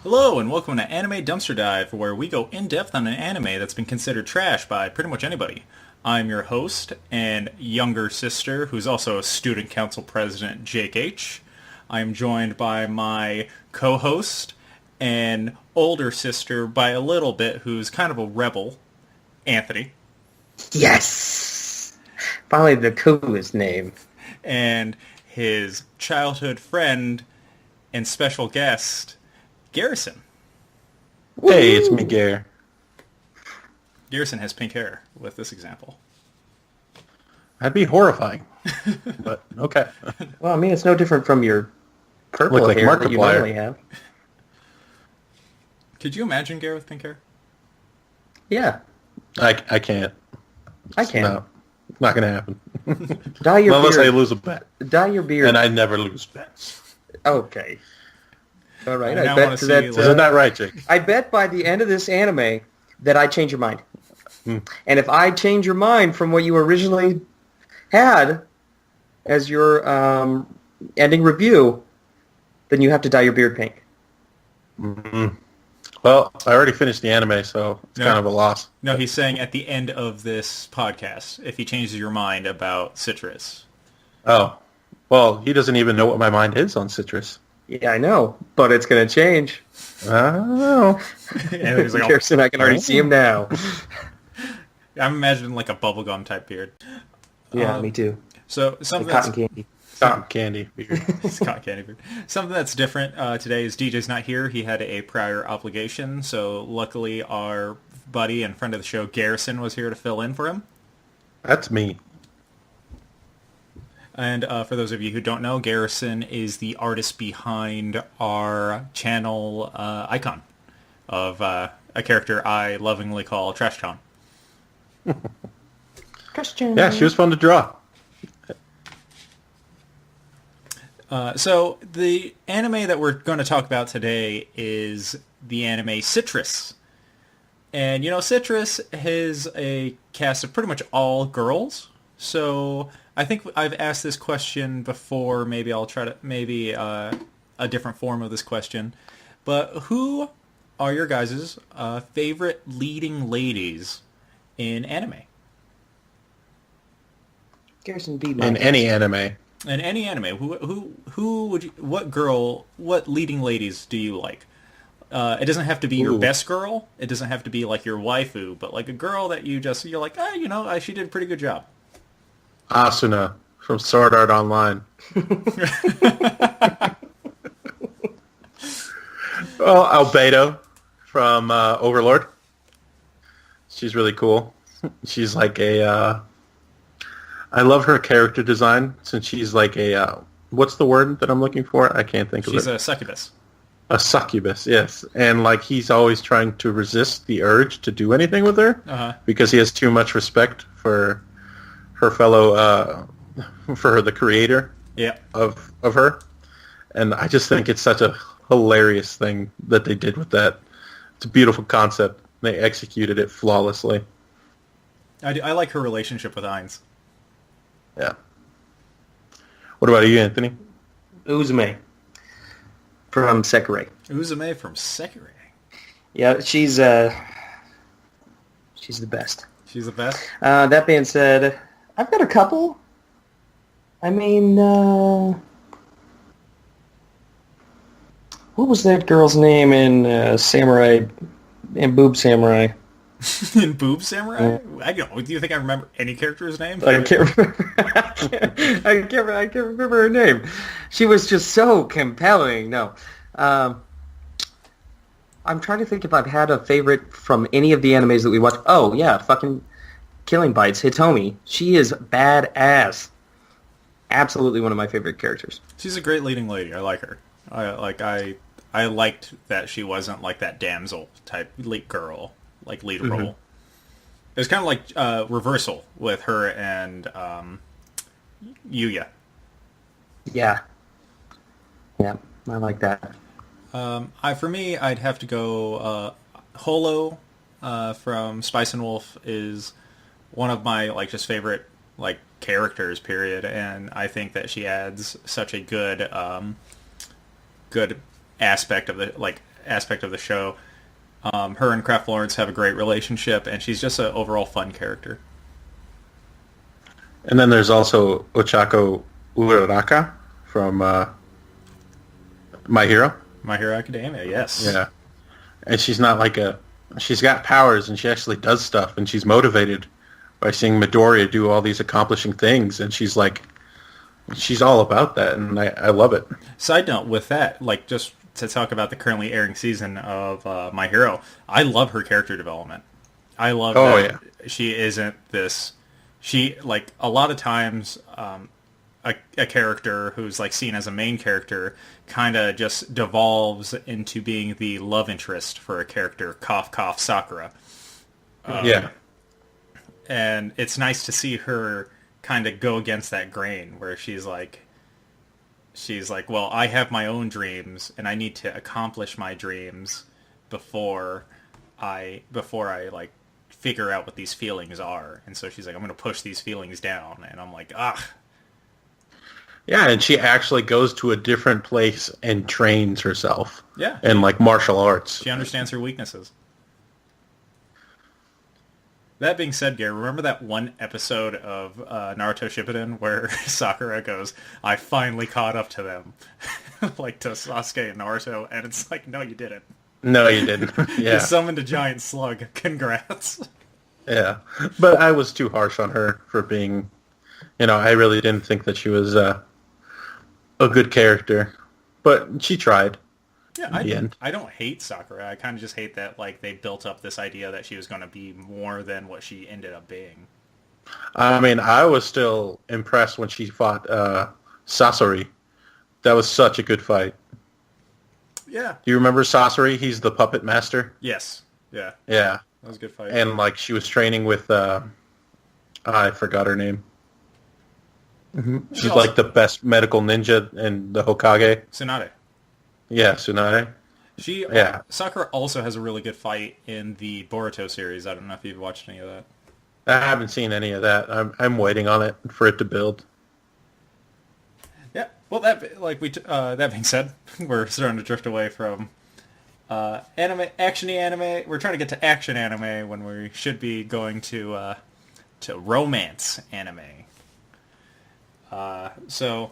Hello and welcome to Anime Dumpster Dive, where we go in depth on an anime that's been considered trash by pretty much anybody. I'm your host and younger sister, who's also a student council president, Jake H. I am joined by my co-host and older sister by a little bit, who's kind of a rebel, Anthony. Yes! Finally the coolest name. And his childhood friend and special guest, Garrison. Hey, it's me, Gerr. Garrison has pink hair with this example. That'd be horrifying, but okay. Well, I mean, it's no different from your purple Look like hair that you Markiplier. normally have. Could you imagine Garrett with pink hair? Yeah, I can't. I can. No, not gonna happen. Dye your Unless beard. I lose a bet, Dye your beard. and I never lose bets. Okay. All right. I I now bet wanna see that. you Isn't that right, Jake? I bet by the end of this anime that I change your mind. Hmm. And if I change your mind from what you originally had as your ending review, then you have to dye your beard pink. Mm-hmm. Well, I already finished the anime, so it's kind of a loss. No, he's saying at the end of this podcast, if he changes your mind about Citrus. Oh, well, he doesn't even know what my mind is on Citrus. Yeah, I know, but it's going to change. I don't know. And he's like, Kirsten, I can already see him now. I'm imagining like a bubblegum type beard. Yeah, me too. So Like something cotton that's candy. Cotton candy. it's cotton candy beard. Something that's different today is DJ's not here. He had a prior obligation, so luckily our buddy and friend of the show Garrison was here to fill in for him. That's me. And for those of you who don't know, Garrison is the artist behind our channel icon of a character I lovingly call Trash Town. Christian. Yeah, she was fun to draw. So the anime that we're going to talk about today is the anime Citrus. And, you know, Citrus has a cast of pretty much all girls. So I think I've asked this question before. Maybe I'll try to, a different form of this question. But who are your guys' favorite leading ladies in anime? Garrison beat In any anime. In any anime, who would you, what leading ladies do you like? It doesn't have to be your Ooh. best girl. It doesn't have to be like your waifu, but like a girl that you're like, she did a pretty good job. Asuna from Sword Art Online. Well, Albedo from Overlord. She's really cool. She's like I love her character design since she's like what's the word that I'm looking for? I can't think of it. She's a succubus. A succubus, yes. And like he's always trying to resist the urge to do anything with her because he has too much respect for her fellow, for the creator of her. And I just think it's such a hilarious thing that they did with that. It's a beautiful concept. They executed it flawlessly. I like her relationship with Ainz. Yeah. What about you, Anthony? Uzume from Sekirei. Uzume from Sekirei. Yeah, she's the best. She's the best. That being said, I've got a couple. I mean, what was that girl's name in Samurai, in Boob Samurai? In Boob Samurai? Do you think I remember any character's name? I can't remember. I can't remember her name. She was just so compelling. No, I'm trying to think if I've had a favorite from any of the animes that we watched. Oh yeah, fucking Killing Bites, Hitomi. She is badass. Absolutely one of my favorite characters. She's a great leading lady. I like her. I liked that she wasn't like that damsel type girl, like lead role. It was kind of like reversal with her and Yuya. Yeah. Yeah, I like that. For me, I'd have to go Holo from Spice and Wolf is one of my just favorite characters, period, and I think that she adds such a good good aspect of the aspect of the show. Her and Kraft Lawrence have a great relationship, and she's just an overall fun character. And then there's also Ochako Uraraka from My Hero. My Hero Academia, yes. Yeah. And she's not like she's got powers and she actually does stuff and she's motivated by seeing Midoriya do all these accomplishing things and she's all about that and I love it. Side note with that, like just to talk about the currently airing season of My Hero, I love her character development. I love that she isn't this... She, like, a lot of times, a character who's, like, seen as a main character kind of just devolves into being the love interest for a character, cough, cough, Sakura. Yeah. And it's nice to see her kind of go against that grain, where she's like, well, I have my own dreams, and I need to accomplish my dreams before I like, figure out what these feelings are. And so she's like, I'm going to push these feelings down. And I'm like, Yeah, and she actually goes to a different place and trains herself. Yeah. In, like, martial arts. She understands her weaknesses. That being said, Gerr, remember that one episode of Naruto Shippuden where Sakura goes, I finally caught up to them. Like, to Sasuke and Naruto. And it's like, no, you didn't. No, you didn't. Yeah. You summoned a giant slug. Congrats. Yeah. But I was too harsh on her for being... I really didn't think that she was a good character. But she tried. Yeah, in the end. I don't hate Sakura. I kind of just hate that like they built up this idea that she was going to be more than what she ended up being. I mean, I was still impressed when she fought Sasori. That was such a good fight. Yeah. Do you remember Sasori? He's the puppet master. Yes. Yeah. Yeah. That was a good fight. And like she was training with I forgot her name. Mm-hmm. She's like the best medical ninja in the Hokage. Tsunade. Yeah, Tsunade. Sakura also has a really good fight in the Boruto series. I don't know if you've watched any of that. I haven't seen any of that. I'm waiting on it for it to build. Yeah. Well, that being said, we're starting to drift away from actiony anime. We're trying to get to action anime when we should be going to romance anime. So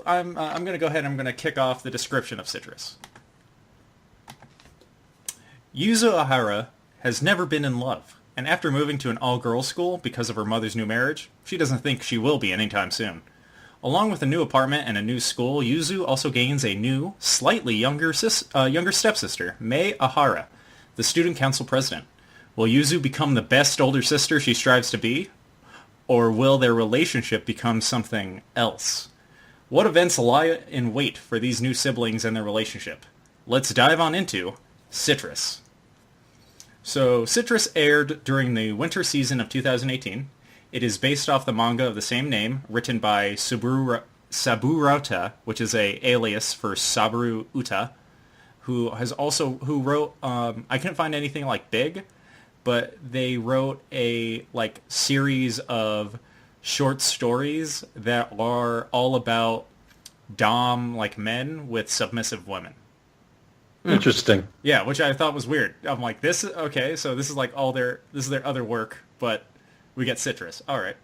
I'm going to go ahead and I'm going to kick off the description of Citrus. Yuzu Ahara has never been in love, and after moving to an all-girls school because of her mother's new marriage, she doesn't think she will be anytime soon. Along with a new apartment and a new school, Yuzu also gains a new, slightly younger stepsister, Mei Ahara, the student council president. Will Yuzu become the best older sister she strives to be? Or will their relationship become something else? What events lie in wait for these new siblings and their relationship? Let's dive on into Citrus. So, Citrus aired during the winter season of 2018. It is based off the manga of the same name, written by Saburauta, which is a alias for Saburo Uta, who wrote, I couldn't find anything like big, but they wrote a series of short stories that are all about dom men with submissive women. Interesting. Yeah, which I thought was weird. I'm like, this is okay, so this is this is their other work, but we get Citrus. All right.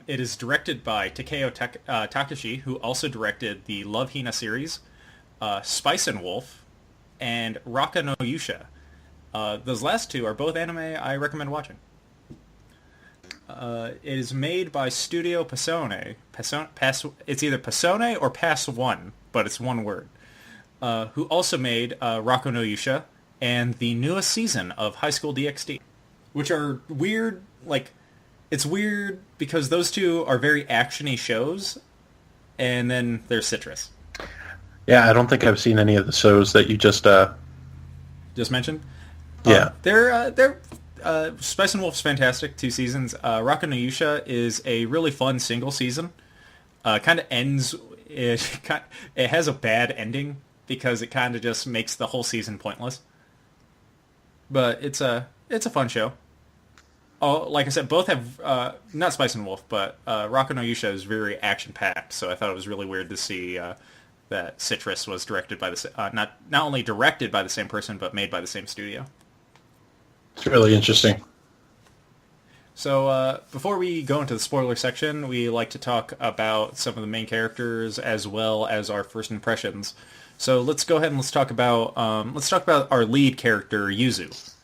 It is directed by Takeo Takashi, who also directed the Love Hina series, Spice and Wolf, and Raka no Yusha. Those last two are both anime I recommend watching. It is made by Studio Pasone. It's either Pasone or Pass One, but it's one word. Who also made Raka no Yusha and the newest season of High School DxD, which are weird. It's weird because those two are very actiony shows, and then there's Citrus. Yeah, I don't think I've seen any of the shows that you just mentioned. Yeah, they're Spice and Wolf's fantastic. 2 seasons. Raka no Yusha is a really fun single season. Kind of ends. It has a bad ending because it kind of just makes the whole season pointless. But it's a fun show. Oh, like I said, both have not Spice and Wolf, but Raka no Yusha is very action packed. So I thought it was really weird to see that Citrus was directed by not only directed by the same person, but made by the same studio. It's really interesting. So before we go into the spoiler section, we like to talk about some of the main characters as well as our first impressions. So let's go ahead and let's talk about our lead character Yuzu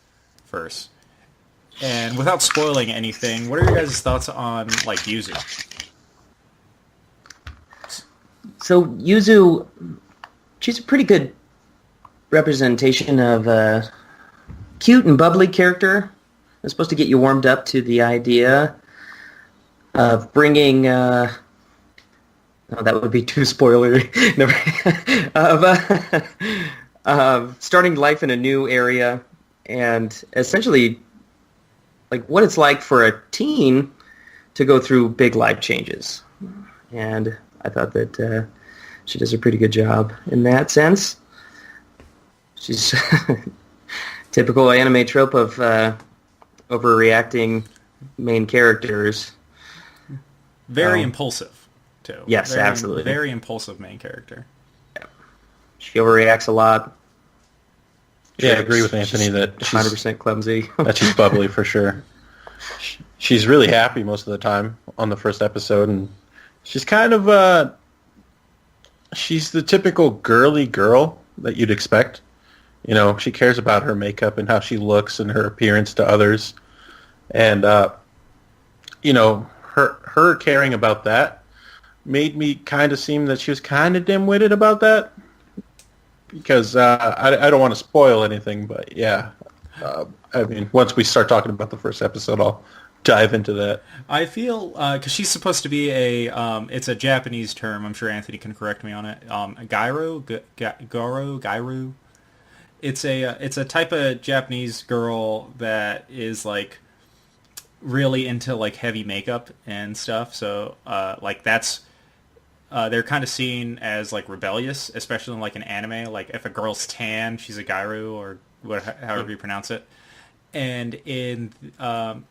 first. And without spoiling anything, what are your guys' thoughts on like Yuzu? So Yuzu, she's a pretty good representation of a cute and bubbly character. It's supposed to get you warmed up to the idea of bringing. No, that would be too spoilery. Of starting life in a new area and essentially like what it's like for a teen to go through big life changes. And I thought that she does a pretty good job in that sense. She's typical anime trope of overreacting main characters. Very impulsive, too. Yes, absolutely. Very impulsive main character. Yeah. She overreacts a lot. Yeah, I agree with Anthony that she's 100% clumsy. that she's bubbly for sure. She's really happy most of the time on the first episode, and she's kind of she's the typical girly girl that you'd expect. You know, she cares about her makeup and how she looks and her appearance to others, and you know, her caring about that made me kind of seem that she was kind of dim-witted about that. Because I don't want to spoil anything, but yeah, I mean, once we start talking about the first episode, I'll dive into that. I feel because she's supposed to be it's a Japanese term. I'm sure Anthony can correct me on it. Gairu. It's a type of Japanese girl that is like really into like heavy makeup and stuff. So like that's. They're kind of seen as like rebellious, especially in like an anime. Like if a girl's tan, she's a gairu or however you pronounce it. And in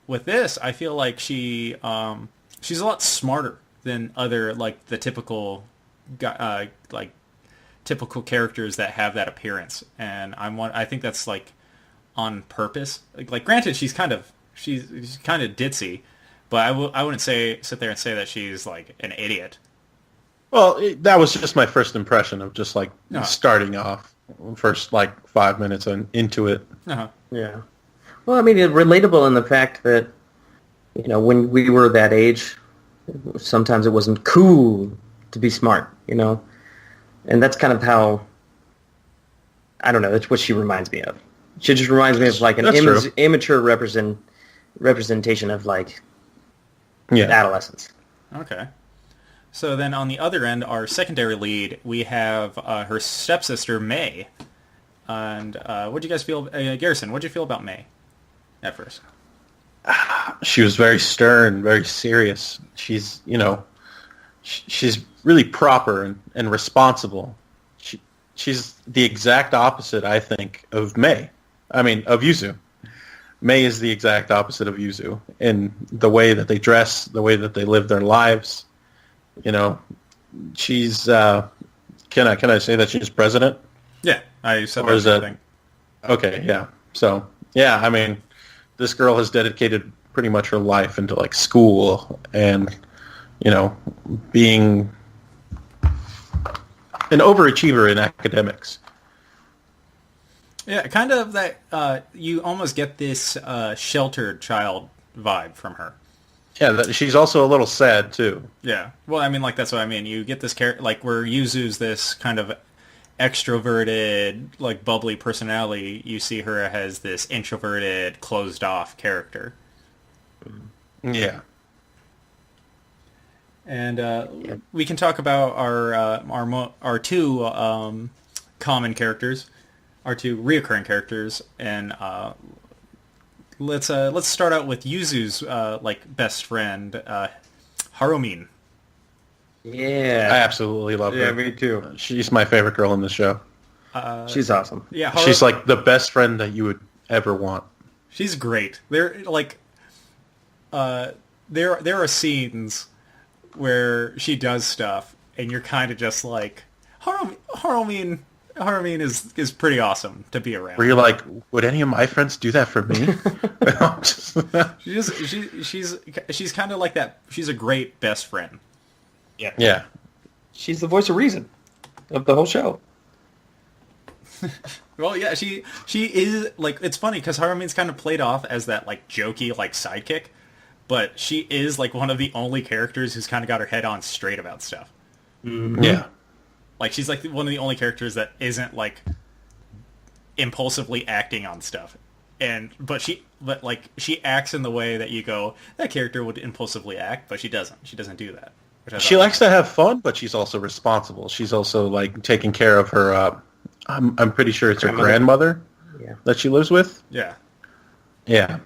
with this, I feel like she's a lot smarter than other like the typical like typical characters that have that appearance. And I think that's like on purpose. Like granted, she's kind of ditzy, but I wouldn't sit there and say that she's like an idiot. Well, that was just my first impression of just like starting off, first like 5 minutes into it. Uh-huh. Yeah. Well, I mean, it's relatable in the fact that, you know, when we were that age, sometimes it wasn't cool to be smart, you know? And that's kind of how, I don't know, that's what she reminds me of. She just reminds me of like an immature representation of like adolescence. Okay. So then on the other end, our secondary lead, we have her stepsister, May. And what do you guys feel... Garrison, what did you feel about May at first? She was very stern, very serious. She's, you know, she's really proper and responsible. She's the exact opposite, I think, of May. I mean, of Yuzu. May is the exact opposite of Yuzu in the way that they dress, the way that they live their lives. You know, she's, can I say that she's president? Yeah, I said that thing. Okay, yeah. So, yeah, I mean, this girl has dedicated pretty much her life into, like, school and, you know, being an overachiever in academics. Yeah, kind of that, you almost get this sheltered child vibe from her. Yeah, she's also a little sad, too. Yeah. Well, I mean, like, that's what I mean. You get this character, like, where Yuzu's this kind of extroverted, like, bubbly personality. You see her as this introverted, closed-off character. Yeah. And we can talk about our two common characters, our two reoccurring characters, and let's start out with Yuzu's like best friend, Harumin. Yeah, I absolutely love her. Yeah, me too. She's my favorite girl in the show. She's awesome. Yeah, she's like the best friend that you would ever want. She's great. There are scenes where she does stuff, and you're kind of just like, Harumin is pretty awesome to be around. Were you like, would any of my friends do that for me? She's kind of like that. She's a great best friend. Yeah. Yeah. She's the voice of reason of the whole show. Well, yeah, she is, like, it's funny because Harumin's kind of played off as that, like, jokey, like, sidekick, but she is, like, one of the only characters who's kind of got her head on straight about stuff. Mm-hmm. Yeah. Like, she's, like, one of the only characters that isn't, like, impulsively acting on stuff. But she acts in the way that you go, that character would impulsively act, but she doesn't. She doesn't do that. She likes to have fun, but she's also responsible. She's also, like, taking care of her, I'm pretty sure it's her grandmother that she lives with. Yeah. Yeah.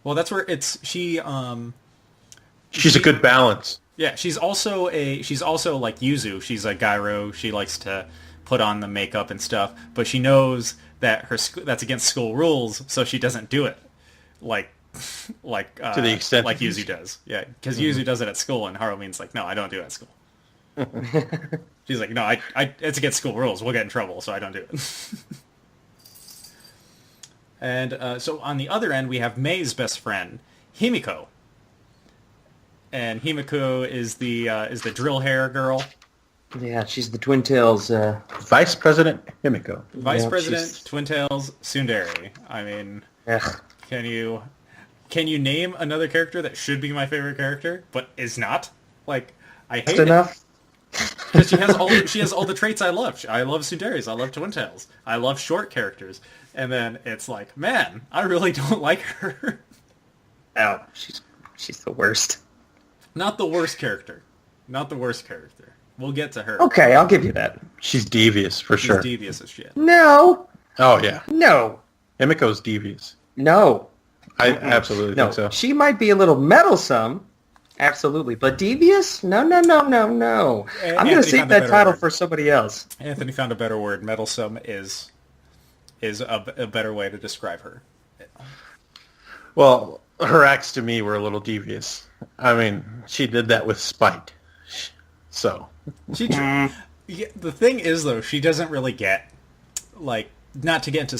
Well, that's where she's a good balance. Yeah, she's also like Yuzu. She's a gyro. She likes to put on the makeup and stuff, but she knows that that's against school rules, so she doesn't do it. Like to the extent like Yuzu does. Yeah, because Yuzu does it at school, and Harumin's like, no, I don't do it at school. She's like, no, it's against school rules. We'll get in trouble, so I don't do it. And so on the other end, we have Mei's best friend, Himiko. And Himiko is the drill hair girl. Yeah, she's the Twin Tails. Vice President Himiko. Vice President, Twin Tails, Tsundere. I mean, can you name another character that should be my favorite character, but is not? Like, I hate enough. Because she has all the traits I love. I love Tsundere's. I love Twin Tails. I love short characters. And then it's like, man, I really don't like her. Oh, she's the worst. Not the worst character. We'll get to her. Okay, I'll give you that. She's devious, for sure. She's devious as shit. No. Oh, yeah. No. Himiko's devious. No. I absolutely think so. She might be a little meddlesome. Absolutely. But devious? No. I'm going to save that title for somebody else. Anthony found a better word. Meddlesome is a better way to describe her. Well, her acts to me were a little devious. I mean, she did that with spite. So. The thing is, though, she doesn't really get, like, not to get into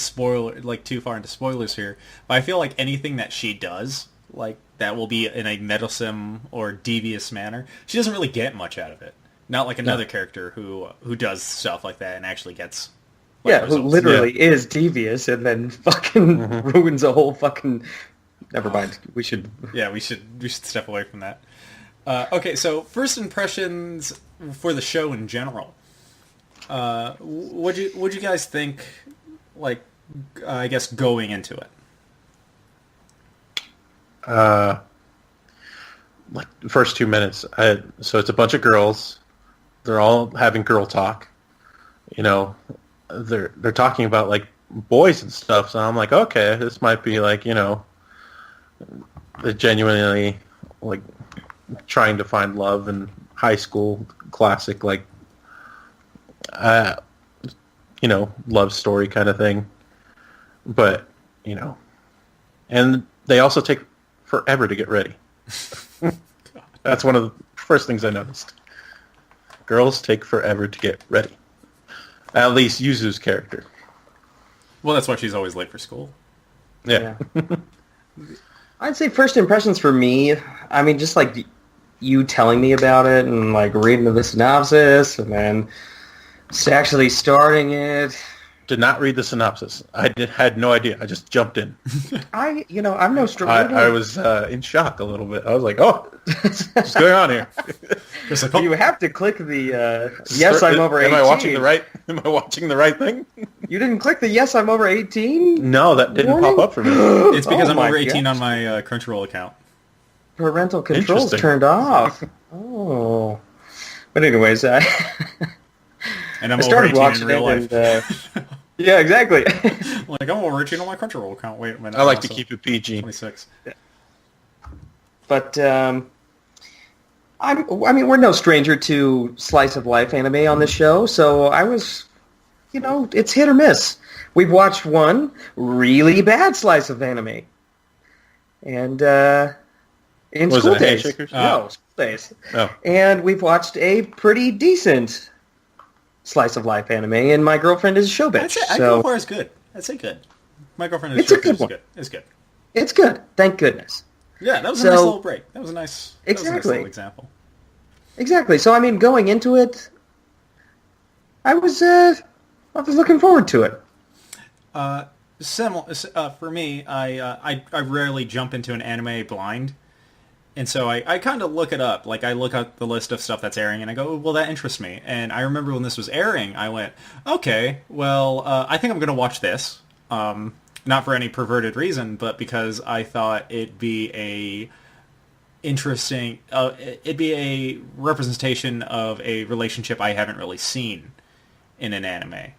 too far into spoilers here, but I feel like anything that she does, like, that will be in a meddlesome or devious manner, she doesn't really get much out of it. Not like another character who does stuff like that and actually gets results. Who literally is devious and then fucking ruins a whole fucking... Never mind. We should step away from that. Okay, so first impressions for the show in general. What'd you guys think, like, I guess, going into it? Like the first 2 minutes. So it's a bunch of girls. They're all having girl talk. You know, they're talking about, like, boys and stuff. So I'm like, okay, this might be like, you know, they're genuinely, like, trying to find love in high school, classic, like, you know, love story kind of thing. But, you know, and they also take forever to get ready. That's one of the first things I noticed. Girls take forever to get ready. At least Yuzu's character. Well, that's why she's always late for school. Yeah. I'd say first impressions for me, I mean, just like you telling me about it and like reading the synopsis and then actually starting it. Did not read the synopsis. Had no idea. I just jumped in. I'm no stranger. I was in shock a little bit. I was like, oh, what's going on here? You have to click the yes, I'm over 18. Am I watching the right thing? You didn't click the yes, I'm over 18? No, that didn't pop up for me. It's because I'm over 18 on my Crunchyroll account. Parental controls turned off. Oh. But anyways, and I'm over 18 in real life. And, yeah, exactly. Like, I'm over 18 on my Crunchyroll account. Wait a minute. I like to keep it PG. 26. But, I mean, we're no stranger to slice of life anime on this show, so I was, you know, it's hit or miss. We've watched one really bad slice of anime. And, in school days. Handshakers? No, school days. Oh. And we've watched a pretty decent slice of life anime, and my girlfriend is a show bitch. I'd go far as good. I'd say good. My girlfriend is It's a good is one. good. It's good. It's good. Thank goodness. Yeah, that was a nice little break. That was a nice Exactly. little example. Exactly. So I mean, going into it, I was looking forward to it. For me, I rarely jump into an anime blind, and so I kind of look it up. Like I look up the list of stuff that's airing, and I go, well, that interests me. And I remember when this was airing, I went, okay, well, I think I'm going to watch this. Not for any perverted reason, but because I thought it'd be a interesting, it'd be a representation of a relationship I haven't really seen in an anime.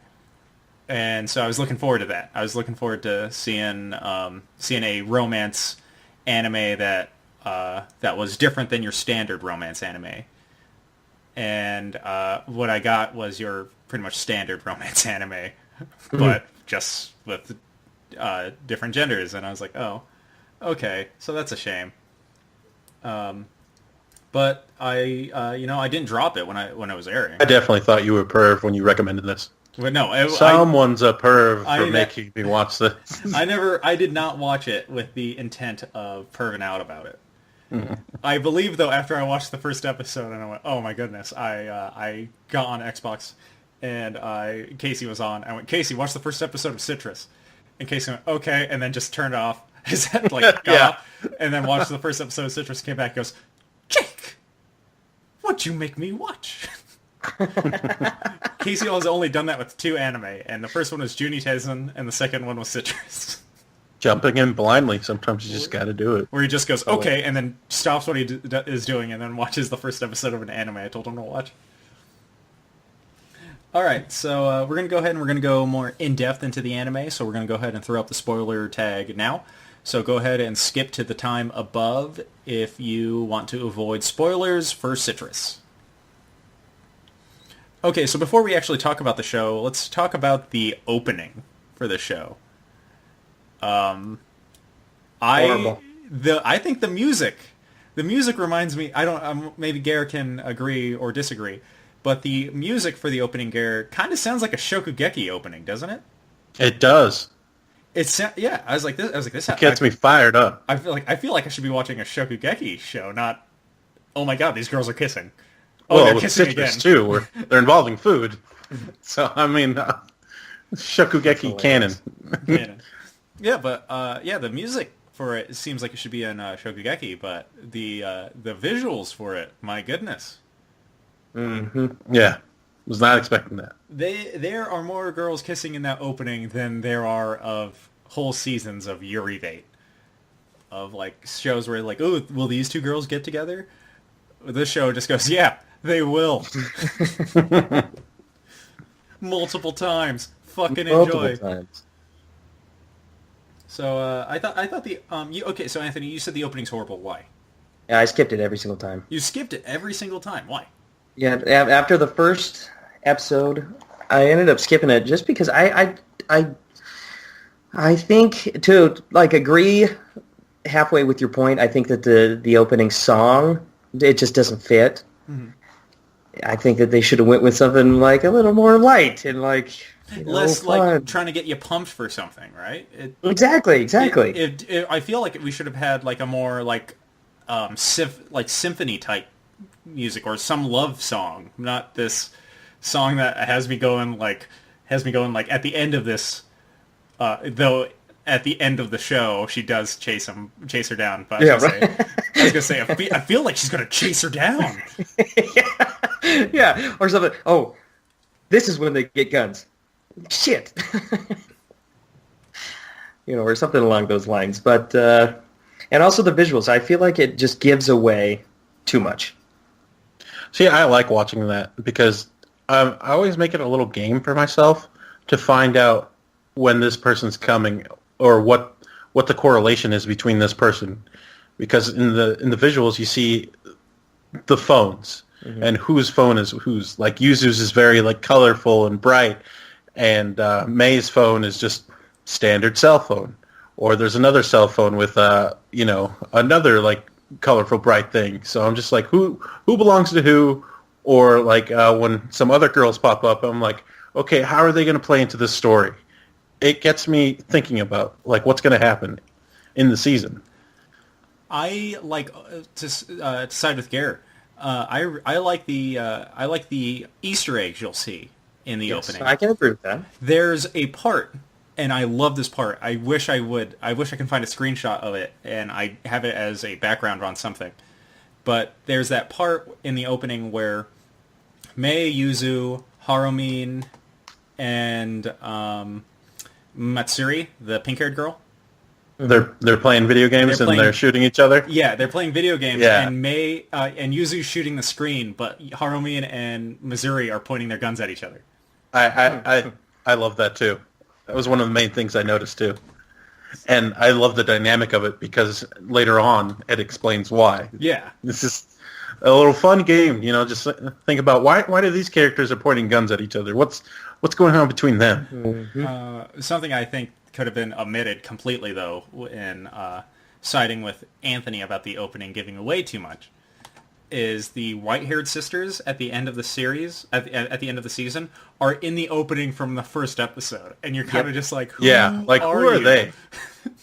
And so I was looking forward to that. I was looking forward to seeing a romance anime that was different than your standard romance anime. And what I got was your pretty much standard romance anime, but just with different genders. And I was like, oh, okay, so that's a shame. But I didn't drop it when I was airing. I definitely thought you were a perv when you recommended this. But no, someone's a perv for making me watch this. I did not watch it with the intent of perving out about it. I believe though, after I watched the first episode and I went, oh my goodness, I got on Xbox and Casey was on. I went, Casey, watch the first episode of Citrus. And Casey went, okay, and then just turned off. His head got off, and then watched the first episode of Citrus, came back and goes, Jake, what'd you make me watch? Casey has only done that with 2 anime, and the first one was Juni Teisen, and the second one was Citrus. Jumping in blindly, sometimes you just gotta do it. Where he just goes, okay, and then stops what he is doing, and then watches the first episode of an anime I told him to watch. Alright, so we're going to go ahead and we're going to go more in-depth into the anime, so we're going to go ahead and throw up the spoiler tag now. So go ahead and skip to the time above if you want to avoid spoilers for Citrus. Okay, so before we actually talk about the show, let's talk about the opening for the show. Horrible. I think the music reminds me, maybe Gerr can agree or disagree, but the music for the opening, Gerr, kind of sounds like a Shokugeki opening, doesn't it? It does. Yeah, I was like this. It gets me fired up. I feel like I should be watching a Shokugeki show, not, oh my god, these girls are kissing. Oh, well, they're with kissing Citrus again. too, where they're involving food. So I mean, Shokugeki canon. Yeah, but the music for it seems like it should be in Shokugeki, but the visuals for it, my goodness. Mm-hmm. Yeah, was not expecting that. There are more girls kissing in that opening than there are of whole seasons of Yuri-bait. Of like shows where like, oh, will these 2 girls get together? This show just goes, yeah, they will. Multiple times. Fucking enjoy. Multiple times. So I thought the okay. So Anthony, you said the opening's horrible. Why? Yeah, I skipped it every single time. You skipped it every single time. Why? Yeah, after the first episode, I ended up skipping it just because I think to like agree halfway with your point. I think that the opening song, it just doesn't fit. Mm-hmm. I think that they should have went with something like a little more light and like less fun. like trying to get you pumped for something, right? Exactly. I feel like we should have had like a more like symphony type music or some love song, not this song that has me going like at the end of this. Though at the end of the show, she does chase her down. But I was gonna say, I feel like she's gonna chase her down. Yeah, or something. Oh, this is when they get guns. Shit. Or something along those lines. But and also the visuals. I feel like it just gives away too much. See, I like watching that because I always make it a little game for myself to find out when this person's coming or what the correlation is between this person. Because in the visuals you see the phones and whose phone is whose. Like Yuzu's is very like colorful and bright, and Mei's phone is just standard cell phone. Or there's another cell phone with another like colorful bright thing. So I'm just like, who belongs to who? Or like when some other girls pop up, I'm like, okay, how are they going to play into this story? It gets me thinking about like what's going to happen in the season. I like to side with Gerr. I like the Easter eggs you'll see in the opening. I can agree with that. There's a part, and I love this part. I wish I can find a screenshot of it, and I have it as a background on something. But there's that part in the opening where Mei, Yuzu, Harumin, and Matsuri, the pink-haired girl. They're playing video games they're shooting each other. Yeah, they're playing video games, Yeah. and Mei and Yuzu's shooting the screen, but Harumin and Matsuri are pointing their guns at each other. I love that too. That was one of the main things I noticed too. And I love the dynamic of it because later on it explains why. Yeah. This is a little fun game, just think about why do these characters are pointing guns at each other? What's going on between them? Mm-hmm. Something I think could have been omitted completely, though, in siding with Anthony about the opening giving away too much, is the white-haired sisters at the end of the series, at the end of the season, are in the opening from the first episode. And you're kind of just like, who are they?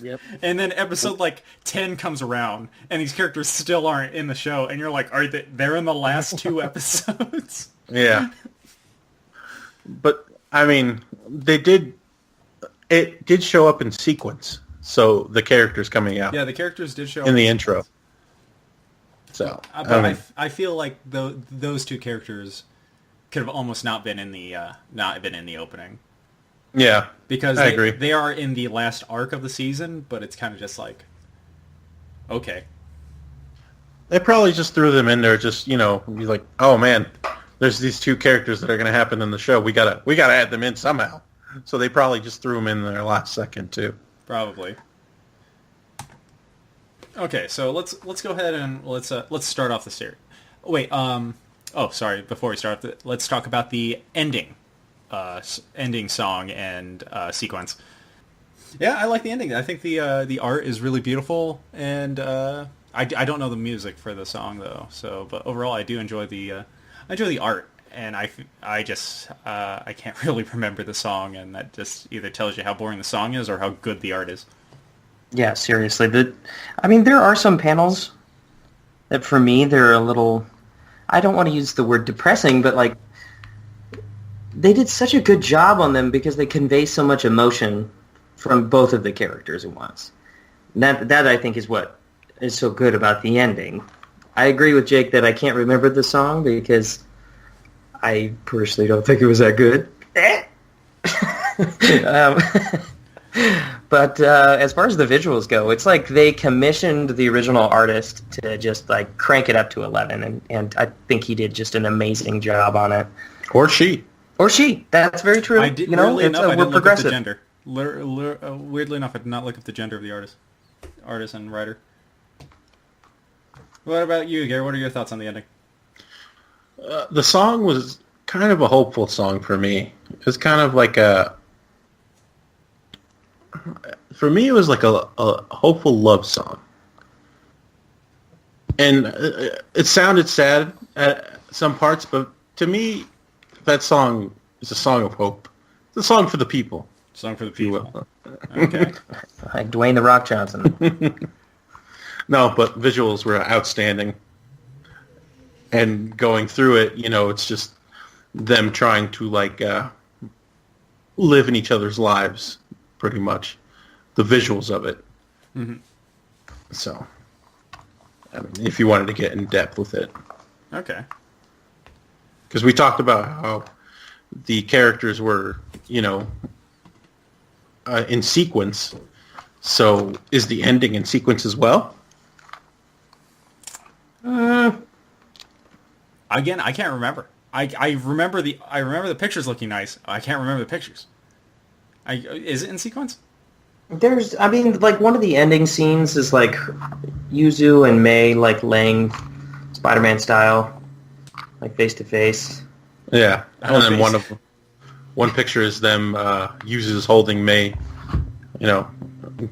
Yep. And then episode, 10 comes around, and these characters still aren't in the show, and you're like, they're in the last 2 episodes? Yeah. But, I mean, it did show up in sequence, so the characters coming out. Yeah, the characters did show in the intro. So, I feel like those 2 characters could have almost not been in the opening. Yeah, because I agree. They are in the last arc of the season, but it's kind of just like, okay. They probably just threw them in there, just be like, oh man, there's these 2 characters that are going to happen in the show. We gotta add them in somehow. So they probably just threw them in there last second too. Probably. Okay, so let's go ahead and let's start off the series. Wait, sorry. Before we start, let's talk about the ending song and sequence. Yeah, I like the ending. I think the art is really beautiful, and I don't know the music for the song though. But overall, I do enjoy the art. And I just I can't really remember the song, and that just either tells you how boring the song is or how good the art is. Yeah, seriously. There are some panels that for me they're a little, I don't want to use the word depressing, but they did such a good job on them because they convey so much emotion from both of the characters at once. And that I think is what is so good about the ending. I agree with Jake that I can't remember the song because I personally don't think it was that good. But as far as the visuals go, it's like they commissioned the original artist to just crank it up to 11, and I think he did just an amazing job on it. Or she. That's very true. I did, weirdly enough, I didn't look up the gender. Weirdly enough, I did not look up the gender of the artist and writer. What about you, Gary? What are your thoughts on the ending? The song was kind of a hopeful song for me. It's kind of like for me, it was like a hopeful love song. And it sounded sad at some parts, but to me, that song is a song of hope. It's a song for the people. Song for the people. Okay. Like Dwayne "The Rock" Johnson. No, but visuals were outstanding. And going through it, it's just them trying to live in each other's lives, pretty much. The visuals of it. Mm-hmm. So, if you wanted to get in depth with it. Okay. Because we talked about how the characters were, in sequence. So, is the ending in sequence as well? Again, I can't remember. I remember the pictures looking nice. I can't remember the pictures. Is it in sequence? There's, one of the ending scenes is Yuzu and Mei laying Spider-Man style, face to face. Yeah, and then one picture is them Yuzu's holding Mei.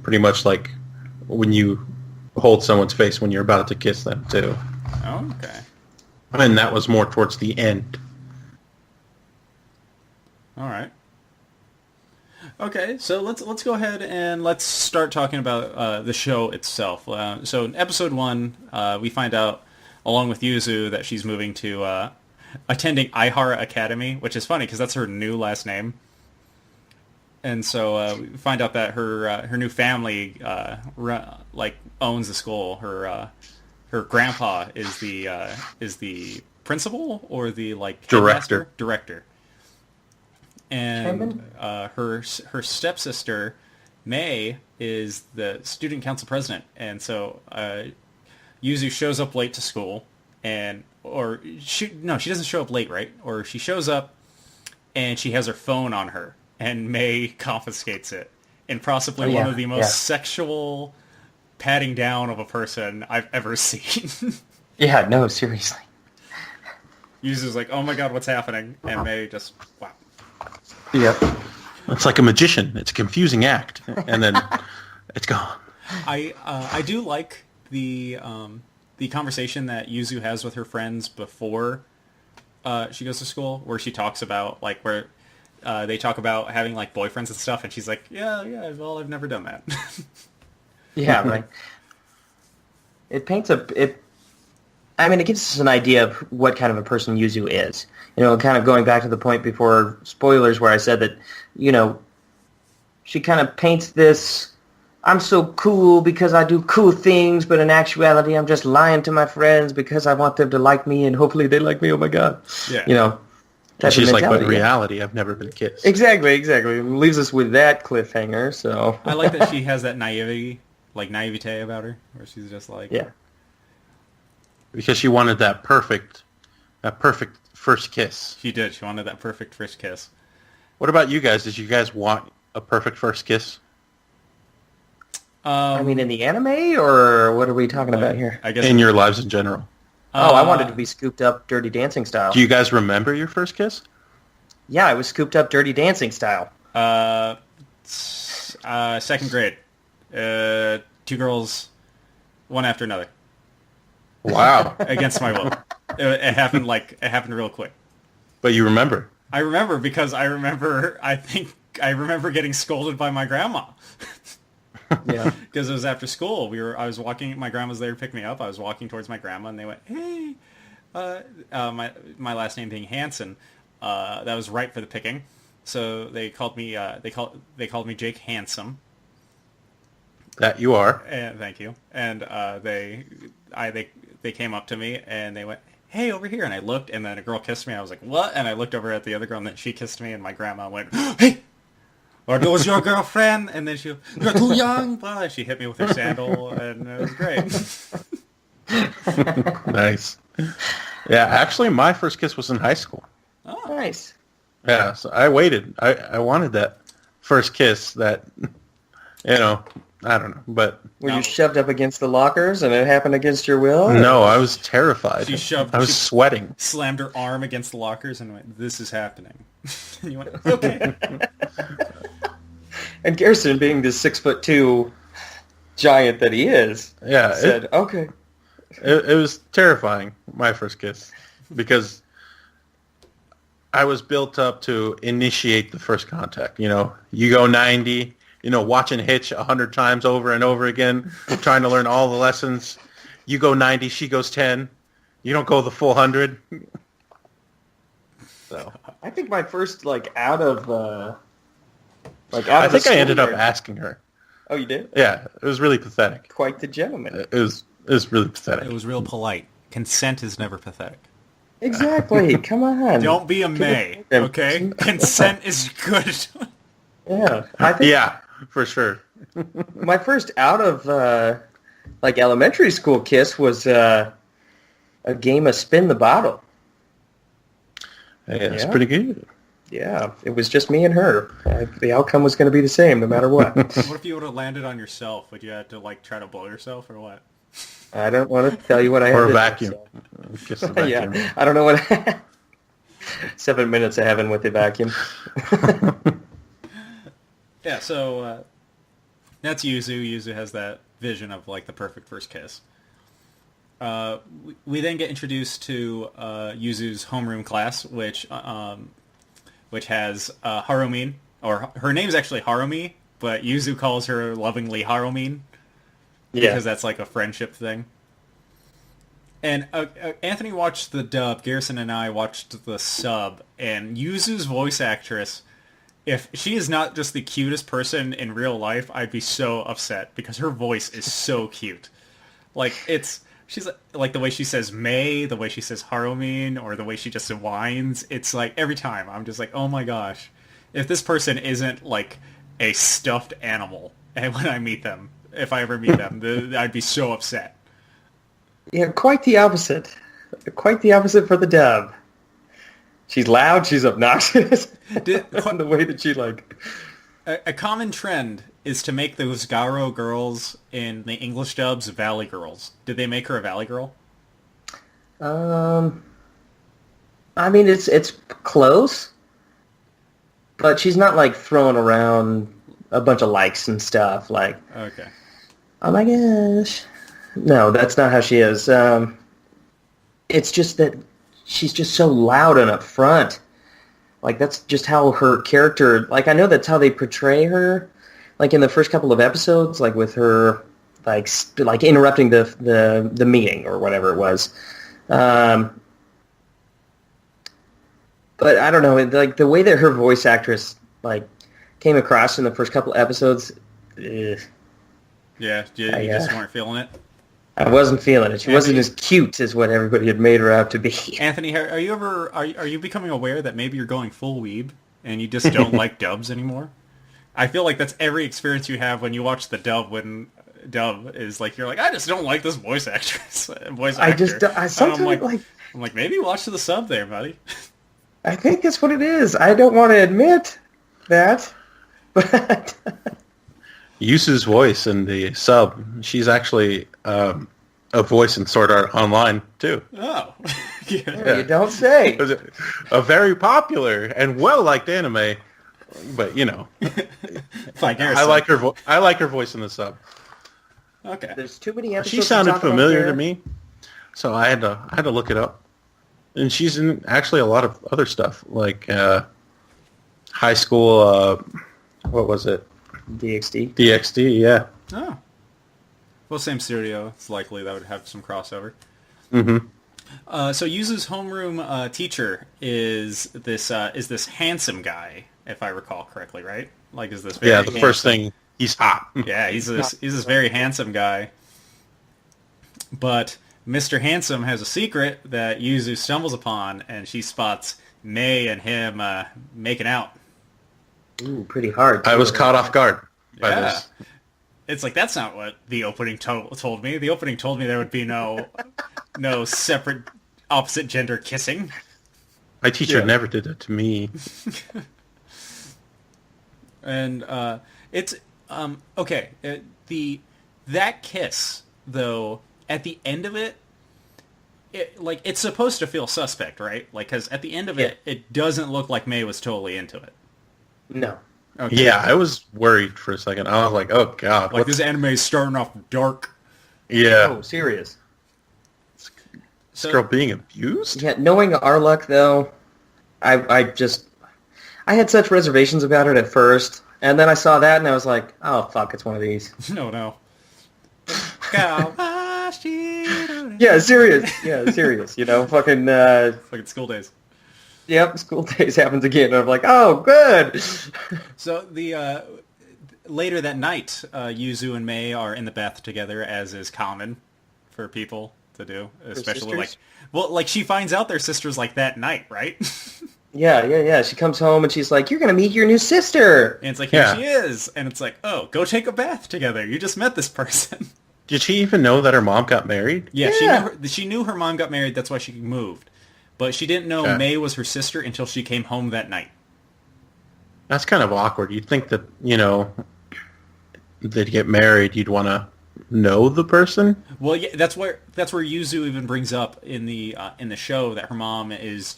Pretty much like when you hold someone's face when you're about to kiss them too. Oh, okay. And that was more towards the end. All right. Okay, so let's go ahead and let's start talking about the show itself. So in episode 1, we find out, along with Yuzu, that she's moving to attending Aihara Academy, which is funny because that's her new last name. And so we find out that her new family owns the school. Her grandpa is the principal or the director. And her stepsister May is the student council president, and so Yuzu shows up late to school, she doesn't show up late, right? Or she shows up and she has her phone on her, and May confiscates it in possibly one of the most sexual patting down of a person I've ever seen. Yeah, no, seriously. Yuzu's like, oh my god, what's happening? And May just, wow. Yep. It's like a magician. It's a confusing act, and then it's gone. I do like the conversation that Yuzu has with her friends before she goes to school, where she talks about where they talk about having boyfriends and stuff, and she's like, yeah, well, I've never done that. Yeah, right. It paints it gives us an idea of what kind of a person Yuzu is. Kind of going back to the point before spoilers where I said that, she kind of paints this, I'm so cool because I do cool things, but in actuality I'm just lying to my friends because I want them to like me and hopefully they like me, oh my god. Yeah. She's like, but in reality, I've never been kissed. Exactly. It leaves us with that cliffhanger, so. I like that she has that naivete about her, where she's just like... Yeah. Because she wanted that perfect first kiss. She did. She wanted that perfect first kiss. What about you guys? Did you guys want a perfect first kiss? In the anime, or what are we talking about here? I guess in your lives in general. I wanted to be scooped up Dirty Dancing style. Do you guys remember your first kiss? Yeah, I was scooped up Dirty Dancing style. Second grade. 2 girls, one after another. Wow. Against my will. It happened real quick. But you remember? I remember because I remember getting scolded by my grandma. Yeah. Because it was after school. I was walking, my grandma's there to pick me up. I was walking towards my grandma and they went, hey, my last name being Hanson. That was right for the picking. So they called me, they called me Jake Handsome. That you are. And thank you. And they came up to me and they went, hey, over here. And I looked, and then a girl kissed me. I was like, what? And I looked over at the other girl, and then she kissed me, and my grandma went, hey, are those your girlfriend? And then you're too young. Blah. And she hit me with her sandal, and it was great. Nice. Yeah, actually, my first kiss was in high school. Oh, nice. Yeah, so I waited. I wanted that first kiss that, I don't know, but... Were you shoved up against the lockers and it happened against your will? No, I was terrified. I was sweating. Slammed her arm against the lockers and went, this is happening. And you went, okay. And Garrison, being the 6'2" giant that he is, said, okay. It was terrifying, my first kiss, because I was built up to initiate the first contact. You go 90... watching Hitch 100 times over and over again, trying to learn all the lessons. You go 90, she goes 10. You don't go the full 100. So I think my first I think I ended up asking her. Oh, you did? Yeah, it was really pathetic. Quite the gentleman. It was really pathetic. It was real polite. Consent is never pathetic. Exactly. Come on. Don't be a May, okay? Consent is good. Yeah. I think for sure. My first out of elementary school kiss was a game of Spin the Bottle. Hey, that's pretty good. Yeah, it was just me and her. The outcome was going to be the same no matter what. What if you would have landed on yourself? Would you have to try to blow yourself or what? I don't want to tell you what I had or to a vacuum. Do, so. Kiss the vacuum. Yeah, I don't know what... 7 minutes of heaven with the vacuum. Yeah, so that's Yuzu. Yuzu has that vision of the perfect first kiss. we then get introduced to Yuzu's homeroom class, which has Harumin, or her name's actually Harumi, but Yuzu calls her lovingly Harumin because that's like a friendship thing. And Anthony watched the dub, Garrison and I watched the sub, and Yuzu's voice actress, if she is not just the cutest person in real life, I'd be so upset because her voice is so cute. Like, she's like the way she says May, the way she says Harumin, or the way she just whines. It's like every time I'm just like, oh my gosh, if this person isn't like a stuffed animal, and when I meet them, if I ever meet them, I'd be so upset. Yeah, quite the opposite. Quite the opposite for the dub. She's loud, she's obnoxious. On the way that she like... A common trend is to make those Garo girls in the English dubs Valley girls. Did they make her a Valley girl? I mean, it's close, but she's not like throwing around a bunch of likes and stuff. Like, okay. Oh my gosh. No, that's not how she is. It's just that she's just so loud and upfront. Like, that's just how her character... Like, I know that's how they portray her. Like, in the first couple of episodes, like, with her, like interrupting the meeting or whatever it was. But I don't know. Like, the way that her voice actress, like, came across in the first couple of episodes... Yeah, you just weren't feeling it? I wasn't feeling it. She wasn't as cute as what everybody had made her out to be. Anthony, are you becoming aware that maybe you're going full weeb and you just don't like dubs anymore? I feel like that's every experience you have when you watch the dub. When dub is like you're like, I just don't like this voice actress, voice actor. I'm like maybe watch the sub there, buddy. I think that's what it is. I don't want to admit that, but. Yusu's voice in the sub, she's actually a voice in Sword Art Online, too. Oh. Yeah. You don't say. A very popular and well-liked anime, but, you know. I like her voice in the sub. Okay. There's too many episodes. She sounded familiar to me, so I had to look it up. And she's in actually a lot of other stuff, like high school, what was it? DxD, yeah. Oh. Well, same studio. It's likely that would have some crossover. Mm-hmm. So Yuzu's homeroom teacher is this handsome guy, if I recall correctly, right? Like, is this very handsome. First thing, he's hot. Yeah, he's this very handsome guy. But Mr. Handsome has a secret that Yuzu stumbles upon, and she spots May and him making out. Ooh, pretty hard. I was caught off guard by this. It's like, that's not what the opening told me. The opening told me there would be no separate opposite gender kissing. My teacher never did that to me. And it's okay. That kiss though, at the end of it, it's supposed to feel suspect, right? Like, because at the end of it, it doesn't look like May was totally into it. No. Okay. Yeah, I was worried for a second. I was like, oh, God. Like, this anime is starting off dark. Yeah. Oh, serious. This girl being abused? Yeah, knowing our luck, though, I had such reservations about it at first, and then I saw that, and I was like, oh, fuck, it's one of these. No. Yeah, serious. You know, fucking... Fucking School Days. Yep, School Days happens again. And I'm like, oh, good. So the later that night, Yuzu and May are in the bath together, as is common for people to do, especially like she finds out they're sisters like that night, right? Yeah. She comes home and she's like, "You're gonna meet your new sister." And it's like, here she is, and it's like, oh, go take a bath together. You just met this person. Did she even know that her mom got married? Yeah. She knew her mom got married. That's why she moved. But she didn't know May was her sister until she came home that night. That's kind of awkward. You'd think that, you know, they'd get married, you'd want to know the person. Well, yeah, that's where Yuzu even brings up in the show that her mom is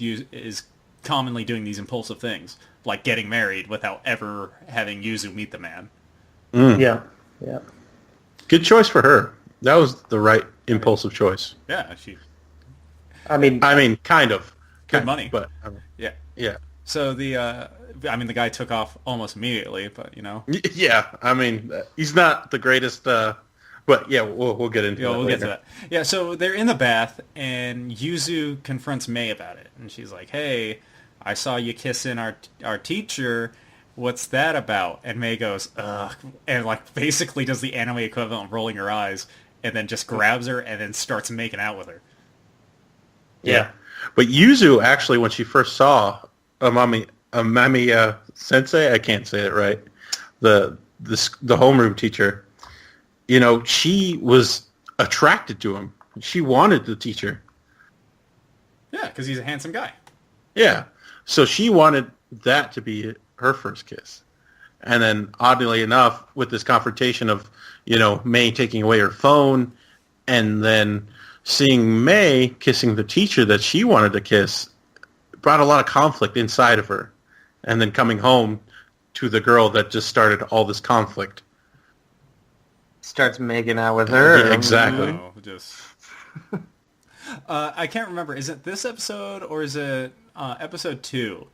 commonly doing these impulsive things, like getting married without ever having Yuzu meet the man. Yeah. Good choice for her. That was the right impulsive choice. Yeah, I mean, Kind of. good money. But, Yeah. yeah. So the guy took off almost immediately, but Yeah, I mean, he's not the greatest, but yeah, we'll get into that we'll later. get to that. Yeah, so they're in the bath, and Yuzu confronts Mei about it, and she's like, "Hey, I saw you kissing our teacher. What's that about?" And Mei goes, "Ugh," and like basically does the anime equivalent of rolling her eyes, and then just grabs her and then starts making out with her. Yeah. But Yuzu, actually, when she first saw Amami Sensei, I can't say it right, the homeroom teacher, she was attracted to him. She wanted the teacher. Yeah, because he's a handsome guy. Yeah. So she wanted that to be her first kiss. And then, oddly enough, with this confrontation of, Mei taking away her phone and then seeing Mei kissing the teacher that she wanted to kiss brought a lot of conflict inside of her. And then coming home to the girl that just started all this conflict. Starts making out with her. Yeah, exactly. No, just... I can't remember. Is it this episode or is it episode 2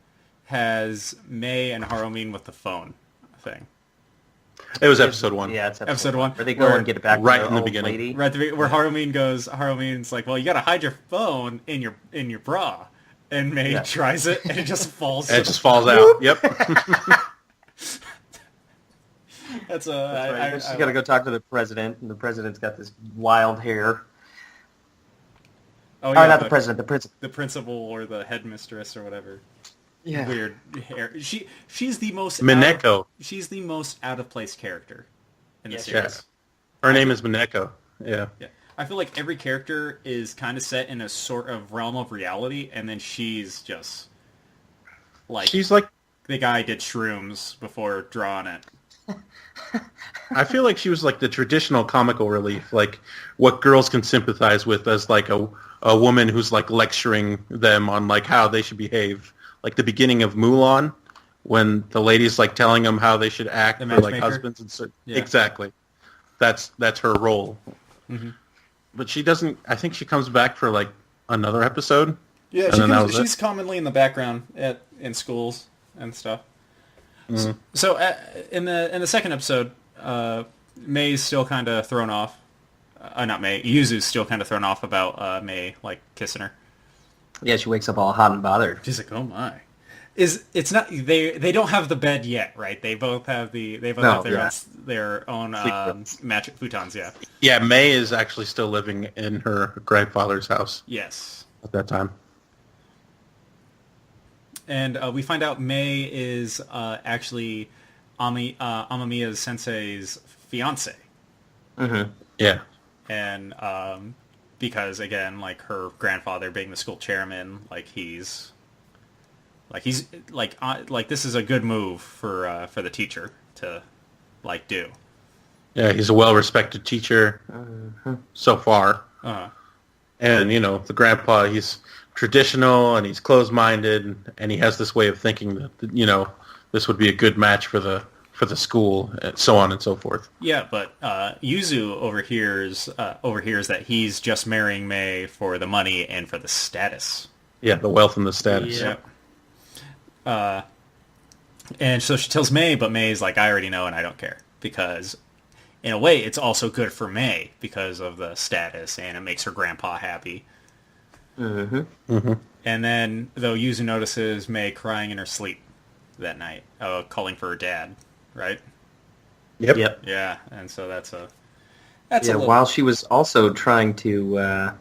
has Mei and Harumin with the phone thing? It was episode 1. Yeah, it's episode 1. Where they go and get it back right to in the old beginning. lady. Right, where Harumin's like, well, you gotta hide your phone in your bra. And Mei tries it, and it just falls. It just falls out. Yep. That's right. She's got to go talk to the president, and the president's got this wild hair. Oh, yeah, not the president, the principal. The principal or the headmistress or whatever. Yeah. Weird hair. She's the most... Mineko. She's the most out-of-place character in the series. Yes. Her name is Mineko. Yeah. Yeah. I feel like every character is kind of set in a sort of realm of reality, and then she's just... She's like... The guy did shrooms before drawing it. I feel like she was like the traditional comical relief, like what girls can sympathize with as like a woman who's like lecturing them on like how they should behave. Like the beginning of Mulan, when the lady's like telling them how they should act for like husbands and so. Yeah. Exactly. That's her role. Mm-hmm. But she doesn't. I think she comes back for like another episode. Yeah, she's commonly in the background in schools and stuff. Mm-hmm. So in the second episode, Mei's still kind of thrown off. Not Mei. Yuzu's still kind of thrown off about Mei like kissing her. Yeah, she wakes up all hot and bothered. She's like, "Oh my." It's not they don't have the bed yet, right? They both have their own mattress futons, yeah. Yeah, Mei is actually still living in her grandfather's house. Yes. At that time. And we find out Mei is actually Amamiya Sensei's fiance. Mm-hmm. Yeah. And because again, like her grandfather being the school chairman, he's this is a good move for the teacher to do. Yeah, he's a well-respected teacher so far. Uh-huh. And the grandpa, he's traditional and he's closed-minded, and he has this way of thinking that this would be a good match for the school, and so on and so forth. Yeah, but Yuzu overhears that he's just marrying Mei for the money and for the status. Yeah, the wealth and the status. Yeah. And so she tells Mei, but Mei's like, I already know and I don't care. Because in a way, it's also good for Mei because of the status, and it makes her grandpa happy. Mm-hmm. Mm-hmm. And then, though, Yuzu notices Mei crying in her sleep that night, calling for her dad, right? Yep. Yeah, and so that's a while she was also trying to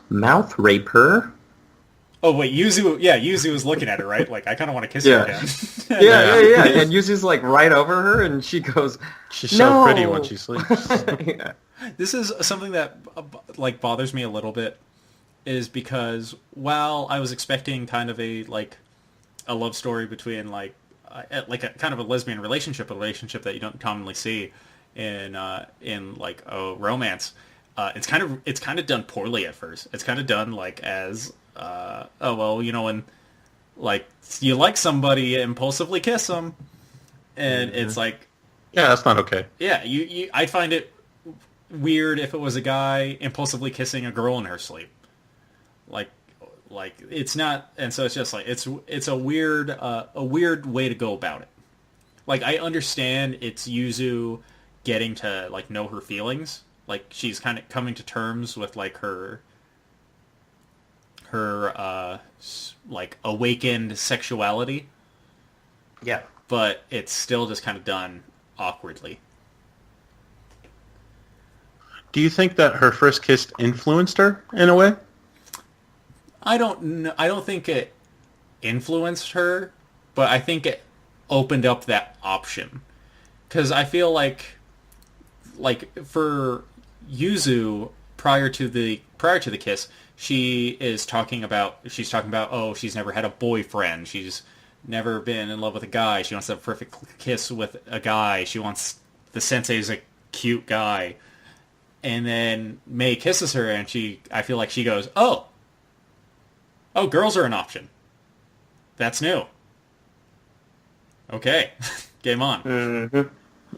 mouth rape her. Oh, wait, Yuzu was looking at her, right? Like, I kind of want to kiss her again. yeah. And Yuzu's, right over her, and she goes, she's so pretty when she sleeps. Yeah. This is something that, bothers me a little bit, is because while I was expecting kind of a love story between, a kind of a lesbian relationship, that you don't commonly see in a romance, it's kind of done poorly at first. It's kind of done, as... when you like somebody, impulsively kiss them, and it's like, yeah, that's not okay. Yeah, I find it weird if it was a guy impulsively kissing a girl in her sleep. Like it's not, and so it's just like it's a weird way to go about it. Like I understand it's Yuzu getting to like know her feelings, like she's kind of coming to terms with like her like awakened sexuality. Yeah. But it's still just kind of done awkwardly. Do you think that her first kiss influenced her in a way? I don't think it influenced her, but I think it opened up that option. Because I feel like for Yuzu prior to the kiss, she's talking about oh, she's never had a boyfriend, she's never been in love with a guy, she wants to have a perfect kiss with a guy, she wants the sensei's a cute guy, and then Mei kisses her and I feel like she goes, oh, girls are an option. That's new. Okay, game on. Mm-hmm.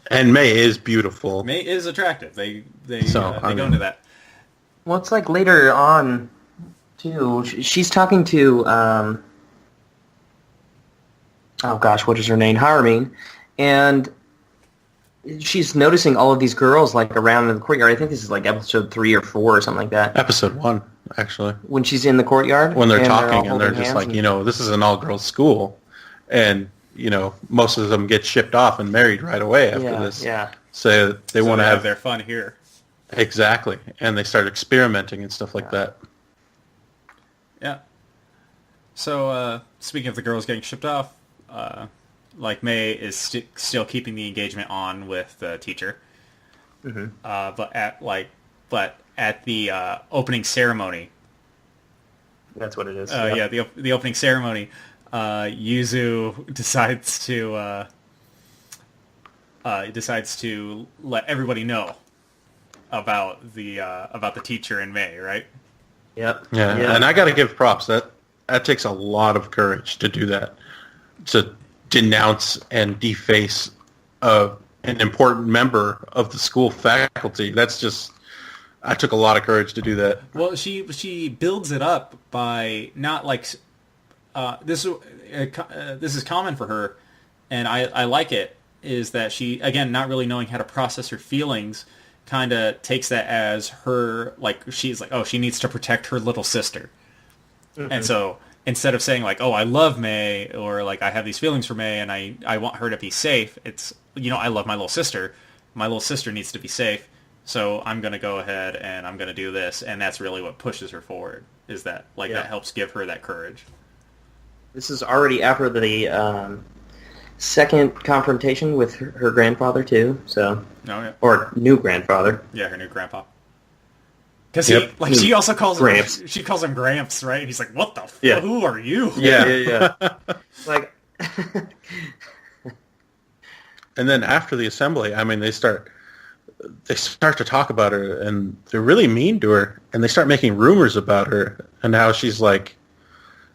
And Mei is beautiful. Mei is attractive. They go mean, into that. Well, it's like later on, too. She's talking to, oh gosh, what is her name? Harmin. And she's noticing all of these girls, like, around in the courtyard. I think this is, like, episode 3 or 4 or something like that. Episode 1, actually. When she's in the courtyard? When they're talking and they're just like, this is an all-girls school. And, most of them get shipped off and married right away after this. Yeah. So they want to have their fun here. Exactly. And they start experimenting and stuff like that. Yeah. So, speaking of the girls getting shipped off, like Mei is still keeping the engagement on with the teacher. Mm-hmm. But at the opening ceremony. That's what it is. Yeah, the opening ceremony, Yuzu decides to let everybody know about the teacher and Mei, right? Yep. Yeah. And I got to give props. That takes a lot of courage to do that. To denounce and deface an important member of the school faculty. That's just... I took a lot of courage to do that. Well, she builds it up by not like... This is common for her, and I like it, is that she, again, not really knowing how to process her feelings, kind of takes that as her, like, she's like, oh, she needs to protect her little sister. Mm-hmm. And so... instead of saying, like, oh, I love Mei, or, like, I have these feelings for Mei, and I want her to be safe, it's, I love my little sister. My little sister needs to be safe, so I'm going to go ahead and I'm going to do this, and that's really what pushes her forward, is that, like, that helps give her that courage. This is already after the second confrontation with her grandfather, too, so... Oh, yeah. Or new grandfather. Yeah, her new grandpa. Because she also calls Gramps. She calls him Gramps, right? And he's like, "What the? Who are you?" Yeah. Like, and then after the assembly, I mean, they start to talk about her, and they're really mean to her, and they start making rumors about her and how she's like,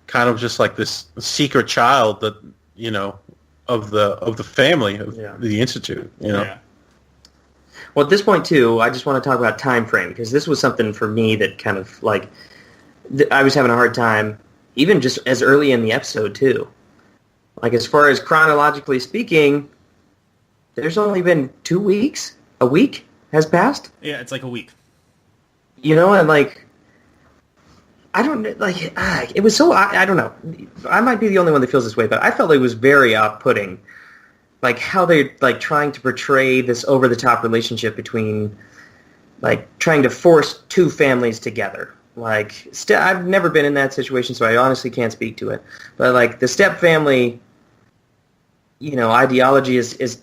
kind of just like this secret child that of the family of the institute, Yeah. Well, at this point, too, I just want to talk about time frame, because this was something for me that kind of, like, I was having a hard time, even just as early in the episode, too. Like, as far as chronologically speaking, there's only been 2 weeks? A week has passed? Yeah, it's like a week. And, like, I don't, like, it was so, I don't know. I might be the only one that feels this way, but I felt it was very off-putting. Like, how they're, like, trying to portray this over-the-top relationship between, like, trying to force two families together. Like, I've never been in that situation, so I honestly can't speak to it. But, like, the step-family, ideology is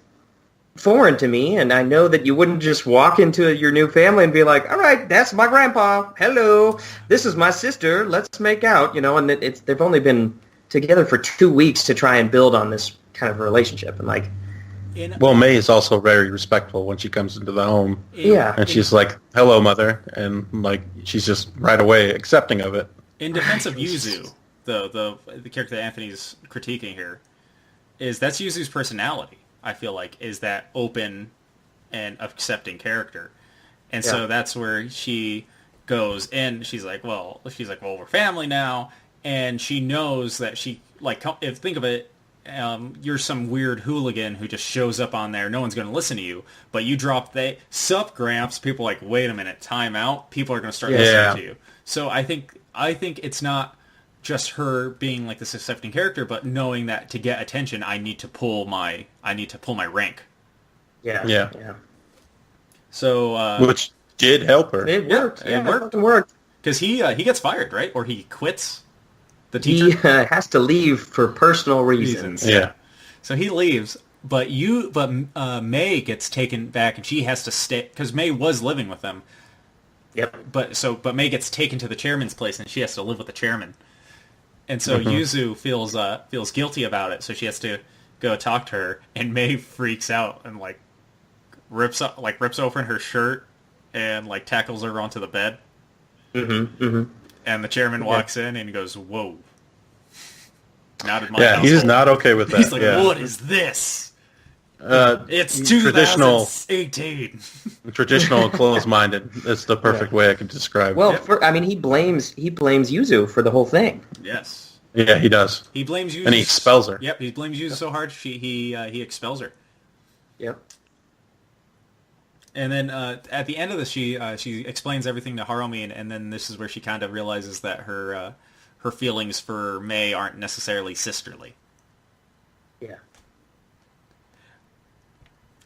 foreign to me, and I know that you wouldn't just walk into your new family and be like, all right, that's my grandpa. Hello. This is my sister. Let's make out, and they've only been together for 2 weeks to try and build on this kind of relationship, and like, well, Mei is also very respectful when she comes into the home. And she's like, hello, mother, and like, she's just right away accepting of it. In defense of Yuzu, the character that Anthony's critiquing here, that's Yuzu's personality, I feel like, is that open and accepting character. And so that's where she goes in. She's like, well, we're family now. And she knows that she, like, if think of it, you're some weird hooligan who just shows up on there. No one's going to listen to you. But you drop the sup Gramps. People are like, wait a minute, time out. People are going to start listening to you. So I think it's not just her being like this accepting character, but knowing that to get attention, I need to pull my rank. Yeah. So which did help her. It worked. It fucking worked. Because he gets fired, right? Or he quits the teacher. He has to leave for personal reasons. Yeah. So he leaves, but May gets taken back, and she has to stay because May was living with them. Yep. But May gets taken to the chairman's place, and she has to live with the chairman. And so Yuzu feels guilty about it, so she has to go talk to her, and May freaks out and rips open her shirt and tackles her onto the bed. And the chairman walks in and he goes, "Whoa!" Not at my household. He's not okay with that. He's like, "What is this? It's 2018." Traditional, closed-minded. That's the perfect way I could describe. Well, he blames Yuzu for the whole thing. Yes. Yeah, he does. He blames Yuzu, and he expels her. Yep, he blames Yuzu so hard he expels her. Yep. And then at the end of this, she explains everything to Harumi, and then this is where she kind of realizes that her feelings for May aren't necessarily sisterly. Yeah.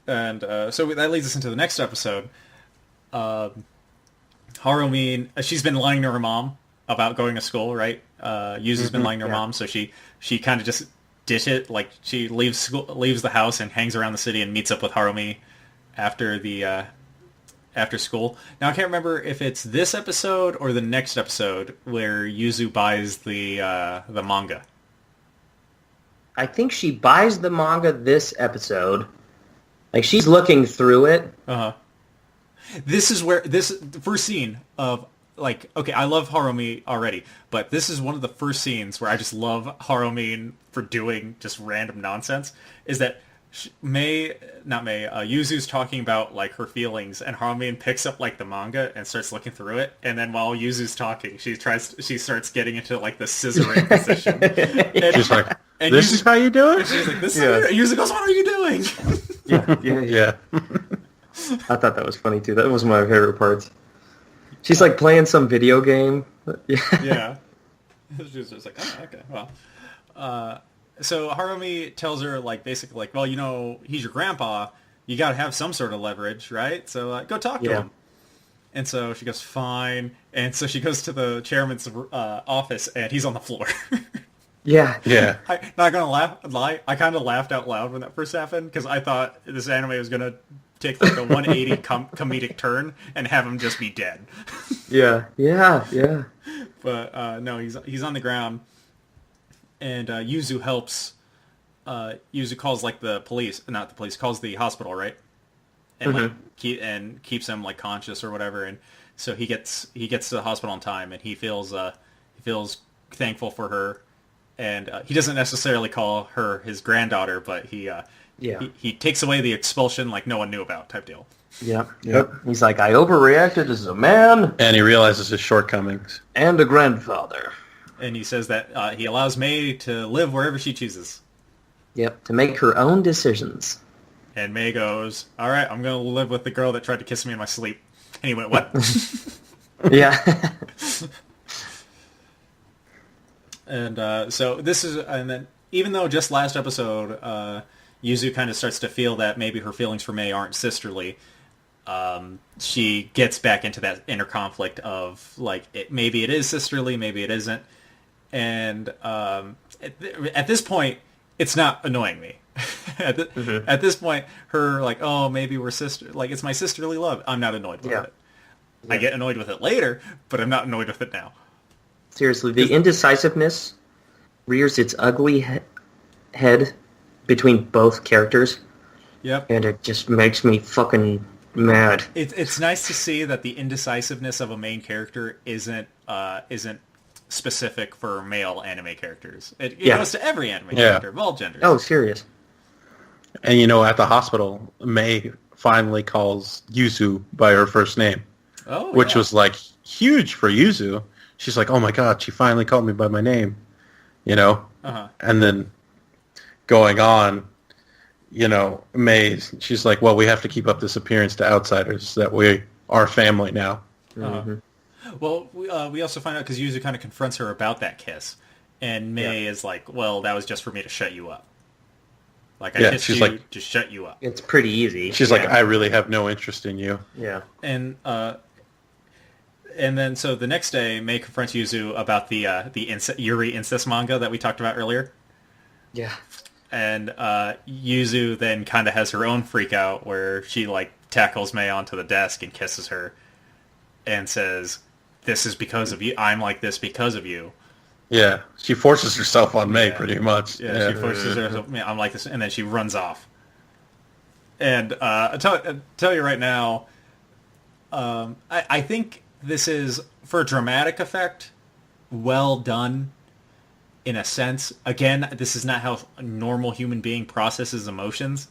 And so that leads us into the next episode. Harumi, she's been lying to her mom about going to school, right? Yuzu's been lying to her mom, so she kind of just ditch it. Like she leaves the house and hangs around the city and meets up with Harumi after school. Now I can't remember if it's this episode or the next episode where Yuzu buys the manga. I think she buys the manga this episode. Like she's looking through it. This is where the first scene of okay, I love Harumi already, but this is one of the first scenes where I just love Harumi for doing just random nonsense. Is that Yuzu's talking about her feelings, and Harumi picks up the manga and starts looking through it, and then while Yuzu's talking, she starts getting into the scissoring position. And, she's like, "This is how you do it?" And she's like, "This is." Yuzu goes, "What are you doing?" Yeah. I thought that was funny too. That was one of my favorite parts. She's playing some video game. Yeah. She's just like, "Oh, okay, well." So Harumi tells her basically well, he's your grandpa. You got to have some sort of leverage, right? So go talk to him. And so she goes, fine. And so she goes to the chairman's office, and he's on the floor. Yeah. Not gonna lie. I kind of laughed out loud when that first happened because I thought this anime was gonna take a 180 comedic turn and have him just be dead. Yeah. But no, he's on the ground. And Yuzu helps. Yuzu calls the police, not the police, calls the hospital, right? And keeps him conscious or whatever. And so he gets to the hospital on time, and he feels thankful for her. And he doesn't necessarily call her his granddaughter, but he takes away the expulsion like no one knew about type deal. Yep. He's like, I overreacted as a man, and he realizes his shortcomings and a grandfather. And he says that he allows May to live wherever she chooses. Yep, to make her own decisions. And May goes, all right, I'm going to live with the girl that tried to kiss me in my sleep. And he went, what? Yeah. And so this is, and then even though just last episode, Yuzu kind of starts to feel that maybe her feelings for May aren't sisterly, she gets back into that inner conflict of maybe it is sisterly, maybe it isn't. And at this point, it's not annoying me. At this point, her oh, maybe we're sister, it's my sisterly love. I'm not annoyed with it. Yeah. I get annoyed with it later, but I'm not annoyed with it now. Seriously, the indecisiveness rears its ugly head between both characters. Yep. And it just makes me fucking mad. It's nice to see that the indecisiveness of a main character isn't specific for male anime characters. It goes to every anime character of all genders. Oh, serious. And at the hospital, May finally calls Yuzu by her first name, which was like huge for Yuzu. She's like, oh my god, she finally called me by my name, you know? And then going on, you know, May, she's like, well, we have to keep up this appearance to outsiders that we are family now. Well, we also find out because Yuzu kind of confronts her about that kiss, and May is like, well, that was just for me to shut you up. Like, I kissed you to shut you up. It's pretty easy. She's like, I really have no interest in you. Yeah. And then, so the next day, May confronts Yuzu about the Yuri incest manga that we talked about earlier. Yeah. And Yuzu then kind of has her own freak out where she, like, tackles May onto the desk and kisses her and says, this is because of you. I'm like this because of you. Yeah, she forces herself on May pretty much. Yeah, she forces herself. I'm like this, and then she runs off. And I tell you right now, I think this is, for dramatic effect, well done in a sense. Again, this is not how a normal human being processes emotions,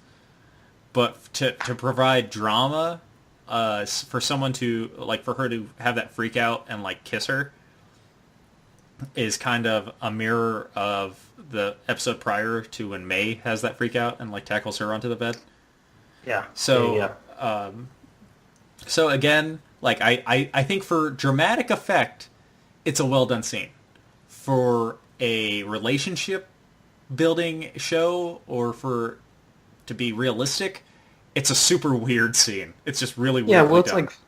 but to provide drama, for someone to, like, for her to have that freak out and, like, kiss her is kind of a mirror of the episode prior to when May has that freak out and, like, tackles her onto the bed. Yeah. So, so again, like, I think for dramatic effect, it's a well done scene. For a relationship building show, or for to be realistic, it's a super weird scene. It's just really weird. Yeah, well, it's done. Like,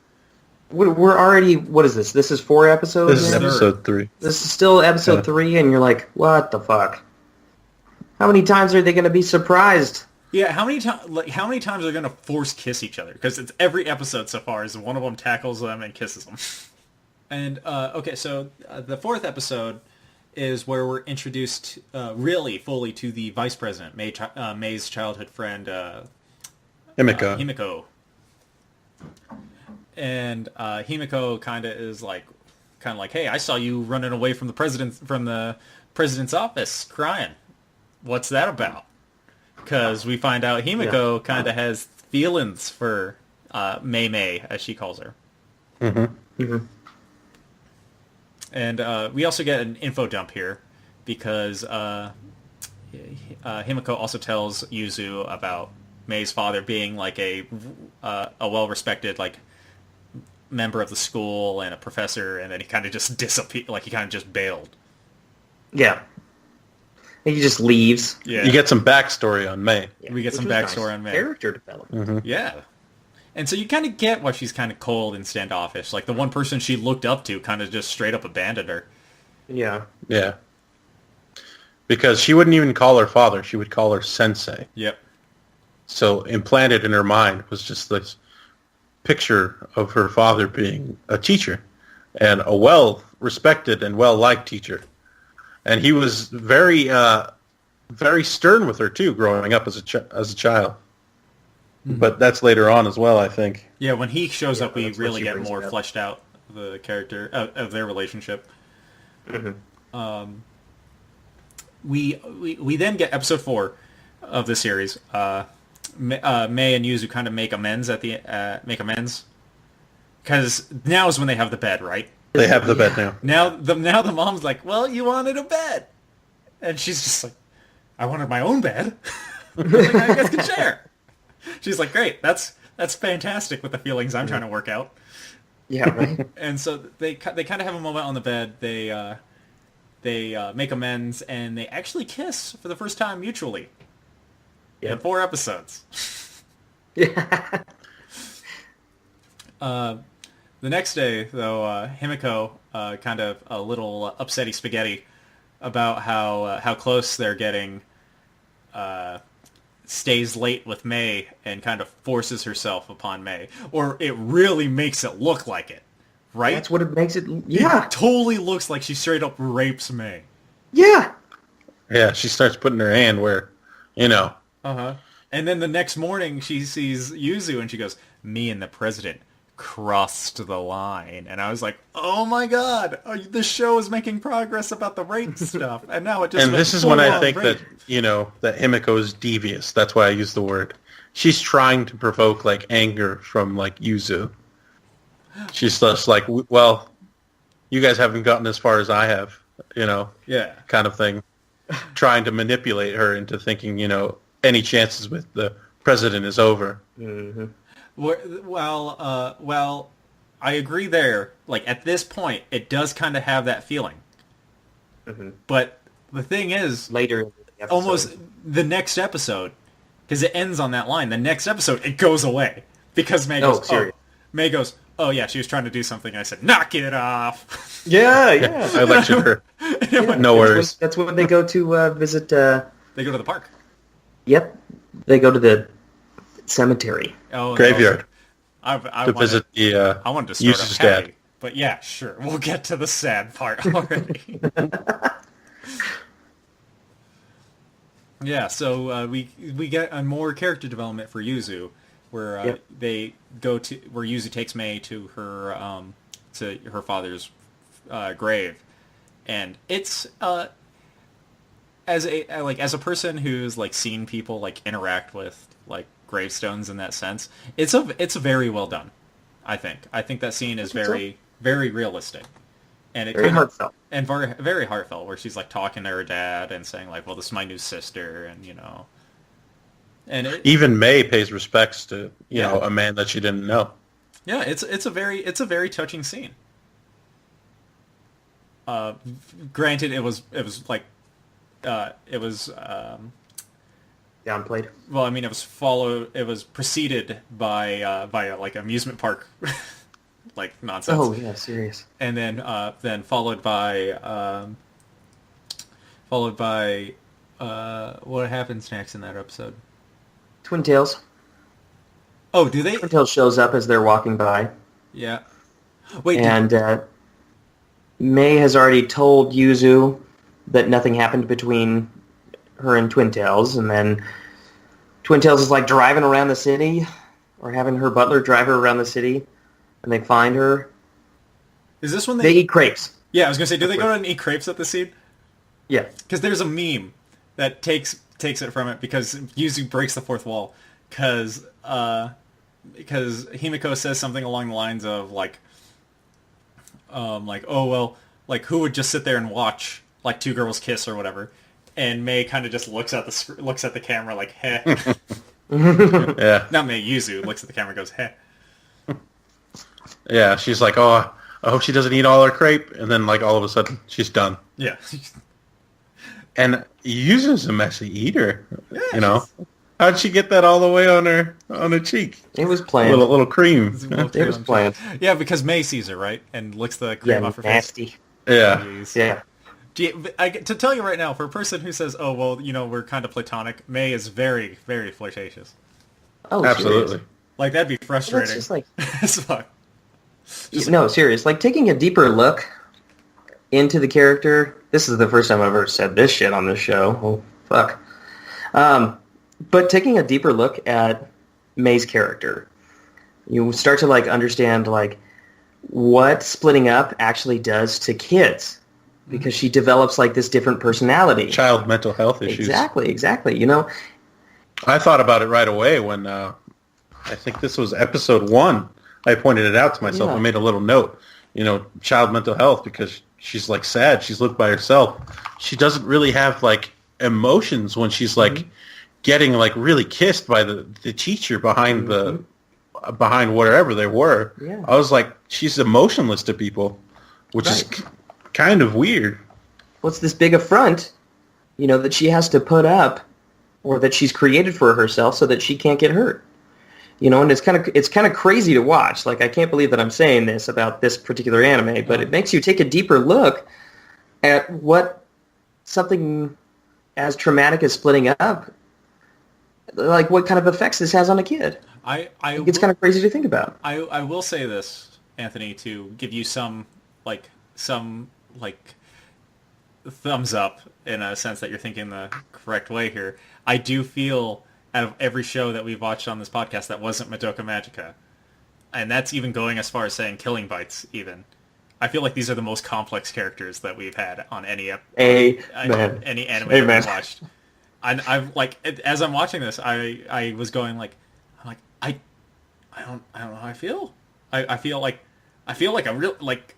we're already, what is this? This is 4 episodes? This is episode 3. This is still episode 3, and you're like, what the fuck? How many times are they going to be surprised? Yeah, how many times are they going to force kiss each other? Because it's every episode so far is one of them tackles them and kisses them. And, okay, so the 4th episode is where we're introduced really fully to the vice president, May's childhood friend, Himiko. And Himiko kind of is like, hey, I saw you running away from the president's office crying. What's that about? Because we find out Himiko kind of has feelings for May, as she calls her. Mm-hmm. Mm-hmm. And we also get an info dump here because Himiko also tells Yuzu about May's father being like a well-respected, like, member of the school and a professor, and then he kind of just disappeared, like he kind of just bailed. Yeah. He just leaves. Yeah. You get some backstory on May. Yeah. We get some backstory on May. Character development. Mm-hmm. Yeah. And so you kind of get why she's kind of cold and standoffish. Like, the one person she looked up to kind of just straight up abandoned her. Yeah. Yeah. Because she wouldn't even call her father. She would call her sensei. Yep. So implanted in her mind was just this picture of her father being a teacher, and a well-respected and well-liked teacher. And he was very, very stern with her too, growing up as a child. Mm-hmm. But that's later on as well, I think. Yeah, when he shows up, we really get more fleshed out the character of their relationship. Mm-hmm. We then get episode 4 of the series. May and Yuzu kind of make amends because now is when they have the bed, right? They have the bed now. Now the mom's like, well, you wanted a bed, and she's just like, I wanted my own bed. Like, I guess can share. She's like, great, that's fantastic with the feelings I'm trying to work out. Yeah, right. And so they kind of have a moment on the bed. They make amends, and they actually kiss for the first time mutually. In 4 episodes. Yeah. The next day, though, Himiko, kind of a little upsetty spaghetti about how close they're getting, stays late with May and kind of forces herself upon May. Or it really makes it look like it, right? That's what it makes it... Yeah. It totally looks like she straight up rapes May. Yeah. Yeah, she starts putting her hand where, you know... Uh-huh. And then the next morning, she sees Yuzu, and she goes, me and the president crossed the line. And I was like, oh my god, the show is making progress about the rape stuff. And now it just... And this is when I think rape. That, you know, that Himiko is devious. That's why I use the word. she's trying to provoke like anger from like Yuzu. She's just like, well, you guys haven't gotten as far as I have, Yeah. kind of thing. Trying to manipulate her into thinking, any chances with the president is over. Mm-hmm. Well, I agree there. Like, at this point, it does kind of have that feeling. Mm-hmm. But the thing is, Later in the episode. almost the next episode, because it ends on that line, the next episode, it goes away. Because May goes, oh yeah, she was trying to do something. And I said, knock it off. Yeah. I lectured her. No worries. That's when they go to visit... They go to the park. Yep. They go to the cemetery. Oh, Graveyard. I Visit the I wanted to start Yuzu's off happy. dad. But yeah, sure. We'll get to the sad part already. Yeah, so we get a more character development for Yuzu, where they go to where Yuzu takes Mei to her father's grave, and it's as a person who's like seen people like interact with like gravestones in that sense, it's very well done. I think that scene is very very realistic, and it Very heartfelt. and very very heartfelt, where she's like talking to her dad and saying like, well, this is my new sister, and and Even May pays respects to a man that she didn't know. yeah, it's a very touching scene. Granted, it was like it was Downplayed. well, I mean, it was preceded by like amusement park like nonsense. Oh, yeah, serious. And then followed by what happens next in that episode? Twin Tails. Oh, do they? Twin Tails shows up as they're walking by. Yeah. Wait. And May has already told Yuzu that nothing happened between her and Twin Tails, and then Twin Tails is like driving around the city, or having her butler drive her around the city, and they find her. Is this when They eat crepes. Yeah, I was gonna say, do they go and eat crepes at the scene? Yeah. Because there's a meme that takes it from it, because Yuzu breaks the fourth wall, because Himiko says something along the lines of like oh well, like who would just sit there and watch like two girls kiss or whatever, and May kind of just looks at the camera like heh. Yeah. Not May, Yuzu looks at the camera and goes heh. Yeah, she's like, oh, I hope she doesn't eat all her crepe, and then like all of a sudden she's done. Yeah. And Yuzu's a messy eater, How'd she get that all the way on her cheek? It was planned. Little cream. It was planned. Yeah, because May sees her, right? And licks the cream off her nasty. face. Yeah. Jeez. Yeah. To tell you right now, for a person who says, oh, well, we're kind of platonic, May is very, very flirtatious. Oh, Absolutely. serious. Like, that'd be frustrating. It's just like... As fuck. No, serious. Like, taking a deeper look into the character... This is the first time I've ever said this shit on this show. Oh, fuck. But taking a deeper look at May's character, you start to, like, understand, like, what splitting up actually does to kids. Because she develops, like, this different personality. Child mental health issues. Exactly. I thought about it right away when, I think this was episode 1. I pointed it out to myself. Yeah. I made a little note, child mental health, because she's, like, sad. She's lived by herself. She doesn't really have, like, emotions when she's, like, getting, like, really kissed by the teacher behind behind whatever they were. Yeah. I was like, she's emotionless to people, which is kind of weird. What's this big affront, that she has to put up, or that she's created for herself so that she can't get hurt? And it's kind of crazy to watch. Like, I can't believe that I'm saying this about this particular anime, but it makes you take a deeper look at what something as traumatic as splitting up, like what kind of effects this has on a kid. It's kind of crazy to think about. I will say this, Anthony, to give you some thumbs up in a sense that you're thinking the correct way here. I do feel out of every show that we've watched on this podcast that wasn't Madoka Magica, and that's even going as far as saying Killing Bites even, I feel like these are the most complex characters that we've had on any anime that we've watched. I've like as I'm watching this, I was going like, I don't know how I feel. I feel like I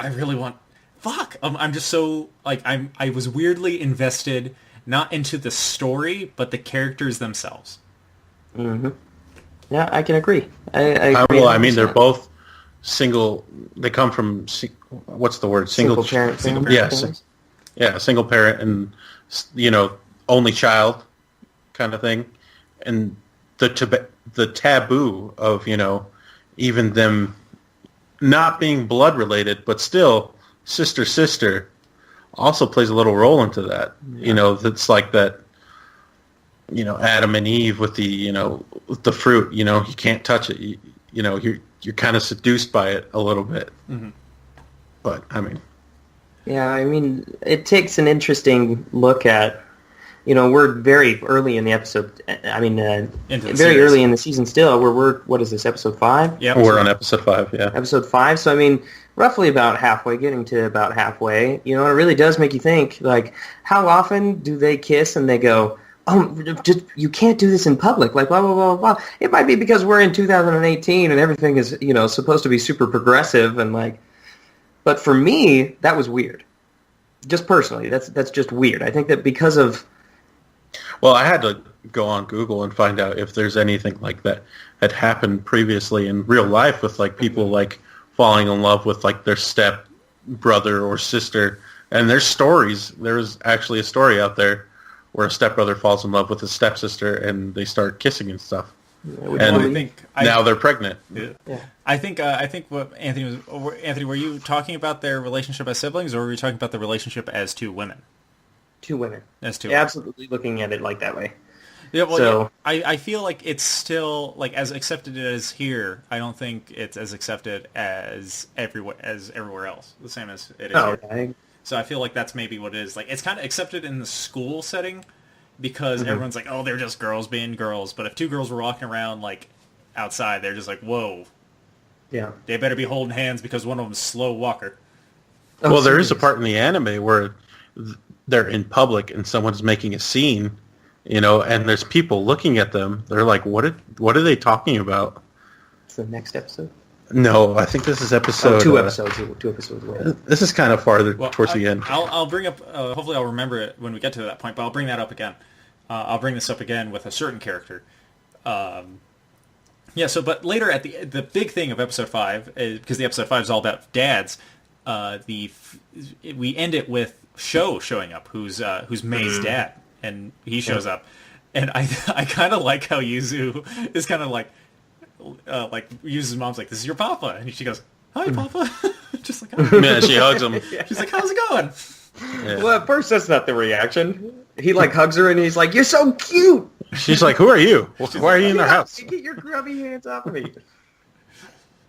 really want. Fuck. I'm just so like I was weirdly invested, not into the story, but the characters themselves. Mm-hmm. Yeah, I can agree. I agree. Well, I mean, they're both single. They come from what's the word? Single parent. Yes. Yeah, single parent and only child kind of thing, and the taboo of even them not being blood related, but still sister also plays a little role into that. Yeah. That's like that. Adam and Eve with with the fruit. You can't touch it. You're kind of seduced by it a little bit. Mm-hmm. But I mean. Yeah, I mean, it takes an interesting look at, we're very early in the episode. I mean, very early in the season still. What is this, episode 5? Yeah, we're on episode 5, yeah. Episode 5, so I mean, roughly about halfway, getting to about halfway. It really does make you think, like, how often do they kiss and they go, oh, just, you can't do this in public, like, blah, blah, blah, blah. It might be because we're in 2018 and everything is, supposed to be super progressive and, like, but for me, that was weird. Just personally, that's just weird. I think that because of... Well, I had to go on Google and find out if there's anything like that had happened previously in real life with like people like falling in love with like their step brother or sister. And there's stories. There was actually a story out there where a stepbrother falls in love with his stepsister and they start kissing and stuff. And now they're pregnant. Yeah. I think what Anthony, were you talking about their relationship as siblings, or were you talking about the relationship as two women? Two women. As two. Yeah, women. Absolutely looking at it like that way. Yeah, well, I feel like it's still like as accepted as here. I don't think it's as accepted as everywhere else. The same as it is here. Okay. So I feel like that's maybe what it is. Like it's kind of accepted in the school setting. Because everyone's like, oh, they're just girls being girls. But if two girls were walking around, like, outside, they're just like, whoa. Yeah. They better be holding hands because one of them's a slow walker. Well, there is a part in the anime where they're in public and someone's making a scene, and there's people looking at them. They're like, what are they talking about? It's the next episode? No, I think this is episode... two episodes away. This is kind of farther towards the end. I'll bring up... hopefully I'll remember it when we get to that point, but I'll bring that up again. I'll bring this up again with a certain character. But later at the big thing of episode 5, because the episode 5 is all about dads, we end it with Sho showing up, who's Mei's dad, and he shows up. And I kind of like how Yuzu is kind of like Yuzu's mom's like, this is your papa, and she goes, hi, Papa. Just like, oh. Yeah, she hugs him. She's like, how's it going? Yeah. Well, at first that's not the reaction. He like hugs her and he's like, you're so cute. She's like, who are you? Why are you in their house? Get your grubby hands off of me.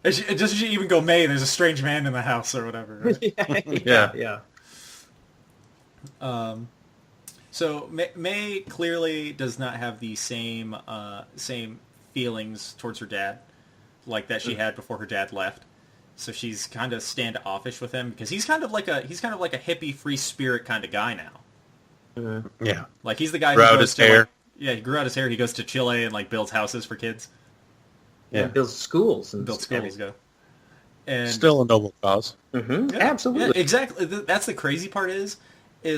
And she even go, Mei, there's a strange man in the house or whatever. Right? Yeah. So Mei clearly does not have the same feelings towards her dad like that she had before her dad left. So she's kind of standoffish with him because he's kind of like a hippie free spirit kind of guy now. Yeah. Like he's the guy grew who out goes his to hair. he grew out his hair. He goes to Chile and like builds houses for kids. Yeah, builds schools and And still a noble cause. Mm-hmm. Yeah, absolutely. Yeah, exactly. That's the crazy part is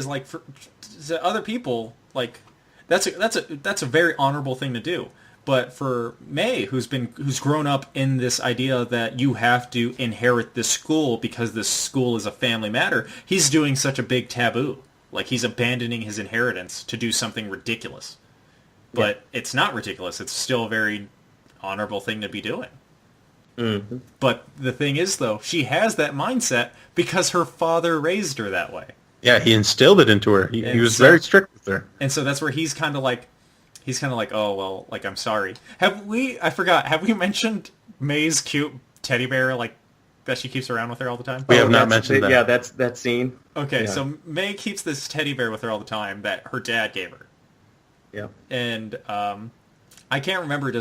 like for to other people like that's a very honorable thing to do. But for Mei, who's grown up in this idea that you have to inherit this school because this school is a family matter, he's doing such a big taboo. Like he's abandoning his inheritance to do something ridiculous. But it's not ridiculous. It's still a very honorable thing to be doing. Mm-hmm. But the thing is, though, she has that mindset because her father raised her that way. Yeah, he instilled it into her. He was very strict with her. And so that's where he's kind of like, oh, well, like, I'm sorry. Have we mentioned May's cute teddy bear, like, that she keeps around with her all the time? We have not mentioned that. Yeah, that's that scene. Okay, so May keeps this teddy bear with her all the time that her dad gave her. Yeah. And I can't remember,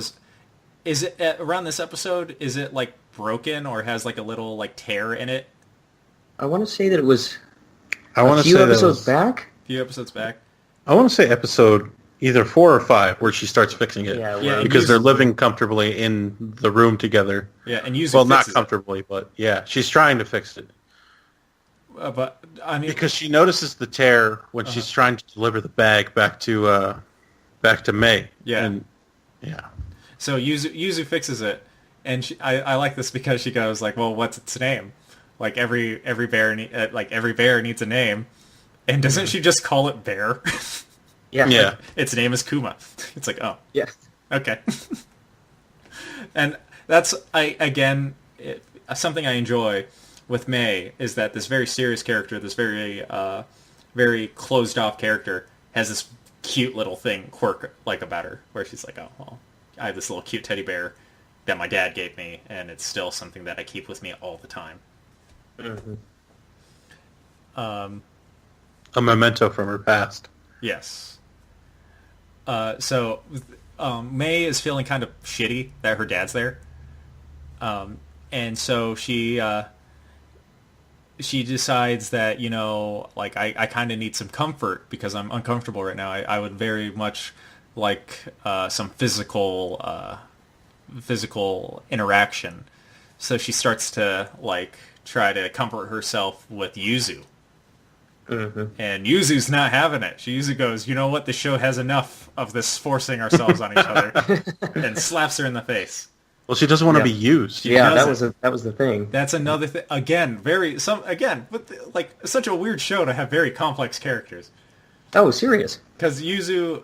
is it, around this episode, is it, like, broken or has, like, a little, like, tear in it? I want to say that it was a few episodes back. A few episodes back. I want to say episode either 4 or 5 where she starts fixing it. Yeah, because they're living comfortably in the room together. Yeah, and Yuzu well, not fixes comfortably, but yeah, she's trying to fix it. but I mean, Because she notices the tear when she's trying to deliver the bag back to May. Yeah. And, yeah. so Yuzu fixes it, and I like this because she goes like, well, what's its name? Like every bear needs a name, and doesn't she just call it Bear? Yeah. Yeah. Like, its name is Kuma. It's like, oh, Yeah. okay. And that's something I enjoy with May is that this very serious character, this very very closed off character, has this cute little quirk like about her, where she's like, oh, well, I have this little cute teddy bear that my dad gave me, and it's still something that I keep with me all the time. Mm-hmm. A memento from her past. Yes. So May is feeling kind of shitty that her dad's there, and so she decides that, like, I kind of need some comfort because I'm uncomfortable right now. I would very much like some physical interaction. So she starts to like try to comfort herself with Yuzu. Mm-hmm. And Yuzu's not having it. She usually goes, you know what, the show has enough of this forcing ourselves on each other, and slaps her in the face. Well, she doesn't want to be used. Yeah, doesn't. that was the thing. That's another thing. Again, like such a weird show to have very complex characters. Oh, serious? Because Yuzu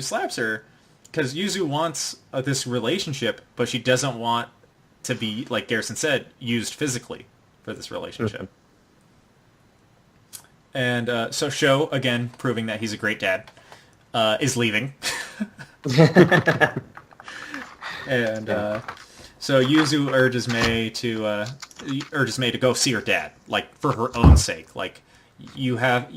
slaps her because Yuzu wants this relationship, but she doesn't want to be, like Garrison said, used physically for this relationship. Mm-hmm. And so Sho, again, proving that he's a great dad, is leaving. And so Yuzu urges May to go see her dad, like, for her own sake. Like, you have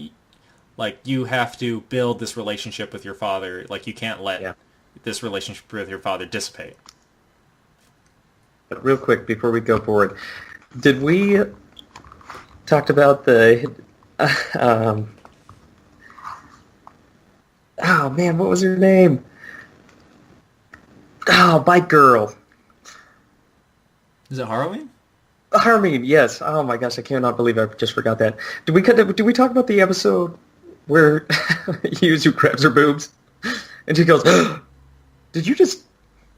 to build this relationship with your father. Like, you can't let this relationship with your father dissipate. But real quick, before we go forward, did we talked about the... oh man, what was her name? Oh, Bike Girl. Is it Harleen? Harleen, yes. Oh my gosh, I cannot believe I just forgot that. Did we talk about the episode where Yuzu grabs her boobs and she goes, "Did you just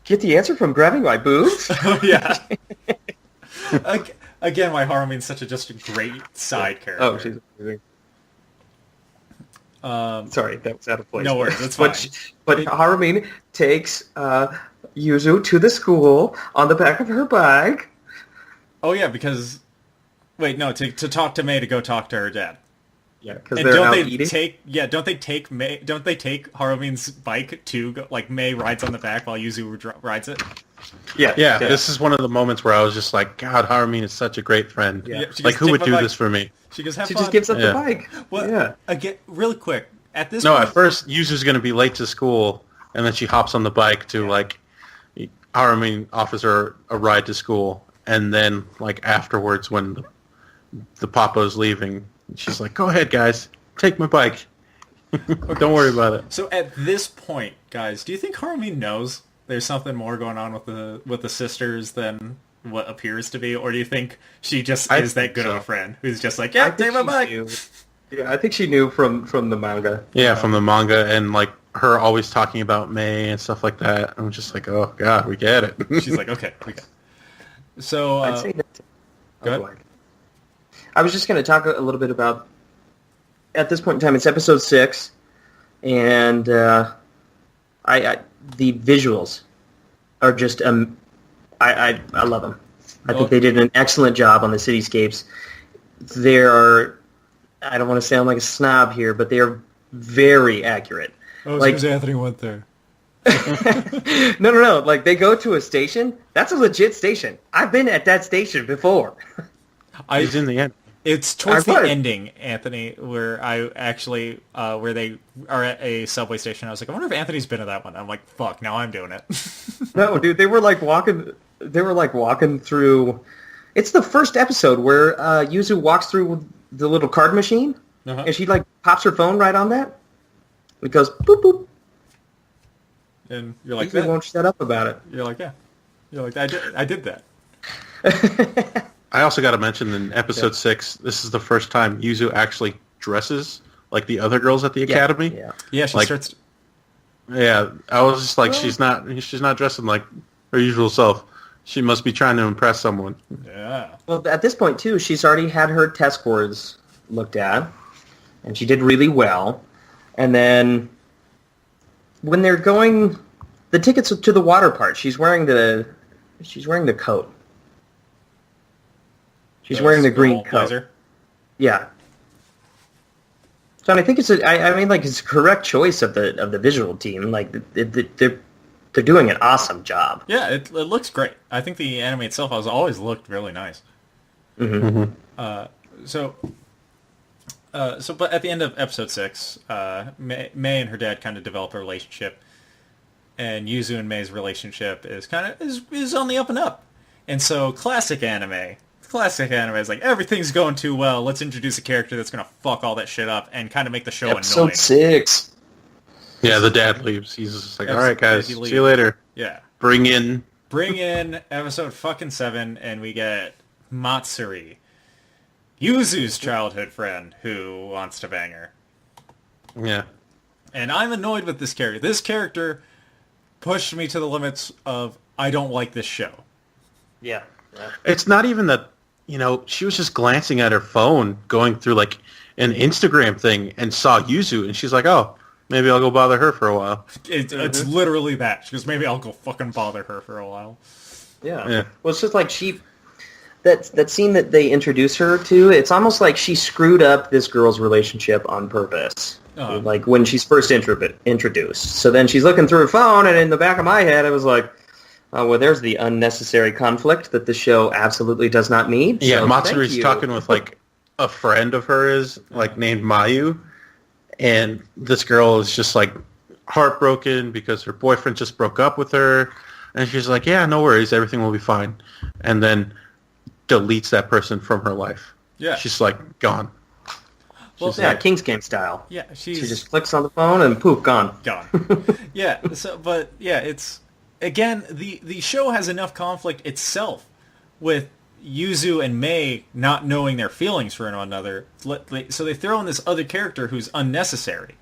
get the answer from grabbing my boobs?" Oh yeah. Again, why Harleen's just a great side character. Oh, she's amazing. Sorry, that was out of place. No worries, that's fine. But Harleen takes Yuzu to the school on the back of her bike. Oh yeah, because to talk to May to go talk to her dad. Yeah, because they're out eating. Don't they take Harleen's bike to go, like, May rides on the back while Yuzu rides it? Yeah. This is one of the moments where I was just like, God, Harleen is such a great friend. Yeah. Like, who would do this for me? She goes, have she fun. just gives up the bike. Well, yeah. Again, really quick. At this point, point, at first, Yuzu's going to be late to school, and then she hops on the bike to, like, Harleen offers her a ride to school, and then, like, afterwards when the papa's leaving, she's like, go ahead, guys. Take my bike. Don't worry about it. So at this point, guys, do you think Harleen knows there's something more going on with the sisters than what appears to be? Or do you think she just is that good of a friend who's just like, take my bike? Yeah, I think she knew from the manga. Yeah, from the manga, and, like, her always talking about May and stuff like that. I'm just like, oh, God, we get it. She's like, okay, we get it. So, I'd say that... Go ahead. I was just going to talk a little bit about, at this point in time, it's episode 6, and the visuals are just, I love them. I think they did an excellent job on the cityscapes. There are, I don't want to sound like a snob here, but they are very accurate. Oh, like, Anthony went there. No. Like, they go to a station. That's a legit station. I've been at that station before. He's in the end. It's towards the ending, Anthony, where I actually, where they are at a subway station. I was like, I wonder if Anthony's been to that one. I'm like, fuck, now I'm doing it. No, dude, they were like walking through. It's the first episode where Yuzu walks through the little card machine, and she, like, pops her phone right on that. It goes boop boop. And you're like, Yuzu won't shut up about it. You're like, yeah. You're like, I did that. I also got to mention in episode 6, this is the first time Yuzu actually dresses like the other girls at the academy. Yeah, she starts. Yeah, I was just like, she's not dressing like her usual self. She must be trying to impress someone. Yeah. Well, at this point too, she's already had her test scores looked at, and she did really well. And then when they're going, the tickets to the water park, she's wearing the coat. She's wearing the green coat. Blazer. Yeah. So I think it's it's a correct choice of the visual team. Like they're doing an awesome job. Yeah, it looks great. I think the anime itself has always looked really nice. Mm-hmm. But at the end of episode 6, May and her dad kind of develop a relationship, and Yuzu and May's relationship is on the up and up. And so classic anime is like, everything's going too well. Let's introduce a character that's gonna fuck all that shit up and kind of make the show annoying. Episode 6. Yeah, the dad leaves. He's just like, all right, guys, see you later. Yeah. Bring in episode fucking 7, and we get Matsuri, Yuzu's childhood friend who wants to bang her. Yeah. And I'm annoyed with this character. This character pushed me to the limits of, I don't like this show. Yeah. It's not even that, she was just glancing at her phone, going through like an Instagram thing, and saw Yuzu, and she's like, oh, maybe I'll go bother her for a while. It's literally that. She goes, maybe I'll go fucking bother her for a while. Yeah. Well, it's just like that scene that they introduce her to, it's almost like she screwed up this girl's relationship on purpose. Like when she's first introduced. So then she's looking through her phone, and in the back of my head, I was like, oh, well, there's the unnecessary conflict that the show absolutely does not need. Yeah, so Matsuri's talking with like a friend of hers, like named Mayu, and this girl is just like heartbroken because her boyfriend just broke up with her, and she's like, yeah, no worries, everything will be fine, and then deletes that person from her life. Yeah. She's like gone. Well, yeah, King's Game style. Yeah, she just clicks on the phone and poof, gone. Yeah, it's again, the show has enough conflict itself with Yuzu and Mei not knowing their feelings for one another, so they throw in this other character who's unnecessary.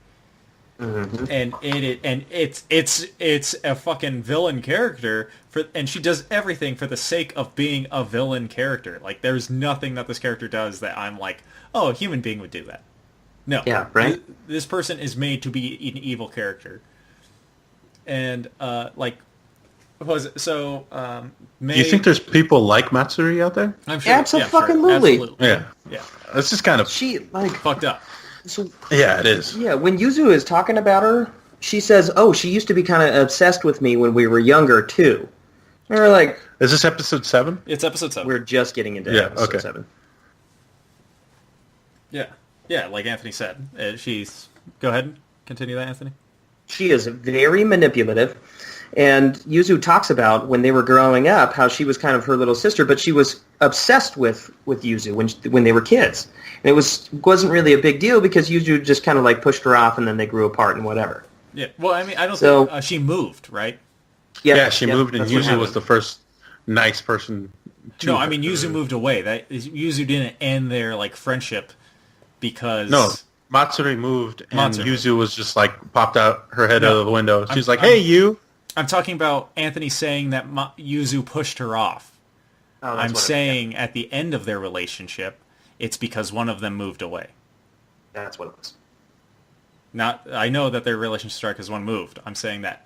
Mm-hmm. And it's a fucking villain character and she does everything for the sake of being a villain character. Like, there's nothing that this character does that I'm like, oh, a human being would do that. No. Yeah, right? This person is made to be an evil character. And May, do you think there's people like Matsuri out there? I'm sure. Absolutely. Yeah. This is kind of fucked up. So, yeah, it is. Yeah, when Yuzu is talking about her, she says, oh, she used to be kind of obsessed with me when we were younger, too. And we're like... Is this episode 7? It's episode 7. We're just getting into episode 7. Yeah. Yeah, like Anthony said. Go ahead and continue that, Anthony. She is very manipulative. And Yuzu talks about when they were growing up how she was kind of her little sister, but she was obsessed with Yuzu when they were kids. And it wasn't really a big deal because Yuzu just kind of like pushed her off and then they grew apart and whatever. Yeah, well, I mean, I don't think she moved, right? Yeah, she moved and Yuzu was the first nice person to No, I mean, Yuzu moved away. Yuzu didn't end their like friendship because... No, Matsuri moved and Yuzu was just like popped out her head out of the window. She's like, hey, you! I'm talking about Anthony saying that Yuzu pushed her off. Oh, I'm saying at the end of their relationship, it's because one of them moved away. That's what it was. I know that their relationship started because one moved. I'm saying that.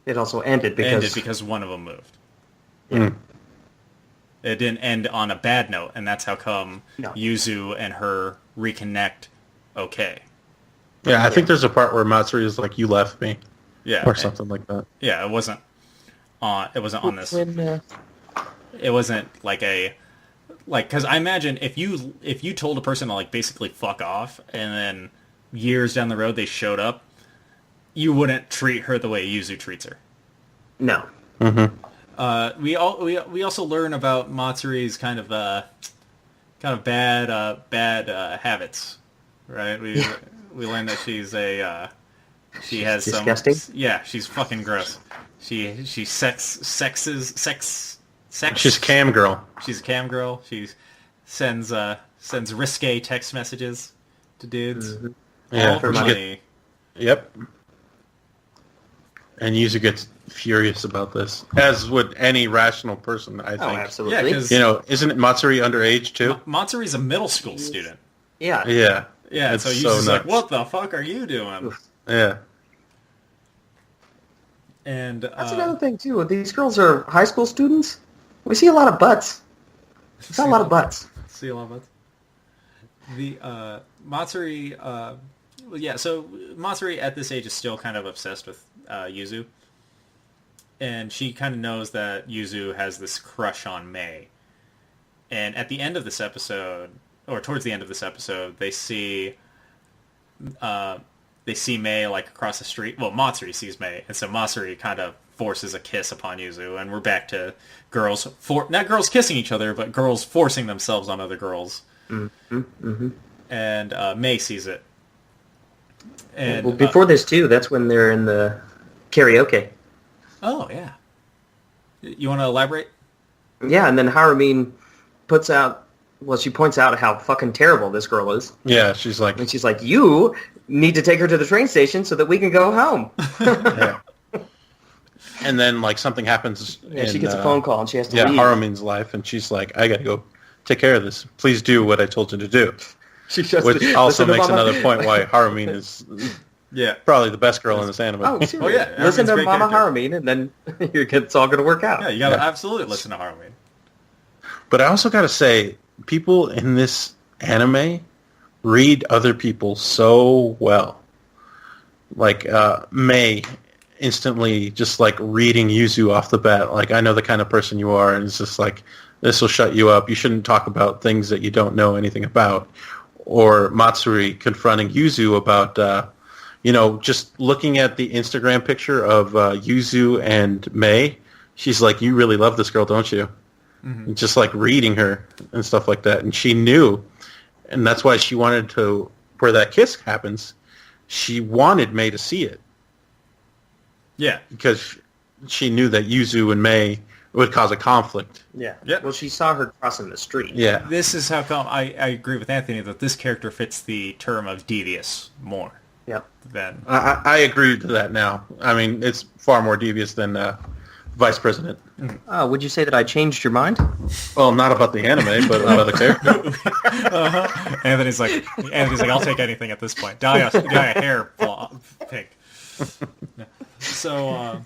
It also ended because one of them moved. Yeah. It didn't end on a bad note, and that's how come Yuzu and her reconnect okay. Yeah, I think there's a part where Matsuri is like, you left me. Yeah. Or something like that. Yeah, it wasn't on this. It wasn't because I imagine if you told a person to like basically fuck off and then years down the road they showed up, you wouldn't treat her the way Yuzu treats her. No. Mm-hmm. We also learn about Matsuri's kind of bad habits, right? we learn that she's a she has disgusting. Yeah, she's fucking gross. She sexes. She's a cam girl. She's a cam girl. She sends risque text messages to dudes. Mm-hmm. Yeah, all for money. Yep. And Yuzu gets furious about this, as would any rational person, I think. Oh, absolutely. Yeah, because isn't it Matsuri underage too? Matsuri's a middle school student. Yeah. Yeah. Yeah, It's so so Yuzu's like, nuts. what the fuck are you doing? Yeah. And That's another thing, too. These girls are high school students. We see a lot of butts. We saw a lot of butts. See a lot of butts. The Matsuri, so Matsuri at this age is still kind of obsessed with Yuzu. And she kind of knows that Yuzu has this crush on Mei. And at the end of this episode, or towards the end of this episode, they see Mei like across the street. Well, Matsuri sees Mei, and so Matsuri kind of forces a kiss upon Yuzu, and we're back to girls not girls kissing each other, but girls forcing themselves on other girls. Mm-hmm. Mm-hmm. And Mei sees it. And well, before this, too, that's when they're in the karaoke. Oh, yeah. You want to elaborate? Yeah, and then Harumine points out how fucking terrible this girl is. Yeah, she's like... And she's like, you need to take her to the train station so that we can go home. Yeah. And then, like, something happens she gets a phone call and she has to leave. Harumine's life, and she's like, I gotta go take care of this. Please do what I told you to do. Which also makes another point why Harumine is probably the best girl in this anime. Oh, seriously. Listen to Mama Harumine, and then it's all going to work out. Yeah, you got to absolutely listen to Harumine. But I also got to say, people in this anime read other people so well. Like, Mei instantly just, like, reading Yuzu off the bat. Like, I know the kind of person you are, and it's just like, this will shut you up. You shouldn't talk about things that you don't know anything about. Or Matsuri confronting Yuzu about, just looking at the Instagram picture of Yuzu and Mei. She's like, you really love this girl, don't you? Mm-hmm. And just like reading her and stuff like that. And she knew. And that's why she wanted to, where that kiss happens, she wanted Mei to see it. Yeah. Because she knew that Yuzu and Mei would cause a conflict. Yeah. Yep. Well, she saw her crossing the street. Yeah. This is how come I agree with Anthony that this character fits the term of devious more. Yep. Than I agree to that now. I mean, it's far more devious than Vice President. Would you say that I changed your mind? Well, not about the anime, but about the character. Uh-huh. Anthony's like, I'll take anything at this point. Dye a hair pink. So,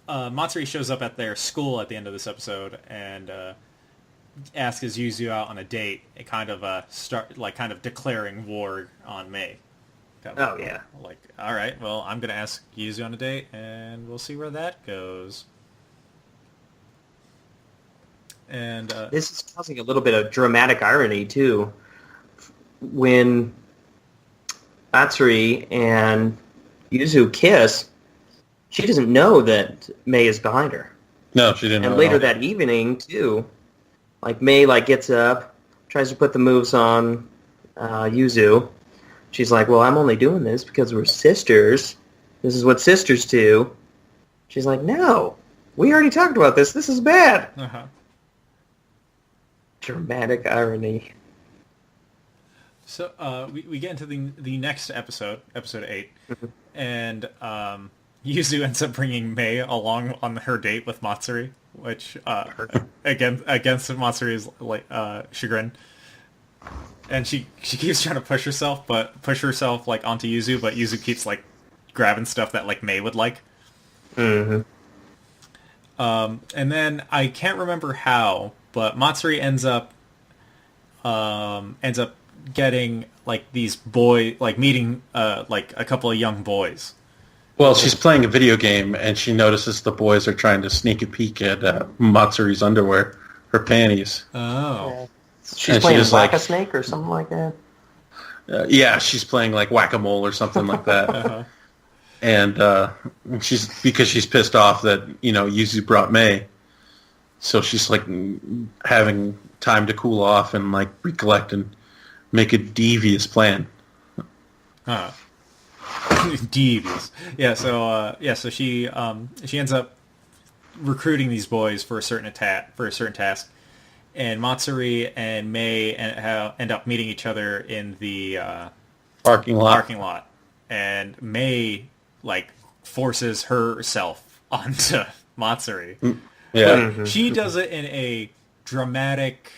Matsuri shows up at their school at the end of this episode and asks Yuzu out on a date, and kind of declaring war on Mei. Oh, yeah. Like, all right, well, I'm gonna ask Yuzu on a date, and we'll see where that goes. And this is causing a little bit of dramatic irony too. When Matsuri and Yuzu kiss, she doesn't know that Mei is behind her. No, she didn't. And later that evening too, like Mei gets up, tries to put the moves on Yuzu. She's like, "Well, I'm only doing this because we're sisters. This is what sisters do." She's like, "No, we already talked about this. This is bad." uh-huh. Dramatic irony. So we get into the next episode, episode 8, and Yuzu ends up bringing Mei along on her date with Matsuri, which against Matsuri's chagrin. And she keeps trying to push herself like onto Yuzu, but Yuzu keeps like grabbing stuff that like Mei would like. Mm-hmm. And then I can't remember how, but Matsuri ends up getting like these meeting like a couple of young boys. Well, she's playing a video game and she notices the boys are trying to sneak a peek at Matsuri's underwear, her panties. Oh. She's playing Whack-A-Snake or something like that? Yeah, she's playing like Whack-A-Mole or something like that. Uh-huh. And because she's pissed off that, Yuzu brought Mei. So she's like having time to cool off and like recollect and make a devious plan. Devious. Yeah. So she ends up recruiting these boys for a certain task, and Matsuri and Mei end up meeting each other in the Parking lot. And Mei like forces herself onto Matsuri. Yeah. But she does it in a dramatic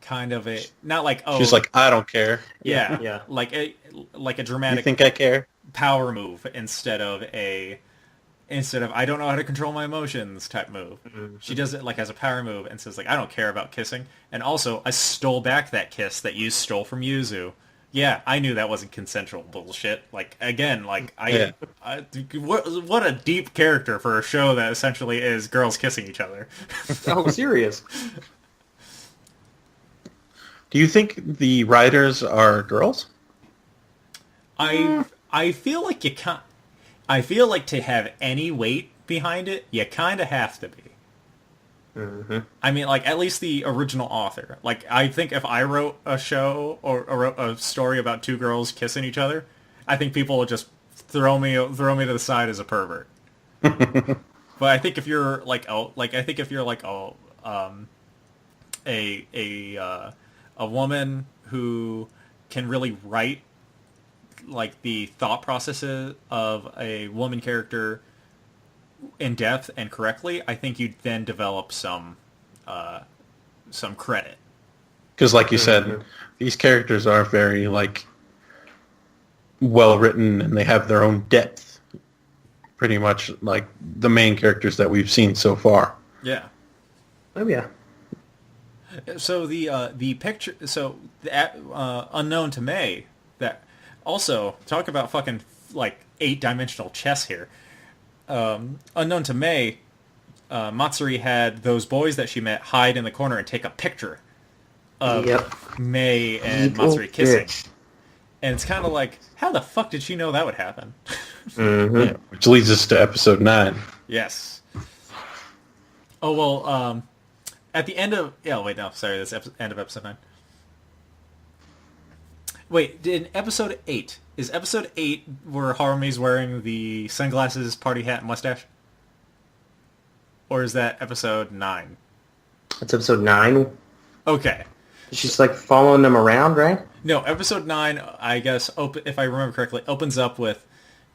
kind of not like, oh, She's like, I don't care. Yeah. like a You dramatic think I care? power move instead of I don't know how to control my emotions type move. She does it like as a power move and says like, I don't care about kissing. And also, I stole back that kiss that you stole from Yuzu. Yeah, I knew that wasn't consensual bullshit. Like, again, like, what a deep character for a show that essentially is girls kissing each other. Oh, serious. Do you think the writers are girls? I feel like you can't. I feel like to have any weight behind it, you kind of have to be. I mean, like, at least the original author. Like, I think if I wrote a show or wrote a story about two girls kissing each other, I think people would just throw me to the side as a pervert. But I think if you're like a woman who can really write like the thought processes of a woman character in depth and correctly, I think you'd then develop some credit. Because, like you said, these characters are very like well written, and they have their own depth. Pretty much like the main characters that we've seen so far. Yeah. Oh yeah. So the picture, unknown to May, that also talk about fucking like 8-dimensional chess here. Unknown to May, Matsuri had those boys that she met hide in the corner and take a picture of May and Matsuri kissing. And it's kind of like, how the fuck did she know that would happen? Yeah, which leads us to episode 9. Yes. Oh, well, at the end of... Yeah, wait, no, sorry, that's end of episode 9. Wait, in episode 8, is episode 8 where Harumi's wearing the sunglasses, party hat, and mustache? Or is that episode 9? That's episode 9. Okay. She's like following them around, right? No, episode 9, I guess, if I remember correctly, opens up with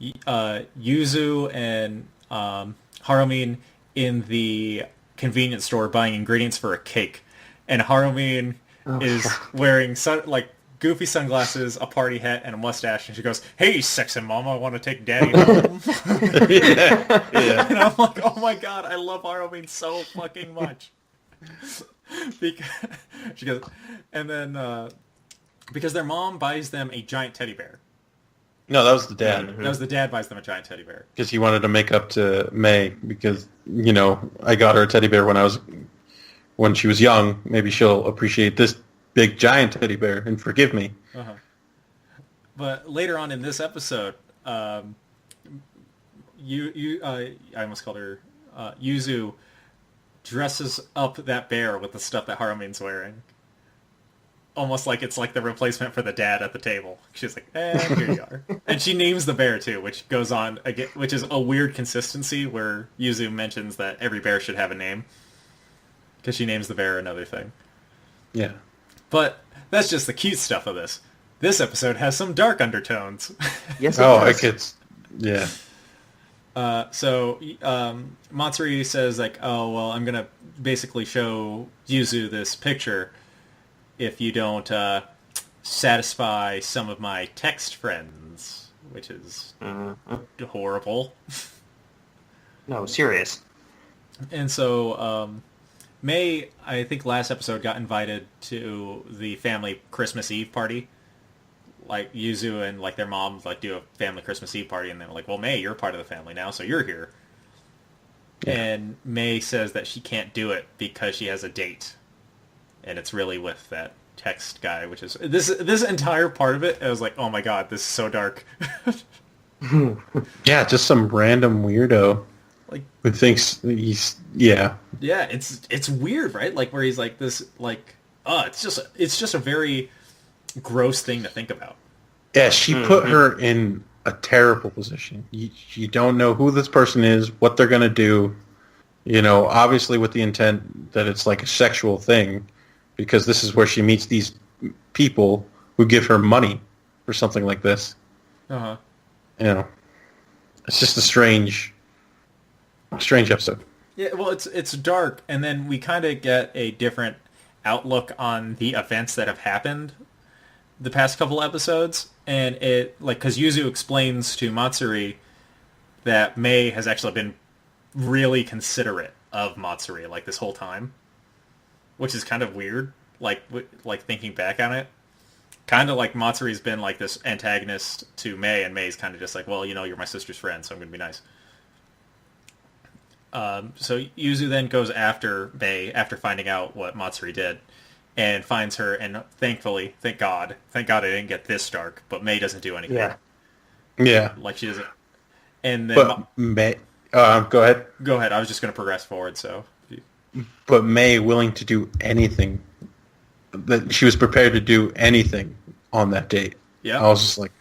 Yuzu and Harumi in the convenience store buying ingredients for a cake. And Harumi is wearing goofy sunglasses, a party hat, and a mustache, and she goes, "Hey, sexy mama, I want to take daddy home." Yeah. And I'm like, oh my god, I love Harumi so fucking much. Because she goes, and then because their mom buys them a giant teddy bear. No, that was the dad. That was the dad buys them a giant teddy bear. Because he wanted to make up to May because, I got her a teddy bear when she was young. Maybe she'll appreciate this big giant teddy bear and forgive me. But later on in this episode, I almost called her Yuzu, dresses up that bear with the stuff that Harumi's wearing. Almost like it's like the replacement for the dad at the table. She's like, here you are. And she names the bear too, which goes on again, which is a weird consistency where Yuzu mentions that every bear should have a name. Because she names the bear another thing. Yeah. But that's just the cute stuff of this. This episode has some dark undertones. Yes, it does. Yeah. So Matsuri says like, oh, well, I'm going to basically show Yuzu this picture if you don't satisfy some of my text friends, which is horrible. No, serious. And so May, I think last episode, got invited to the family Christmas Eve party. Like Yuzu and like their mom like do a family Christmas Eve party, and they're like, well, May, you're part of the family now, so you're here. Yeah. And May says that she can't do it because she has a date. And it's really with that text guy, which is... This entire part of it, I was like, oh my god, this is so dark. Yeah, just some random weirdo like who thinks he's... Yeah. Yeah, it's weird, right? Like, where he's like this, like... it's just a very gross thing to think about. Yeah, she put her in a terrible position. You don't know who this person is, what they're going to do. You know, obviously with the intent that it's like a sexual thing, because this is where she meets these people who give her money for something like this. Uh-huh. You know, it's just a strange episode. Yeah, well, it's dark, and then we kind of get a different outlook on the events that have happened the past couple episodes, and it, like, because Yuzu explains to Matsuri that Mei has actually been really considerate of Matsuri, like, this whole time, which is kind of weird, like thinking back on it. Kind of like Matsuri's been, like, this antagonist to Mei, and Mei's kind of just like, well, you know, you're my sister's friend, so I'm going to be nice. So Yuzu then goes after Mei after finding out what Matsuri did, and finds her, and thankfully, thank God I didn't get this dark, but Mei doesn't do anything. Yeah. Like, she doesn't. And then... But Mei... go ahead. Go ahead. I was just going to progress forward, so... But Mei willing to do anything. That she was prepared to do anything on that date. Yeah. I was just like,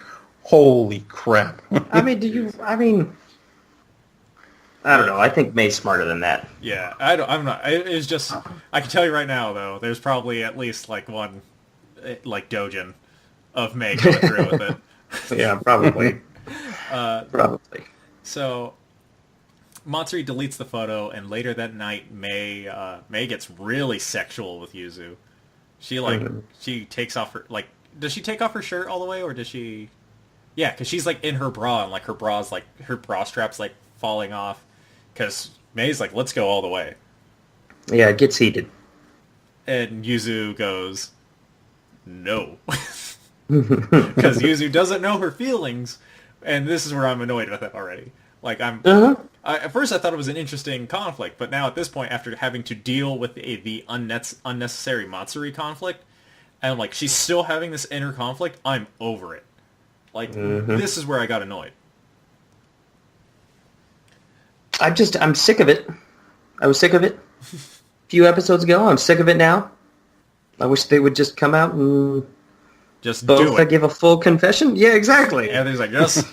holy crap. I don't know. I think May's smarter than that. Yeah, I'm not. It's just, I can tell you right now, though, there's probably at least, like, one, like, dojin of Mei going through with it. Yeah, probably. Probably. So, Matsuri deletes the photo, and later that night, Mei gets really sexual with Yuzu. She, like, she takes off her, like, does she take off her shirt all the way, or does she... Yeah, because she's, like, in her bra, and, like, her bra's, like, her bra strap's, like, falling off. Because Mei's like, let's go all the way. Yeah, it gets heated. And Yuzu goes, no. Because Yuzu doesn't know her feelings, and this is where I'm annoyed with it already. Like, at first I thought it was an interesting conflict, but now at this point, after having to deal with the unnecessary Matsuri conflict, and, like, she's still having this inner conflict, I'm over it. Like, this is where I got annoyed. I'm sick of it. I was sick of it a few episodes ago. I'm sick of it now. I wish they would just come out and just both do it. Give a full confession. Yeah, exactly. And he's like, yes.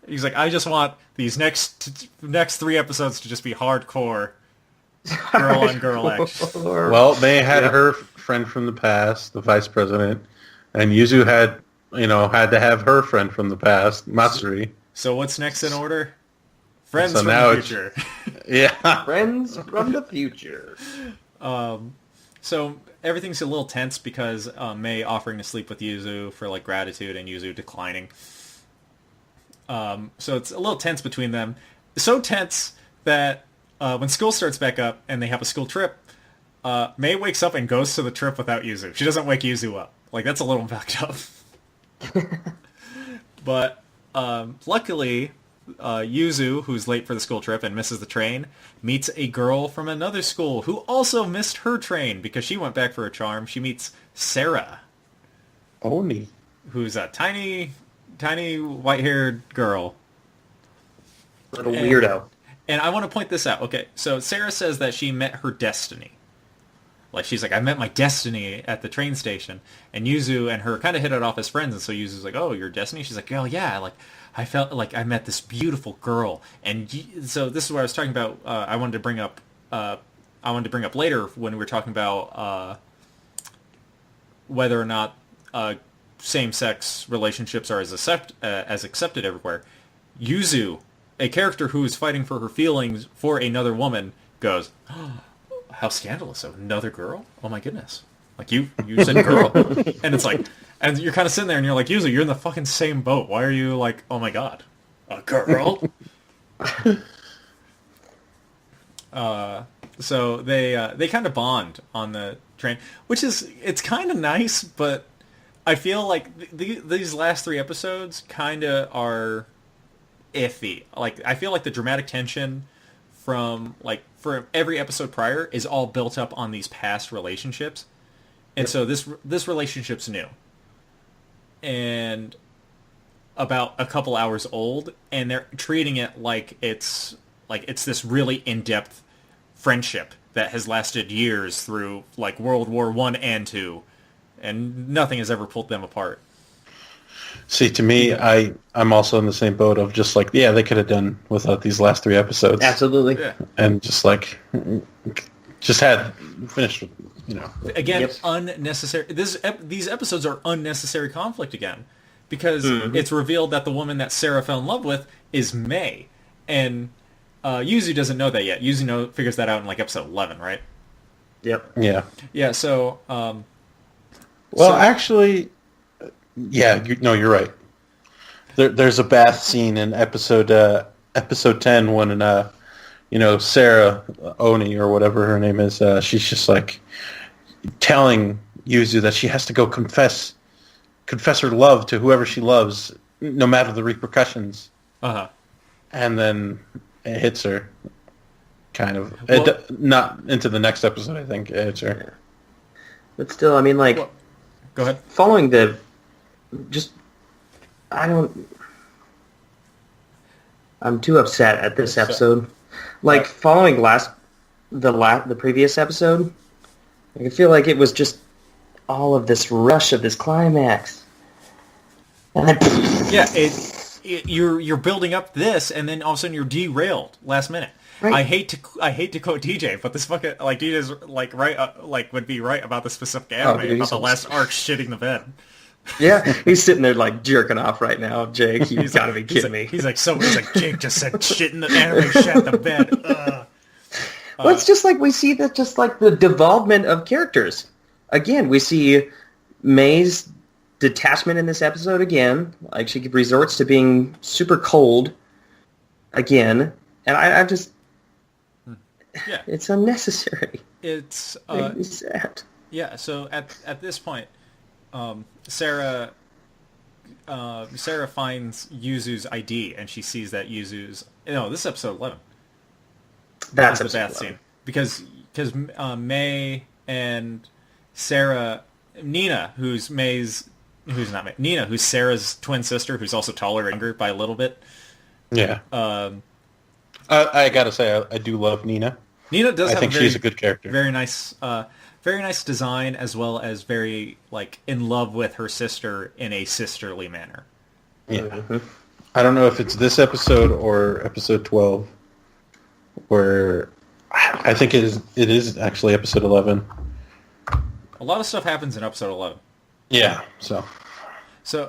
He's like, I just want these next 3 episodes to just be hardcore girl on girl action. Well, they had her friend from the past, the vice president, and Yuzu had to have her friend from the past, Matsuri. So what's next in order? Friends so from now the future. Yeah. Friends from the future. So everything's a little tense because Mei offering to sleep with Yuzu for, like, gratitude, and Yuzu declining. So it's a little tense between them. So tense that when school starts back up and they have a school trip, Mei wakes up and goes to the trip without Yuzu. She doesn't wake Yuzu up. Like, that's a little fucked up. But luckily... Yuzu, who's late for the school trip and misses the train, meets a girl from another school who also missed her train because she went back for a charm. She meets Sarah. Oni. Who's a tiny white-haired girl. Little weirdo. And I want to point this out. Okay, so Sarah says that she met her destiny. Like, she's like, I met my destiny at the train station. And Yuzu and her kind of hit it off as friends. And so Yuzu's like, oh, your destiny? She's like, oh, yeah, like... I felt like I met this beautiful girl, and so this is what I was talking about. I wanted to bring up later when we were talking about whether or not same-sex relationships are as accepted everywhere. Yuzu, a character who is fighting for her feelings for another woman, goes, oh, "How scandalous! Another girl? Oh my goodness!" Like, you said girl, and it's like. And you're kind of sitting there, and you're like, Yuzu, you're in the fucking same boat. Why are you like, oh my god, a girl? So they kind of bond on the train, which is, it's kind of nice, but I feel like these last 3 episodes kind of are iffy. Like, I feel like the dramatic tension from every episode prior is all built up on these past relationships, and so this relationship's new. And about a couple hours old, and they're treating it like it's this really in-depth friendship that has lasted years through, like, World War I and II, and nothing has ever pulled them apart. See, to me, I'm also in the same boat of just like, yeah, they could have done without these last 3 episodes. Absolutely. Yeah. And just like, just had finished, Again, Yep. unnecessary. These episodes are unnecessary conflict again, because it's revealed that the woman that Sarah fell in love with is May, and Yuzu doesn't know that yet. Yuzu figures that out in like episode 11, right? Yep. Yeah. Yeah. So, Actually, yeah, you're right. There's a bath scene in episode 10 when Sarah Oni or whatever her name is, she's just like telling Yuzu that she has to go confess her love to whoever she loves, no matter the repercussions. And then it hits her, kind of. Well, not into the next episode, I think. It hits her. But still, I mean, like, go ahead. following I'm too upset at this episode. Like, following the previous episode, I feel like it was just all of this rush of this climax. And then... Yeah, you're building up this, and then all of a sudden you're derailed last minute. Right. I hate to quote DJ, but this fucking like DJ's like right would be right about the specific anime dude, about the last arc shitting the bed. Yeah, he's sitting there like jerking off right now, Jake. You've got to be kidding me. He's like Jake just said shit in the anime shat the bed. Well, it's just like we see that, just like the development of characters. Again, we see May's detachment in this episode again. Like, she resorts to being super cold again, and I just, it's unnecessary. It's Makes me sad. Yeah. So at this point, Sarah finds Yuzu's ID, and she sees that Yuzu's... No, this is episode 11. That's the bath scene. Because May and Sarah... Nina, who's Sarah's twin sister, who's also taller and younger by a little bit. Yeah. I gotta say, I do love Nina. Nina does. I think she's a good character. Very nice design, as well as very like in love with her sister in a sisterly manner. Yeah. Mm-hmm. I don't know if it's this episode or episode 12, where I think it is actually episode 11. A lot of stuff happens in episode 11. Yeah. So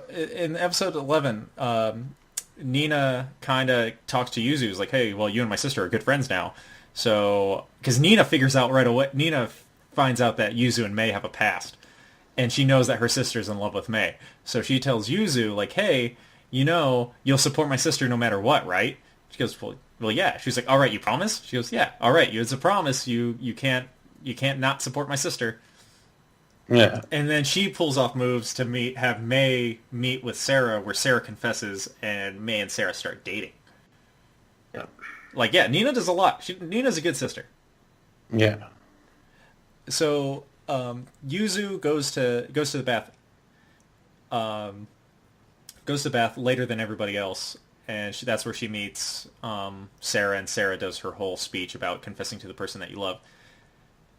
in episode 11, Nina kind of talks to Yuzu. Is like, hey, well, you and my sister are good friends now. So, because Nina figures out right away, Nina finds out that Yuzu and May have a past, and she knows that her sister's in love with May. So she tells Yuzu, like, hey, you'll support my sister no matter what, right? She goes, well, yeah. She's like, all right, you promise? She goes, yeah, all right, it's a promise. You can't not support my sister. Yeah. And then she pulls off moves to have May meet with Sarah, where Sarah confesses, and May and Sarah start dating. Yeah. Like, yeah, Nina does a lot. Nina's a good sister. Yeah. So Yuzu goes to the bath. Goes to the bath later than everybody else, and that's where she meets Sarah, and Sarah does her whole speech about confessing to the person that you love.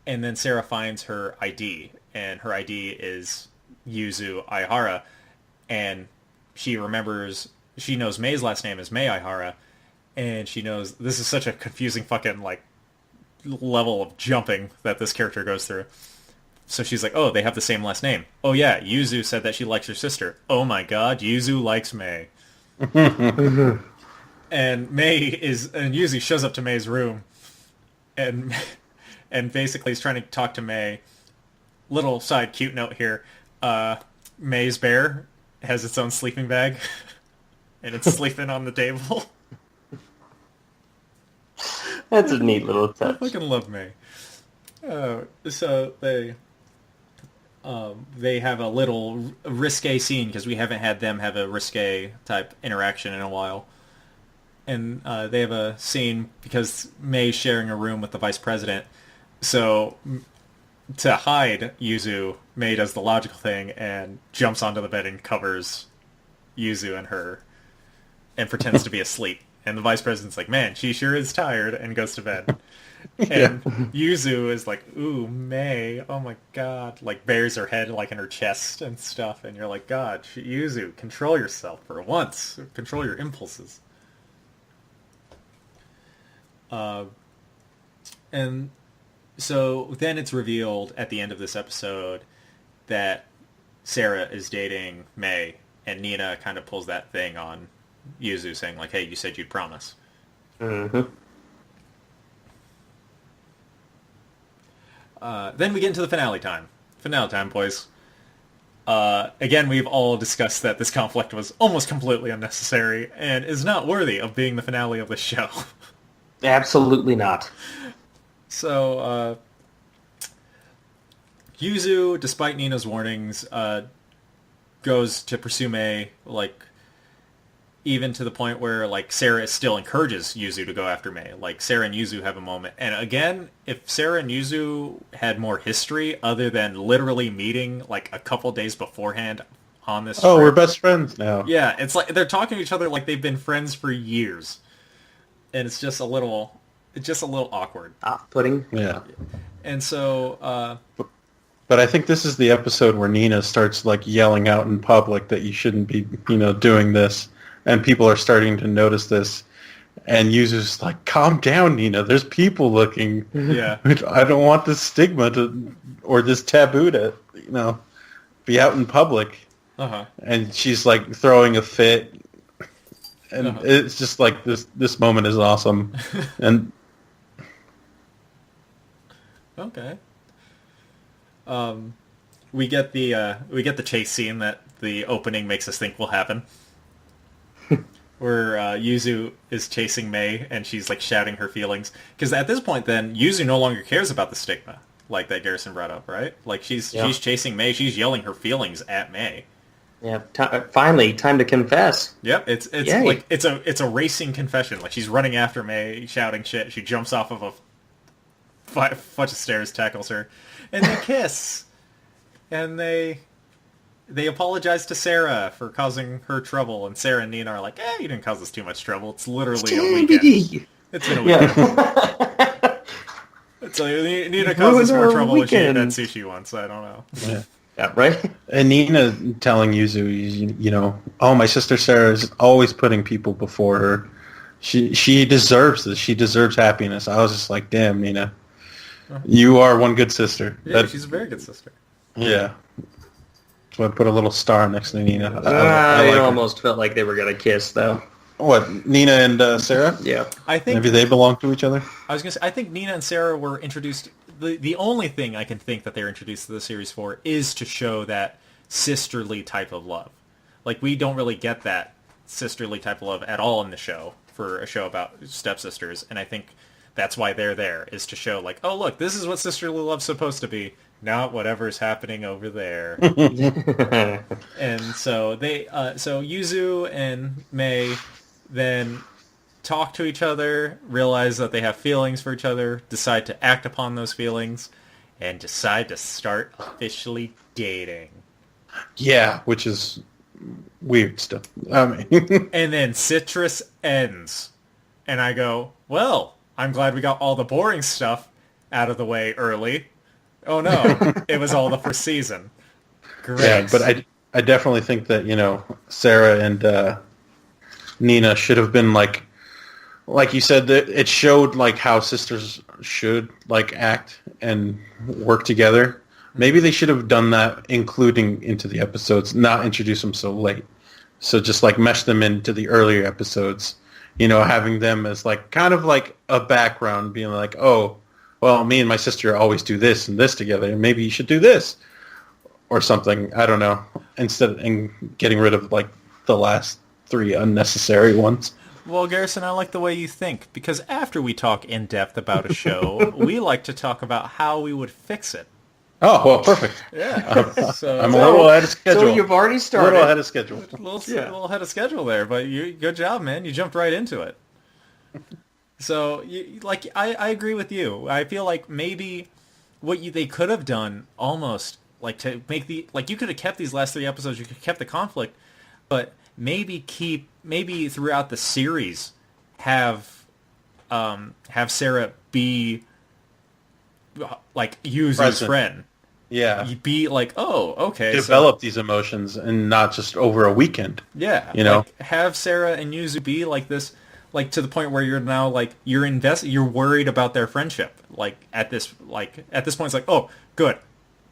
And then Sarah finds her ID, and her ID is Yuzu Aihara, and she knows May's last name is May Aihara, and she knows this is such a confusing fucking like level of jumping that this character goes through. So she's like, oh, they have the same last name. Oh yeah, Yuzu said that she likes her sister. Oh my god, Yuzu likes May. And Yuzu shows up to May's room, and basically is trying to talk to May. Little side cute note here. May's bear has its own sleeping bag, and it's sleeping on the table. That's a neat little touch. I fucking love May. So they have a little risque scene, because we haven't had them have a risque type interaction in a while. And they have a scene because May's sharing a room with the vice president. So to hide Yuzu, May does the logical thing and jumps onto the bed and covers Yuzu and her and pretends to be asleep. And the vice president's like, man, she sure is tired, and goes to bed. And Yuzu is like, ooh, May, oh my god. Like, buries her head, like, in her chest and stuff. And you're like, God, Yuzu, control yourself for once. Control your impulses. And so then it's revealed at the end of this episode that Sarah is dating May, and Nina kind of pulls that thing on Yuzu, saying like, hey, you said you'd promise. Mm-hmm. Then we get into the finale time. Finale time, boys. Again, we've all discussed that this conflict was almost completely unnecessary and is not worthy of being the finale of the show. Absolutely not. So, Yuzu, despite Nina's warnings, goes to pursue May, like, even to the point where, like, Sarah still encourages Yuzu to go after May. Like, Sarah and Yuzu have a moment. And again, if Sarah and Yuzu had more history other than literally meeting, like, a couple days beforehand on this trip, we're best friends now. Yeah, it's like they're talking to each other like they've been friends for years. And it's just a little awkward. Off-putting. Yeah. And so, But I think this is the episode where Nina starts like yelling out in public that you shouldn't be, doing this, and people are starting to notice this. And Yuzu's like, "Calm down, Nina. There's people looking. yeah. I don't want this stigma or this taboo to, be out in public." Uh-huh. And she's like throwing a fit, and it's just like this moment is awesome, and okay. We get the chase scene that the opening makes us think will happen, where Yuzu is chasing May and she's like shouting her feelings, because at this point then Yuzu no longer cares about the stigma like that Garrison brought up, right? Like she's chasing May, she's yelling her feelings at May. Yeah, finally, time to confess. Yep, it's Yay. like it's a racing confession. Like she's running after May, shouting shit. She jumps off of a bunch of stairs, tackles her, and they kiss, and they apologize to Sarah for causing her trouble. And Sarah and Nina are like, you didn't cause us too much trouble. It's literally a weekend. It's been a weekend. Yeah. So Nina caused us more trouble when she had sushi once. I don't know. yeah. Yeah, right? And Nina telling Yuzu, oh, my sister Sarah is always putting people before her. She deserves this. She deserves happiness. I was just like, damn, Nina, you are one good sister. Yeah, she's a very good sister. Yeah. So I put a little star next to Nina. I like almost felt like they were going to kiss, though. What, Nina and Sarah? Yeah. I think maybe they belong to each other? I was going to say, I think Nina and Sarah were introduced... The only thing I can think that they're introduced to the series for is to show that sisterly type of love. Like, we don't really get that sisterly type of love at all in the show for a show about stepsisters, and I think that's why they're there, is to show, like, oh, look, this is what sisterly love's supposed to be, not whatever's happening over there. And so so Yuzu and May then talk to each other, realize that they have feelings for each other, decide to act upon those feelings, and decide to start officially dating. Yeah, which is weird stuff. I mean, And then Citrus ends. And I go, well, I'm glad we got all the boring stuff out of the way early. Oh no, it was all the first season. Great. yeah, but I definitely think that, Sarah and Nina should have been like you said, that it showed like how sisters should like act and work together. Maybe they should have done that, including into the episodes, not introduce them so late. So just like mesh them into the earlier episodes, having them as like kind of like a background, being like, oh, well, me and my sister always do this and this together, and maybe you should do this or something. I don't know. Instead of getting rid of like the last 3 unnecessary ones. Well, Garrison, I like the way you think, because after we talk in depth about a show, we like to talk about how we would fix it. Oh, well, perfect. Yeah. I'm a little ahead of schedule. So you've already started. A little ahead of schedule. A little ahead of schedule there, but good job, man. You jumped right into it. So, I agree with you. I feel like maybe they could have done almost, like, to make you could have kept these last 3 episodes, you could have kept the conflict, but maybe throughout the series, have Sarah be like Yuzu's Present. friend. Yeah. You be like, oh, okay. Develop these emotions and not just over a weekend. Yeah. You know? Like, have Sarah and Yuzu be like this, like to the point where you're now like you're worried about their friendship. Like at this point it's like, oh, good.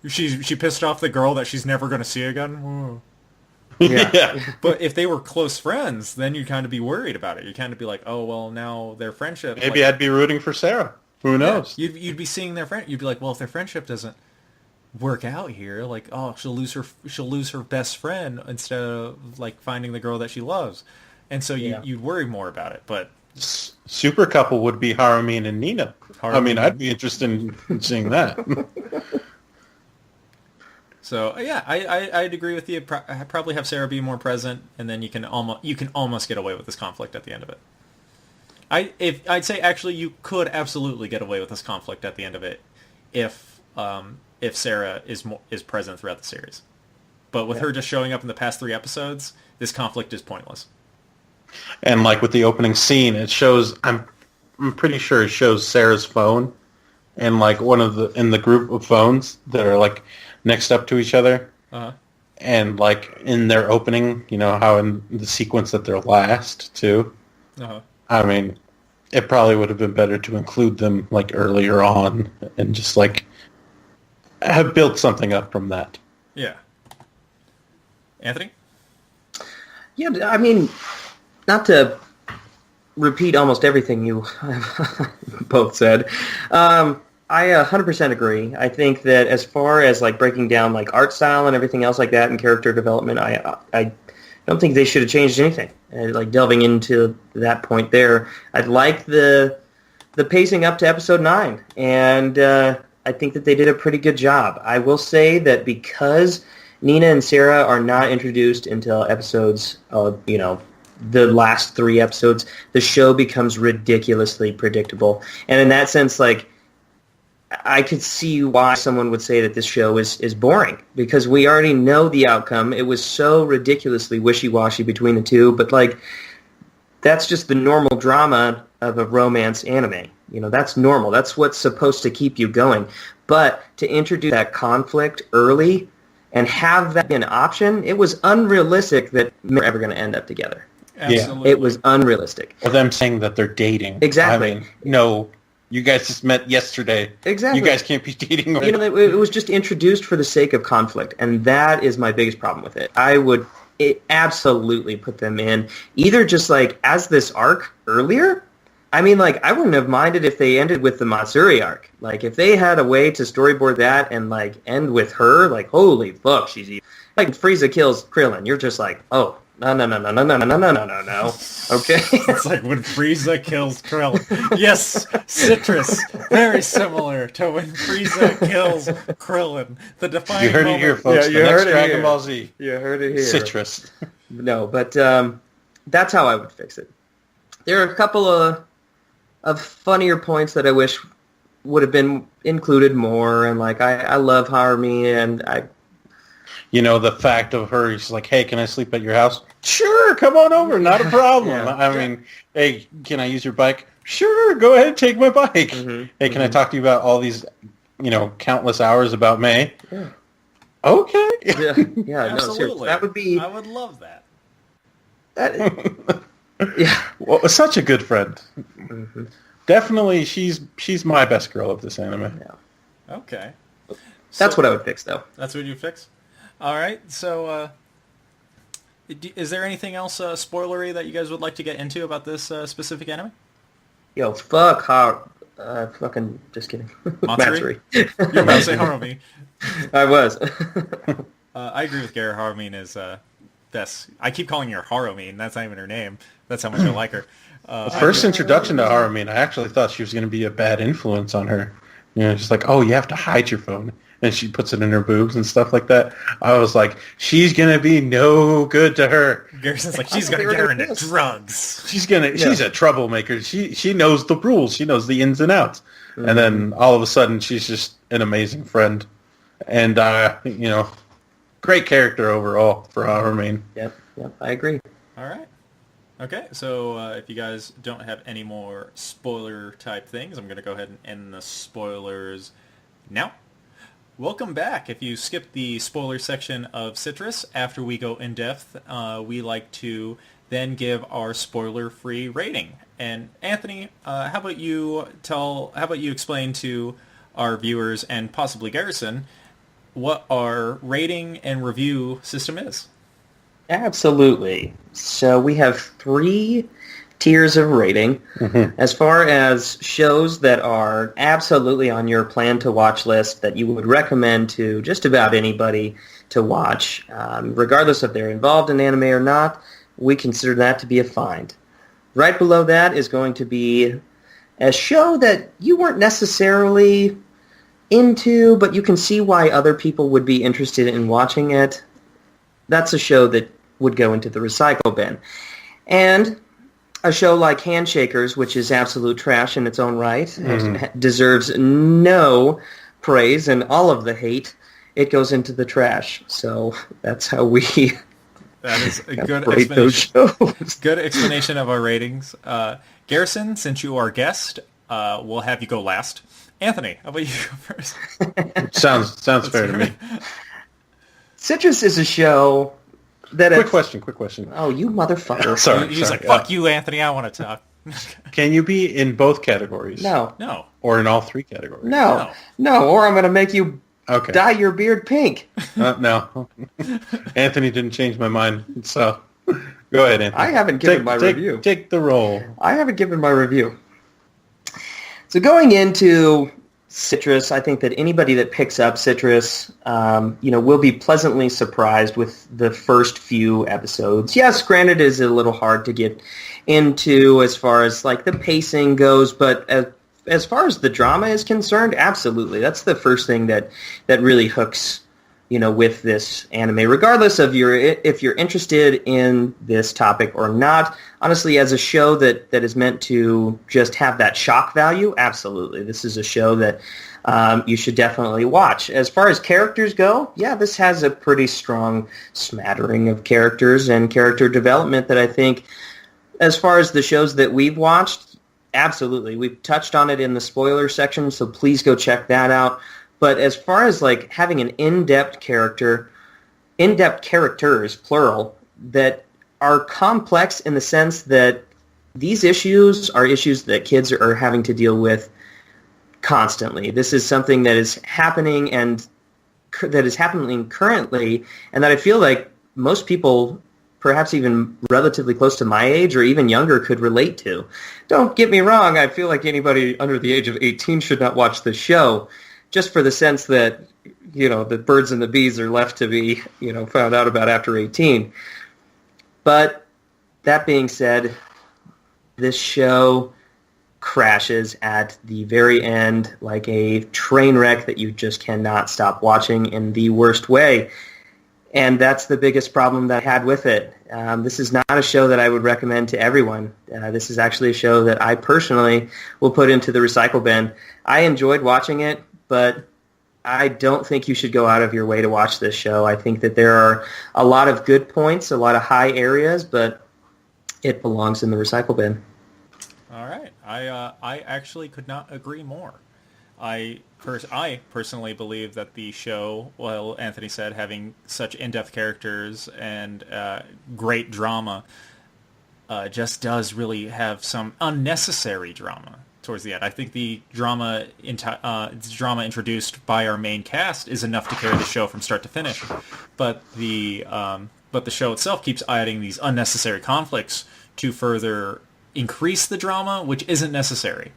She pissed off the girl that she's never going to see again. Whoa. Yeah. But if they were close friends, then you'd kind of be worried about it. You'd kind of be like, oh, well, now their friendship... Maybe I'd be rooting for Sarah. Who knows? Yeah, you'd be seeing their friend. You'd be like, well, if their friendship doesn't work out here, like, oh, she'll lose her best friend instead of like finding the girl that she loves. And so you'd worry more about it. But super couple would be Harumine and Nina. I mean, Harumine. I'd be interested in seeing that. So yeah, I'd agree with you. Probably have Sarah be more present, and then you can almost get away with this conflict at the end of it. I'd say actually you could absolutely get away with this conflict at the end of it if Sarah is present throughout the series. But with her just showing up in the past 3 episodes, this conflict is pointless. And like with the opening scene, it shows. I'm pretty sure it shows Sarah's phone, and like in the group of phones that are like next up to each other. Uh-huh. And like in their opening, you know how in the sequence that they're last too. Uh-huh. I mean, it probably would have been better to include them like earlier on and just like have built something up from that. Yeah. Anthony? Yeah, I mean, not to repeat almost everything you both said, I 100% agree. I think that as far as like breaking down like art style and everything else like that and character development, I don't think they should have changed anything. Like delving into that point there, I'd like the pacing up to episode 9, and I think that they did a pretty good job. I will say that because Nina and Sarah are not introduced until episodes of, the last 3 episodes, the show becomes ridiculously predictable. And in that sense, like, I could see why someone would say that this show is boring, because we already know the outcome. It was so ridiculously wishy-washy between the two, but like that's just the normal drama of a romance anime. That's normal. That's what's supposed to keep you going. But to introduce that conflict early and have that be an option, it was unrealistic that they're ever going to end up together. Absolutely. It was unrealistic. Or them saying that they're dating. Exactly. I mean, no, you guys just met yesterday. Exactly. You guys can't be dating. It was just introduced for the sake of conflict, and that is my biggest problem with it. I would absolutely put them in either just like as this arc earlier. I mean, like, I wouldn't have minded if they ended with the Matsuri arc. Like, if they had a way to storyboard that and like end with her, like, holy fuck, she's evil. Like Frieza kills Krillin, you're just like, oh. No. Okay. It's like when Frieza kills Krillin. Yes, Citrus. Very similar to when Frieza kills Krillin. The defining You heard moment. it here, folks. Yeah, the you next heard it Dragon here. Ball Z. You heard it here. Citrus. No, but that's how I would fix it. There are a couple of funnier points that I wish would have been included more, and like I love Harumi, and I. The fact of her, she's like, hey, can I sleep at your house? Sure, come on over, not a problem. Yeah. I mean, hey, can I use your bike? Sure, go ahead, take my bike. Mm-hmm. Hey, can I talk to you about all these, countless hours about May? Yeah. Okay. Yeah, no, Absolutely. seriously, that would be. I would love that. That, yeah. Well, such a good friend. Mm-hmm. Definitely, she's my best girl of this anime. Yeah. Okay. That's So- what I would fix, though. That's what you fix? All right. So, is there anything else spoilery that you guys would like to get into about this specific anime? Yo, fuck fucking just kidding. Matsuri? Matsuri. You're about to say Harumi. I was. I agree with Gerr. Harumine is best. I keep calling her Harumine. That's not even her name. That's how much I like her. First introduction to Harumine, I actually thought she was going to be a bad influence on her. Just like, oh, you have to hide your phone. And she puts it in her boobs and stuff like that. I was like, she's going to be no good to her. Garrison's like, she's going to get her into drugs. She's a troublemaker. She knows the rules. She knows the ins and outs. Mm-hmm. And then all of a sudden, she's just an amazing friend. And, great character overall for Harumine. Yep, I agree. All right. Okay, so if you guys don't have any more spoiler type things, I'm going to go ahead and end the spoilers now. Welcome back. If you skipped the spoiler section of Citrus, after we go in depth, we like to then give our spoiler-free rating. And Anthony, how about you explain to our viewers and possibly Garrison what our rating and review system is? Absolutely. So we have 3 tiers of rating. As far as shows that are absolutely on your plan to watch list that you would recommend to just about anybody to watch, regardless if they're involved in anime or not, we consider that to be a find. Right below that is going to be a show that you weren't necessarily into, but you can see why other people would be interested in watching it. That's a show that would go into the recycle bin. And a show like Handshakers, which is absolute trash in its own right, and deserves no praise and all of the hate, it goes into the trash. So that's how we That is a good rate those shows. Good explanation of our ratings. Garrison, since you are our guest, we'll have you go last. Anthony, how about you go first? Sounds fair to me. Citrus is a show that... Quick question. Oh, you motherfucker. Sorry. He's like, fuck you, Anthony, I want to talk. Can you be in both categories? No. Or in all 3 categories? No, or I'm going to make you dye your beard pink. No. Anthony didn't change my mind, so go ahead, Anthony. I haven't given my review. Take the role. I haven't given my review. So going into Citrus, I think that anybody that picks up Citrus, will be pleasantly surprised with the first few episodes. Yes, granted, it is a little hard to get into as far as like the pacing goes, but as far as the drama is concerned, absolutely, that's the first thing that really hooks, with this anime, regardless of if you're interested in this topic or not. Honestly, as a show that is meant to just have that shock value, absolutely, this is a show that you should definitely watch. As far as characters go, yeah, this has a pretty strong smattering of characters and character development that I think, as far as the shows that we've watched, absolutely. We've touched on it in the spoiler section, so please go check that out. But as far as like having an in-depth characters, plural, that are complex in the sense that these issues are issues that kids are having to deal with constantly. This is something that is happening and that is happening currently, and that I feel like most people, perhaps even relatively close to my age or even younger, could relate to. Don't get me wrong, I feel like anybody under the age of 18 should not watch the show, just for the sense that, the birds and the bees are left to be, found out about after 18. But that being said, this show crashes at the very end like a train wreck that you just cannot stop watching in the worst way. And that's the biggest problem that I had with it. This is not a show that I would recommend to everyone. This is actually a show that I personally will put into the recycle bin. I enjoyed watching it, but I don't think you should go out of your way to watch this show. I think that there are a lot of good points, a lot of high areas, but it belongs in the recycle bin. All right. I actually could not agree more. I personally believe that the show, well, Anthony said, having such in-depth characters and great drama, just does really have some unnecessary drama towards the end. I think the drama introduced by our main cast is enough to carry the show from start to finish, but the show itself keeps adding these unnecessary conflicts to further increase the drama, which isn't necessary.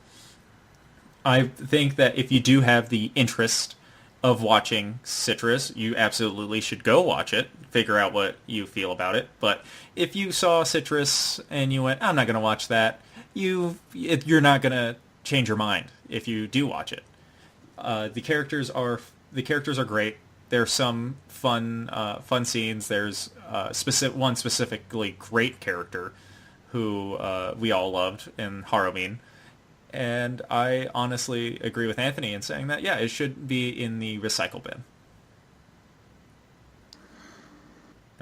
I think that if you do have the interest of watching Citrus, you absolutely should go watch it, figure out what you feel about it. But if you saw Citrus and you went, I'm not going to watch that, you're not going to change your mind if you do watch it. The characters are great. There's some fun scenes. There's one specifically great character who we all loved in Harumin. And I honestly agree with Anthony in saying that, yeah, it should be in the recycle bin.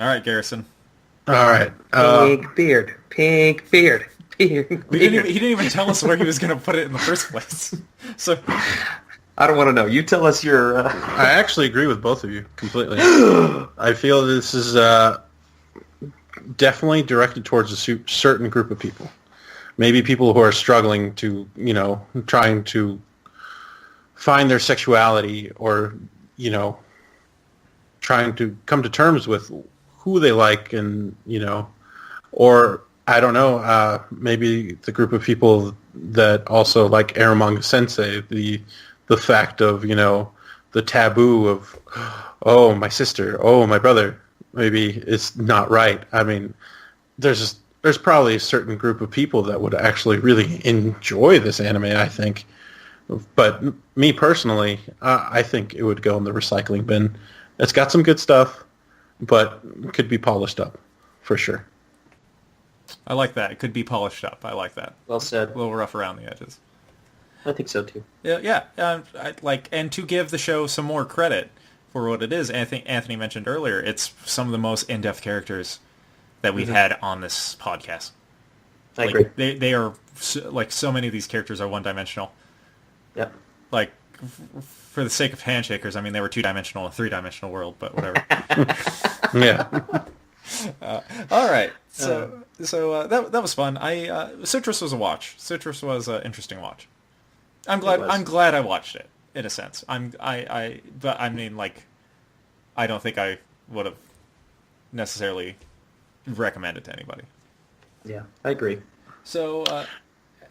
All right, Garrison. All right. Pink beard. Pink beard. Pink He beard. didn't even tell us where he was going to put it in the first place. So, I don't want to know. You tell us your... I actually agree with both of you completely. I feel this is definitely directed towards a certain group of people. Maybe people who are struggling to, trying to find their sexuality or, trying to come to terms with who they like and, or I don't know, maybe the group of people that also like Eromanga Sensei, the fact of, the taboo of, oh, my sister, oh, my brother, maybe it's not right. I mean, there's probably a certain group of people that would actually really enjoy this anime, I think. But me personally, I think it would go in the recycling bin. It's got some good stuff, but could be polished up, for sure. I like that. It could be polished up. I like that. Well said. A little rough around the edges. I think so, too. Yeah. And to give the show some more credit for what it is, I think Anthony mentioned earlier, it's some of the most in-depth characters that we've had on this podcast. I agree. They are, so many of these characters are one-dimensional. Yep. For the sake of handshakers, I mean, they were two-dimensional in a three-dimensional world, but whatever. Yeah. All right. So that was fun. Citrus was a watch. Citrus was an interesting watch. I'm glad I watched it in a sense. But I mean, I don't think I would have necessarily recommended to anybody. Yeah, I agree. So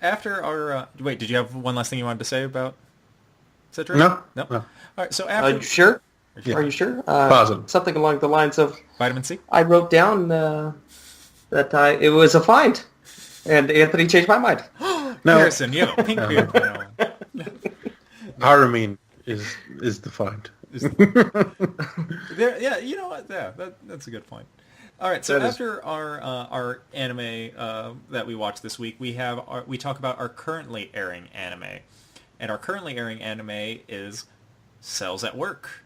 after our wait, did you have one last thing you wanted to say about Citrus? No. All right. So after Are you sure? Yeah. Are you sure? Positive. Something along the lines of... vitamin C. I wrote down that it was a find, and Anthony changed my mind. No. Harrison, you have a pink beard now. Haramine is defined. Yeah, you know what? Yeah, that's a good point. All right, so after our anime that we watched this week, we talk about our currently airing anime, and our currently airing anime is Cells at Work,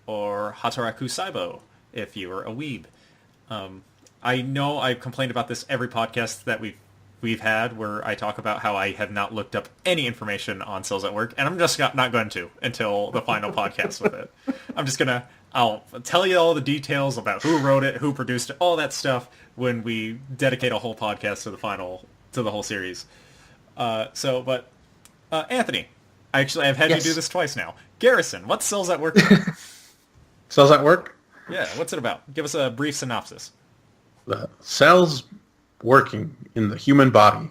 or Hataraku Saibo, if you were a weeb. I know I've complained about this every podcast that we've had, where I talk about how I have not looked up any information on Cells at Work, and I'm just not going to until the final podcast with it. I'll tell you all the details about who wrote it, who produced it, all that stuff when we dedicate a whole podcast to the whole series. Anthony, I've had you do this twice now. Garrison, what's Cells at Work? Cells at Work? Yeah, what's it about? Give us a brief synopsis. The cells working in the human body,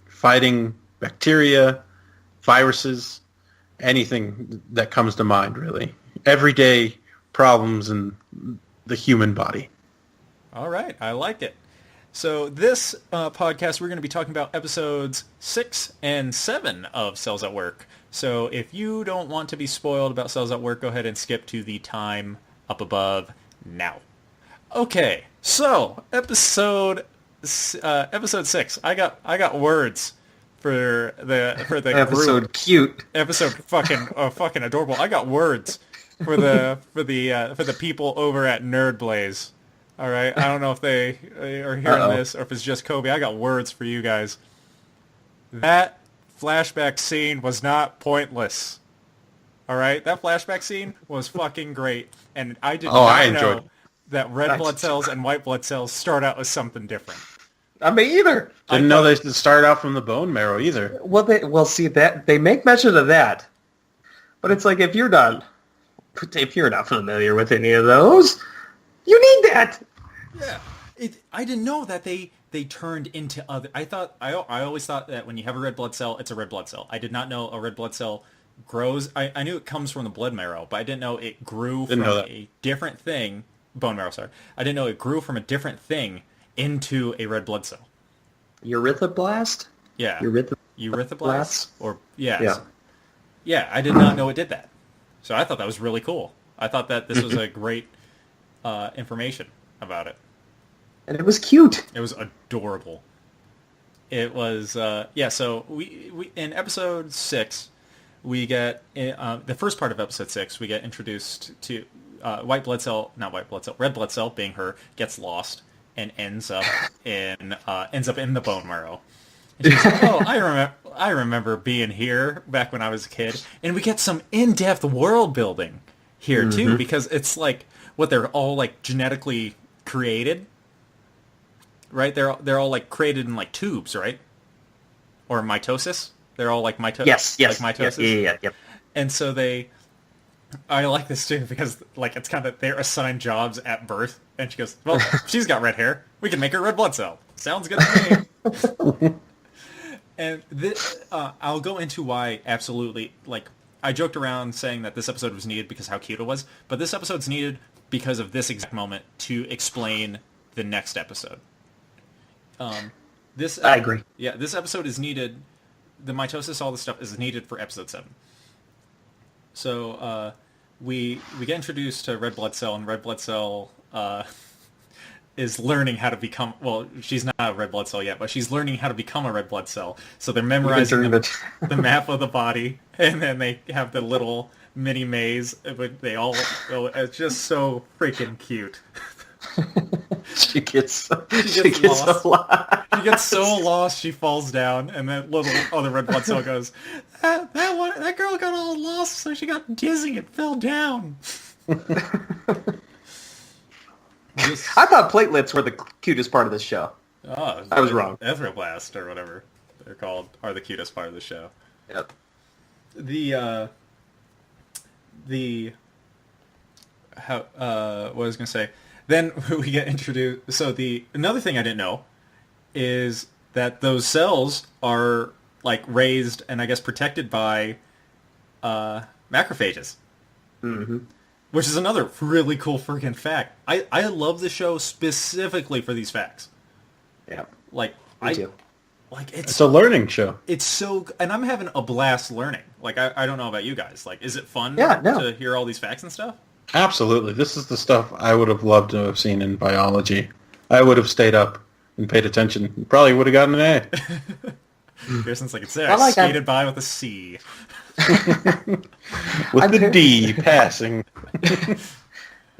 fighting bacteria, viruses, anything that comes to mind, really. Everyday problems in the human body. All right, I like it. So this podcast, we're going to be talking about episodes 6 and 7 of Cells at Work. So if you don't want to be spoiled about Cells at Work, go ahead and skip to the time up above now. Okay, so episode 6. I got words for the Episode group. cute. Episode fucking adorable. I got words for the people over at Nerd Blaze. All right, I don't know if they are hearing this or if it's just Kobe. I got words for you guys. That flashback scene was not pointless. All right, that flashback scene was fucking great, and I did not know that red blood cells and white blood cells start out as something different. Me either. Didn't know they started out from the bone marrow either. Well, see that they make mention of that, but it's like if you're not familiar with any of those, you need that. Yeah, I didn't know that they turned into other. I always thought that when you have a red blood cell, it's a red blood cell. I did not know a red blood cell grows. I knew it comes from the blood marrow, but I didn't know it grew from a different thing. Bone marrow, sorry. I didn't know it grew from a different thing into a red blood cell. Erythroblast? Yeah. Erythroblast? Or yeah. Yeah, I did not know it did that. So I thought that was really cool. I thought that this was a great information about it. And it was cute. It was adorable. It was so we in episode 6 we get the first part of episode 6 we get introduced to red blood cell being her gets lost and ends up in the bone marrow. And she's like, "Oh, I remember being here back when I was a kid." And we get some in-depth world building here too, because it's like what they're all like genetically created, right? They're all like created in like tubes, right? Or mitosis. They're all like Yes. like mitosis. Yeah. Yep. And so I like this too because like it's kind of they're assigned jobs at birth, and she goes, "Well, she's got red hair. We can make her red blood cell. Sounds good to me." And I'll go into why absolutely, like, I joked around saying that this episode was needed because how cute it was, but this episode's needed because of this exact moment to explain the next episode. I agree. Yeah, this episode is needed. The mitosis, all this stuff is needed for episode 7. So we get introduced to red blood cell, and red blood cell is learning how to become, well, she's not a red blood cell yet, but she's learning how to become a red blood cell. So they're memorizing the map of the body, and then they have the little mini maze, but they all, it's just so freaking cute. She gets lost. She gets so lost, she falls down, and that little other red blood cell goes, that girl got all lost, so she got dizzy and fell down. I thought platelets were the cutest part of the show. Oh, I was wrong. Erythroblast or whatever they're called are the cutest part of the show. Yep. What I was gonna say. Then we get introduced. So another thing I didn't know is that those cells are like raised and I guess protected by macrophages. Mm-hmm. Which is another really cool freaking fact. I love the show specifically for these facts. Yeah. Like Me too. Like it's a learning show. It's so, and I'm having a blast learning. Like I don't know about you guys. Like, is it fun to hear all these facts and stuff? Absolutely. This is the stuff I would have loved to have seen in biology. I would have stayed up and paid attention. Probably would have gotten an A. Pearson's like, it's there. I skated by with a C. With the D passing.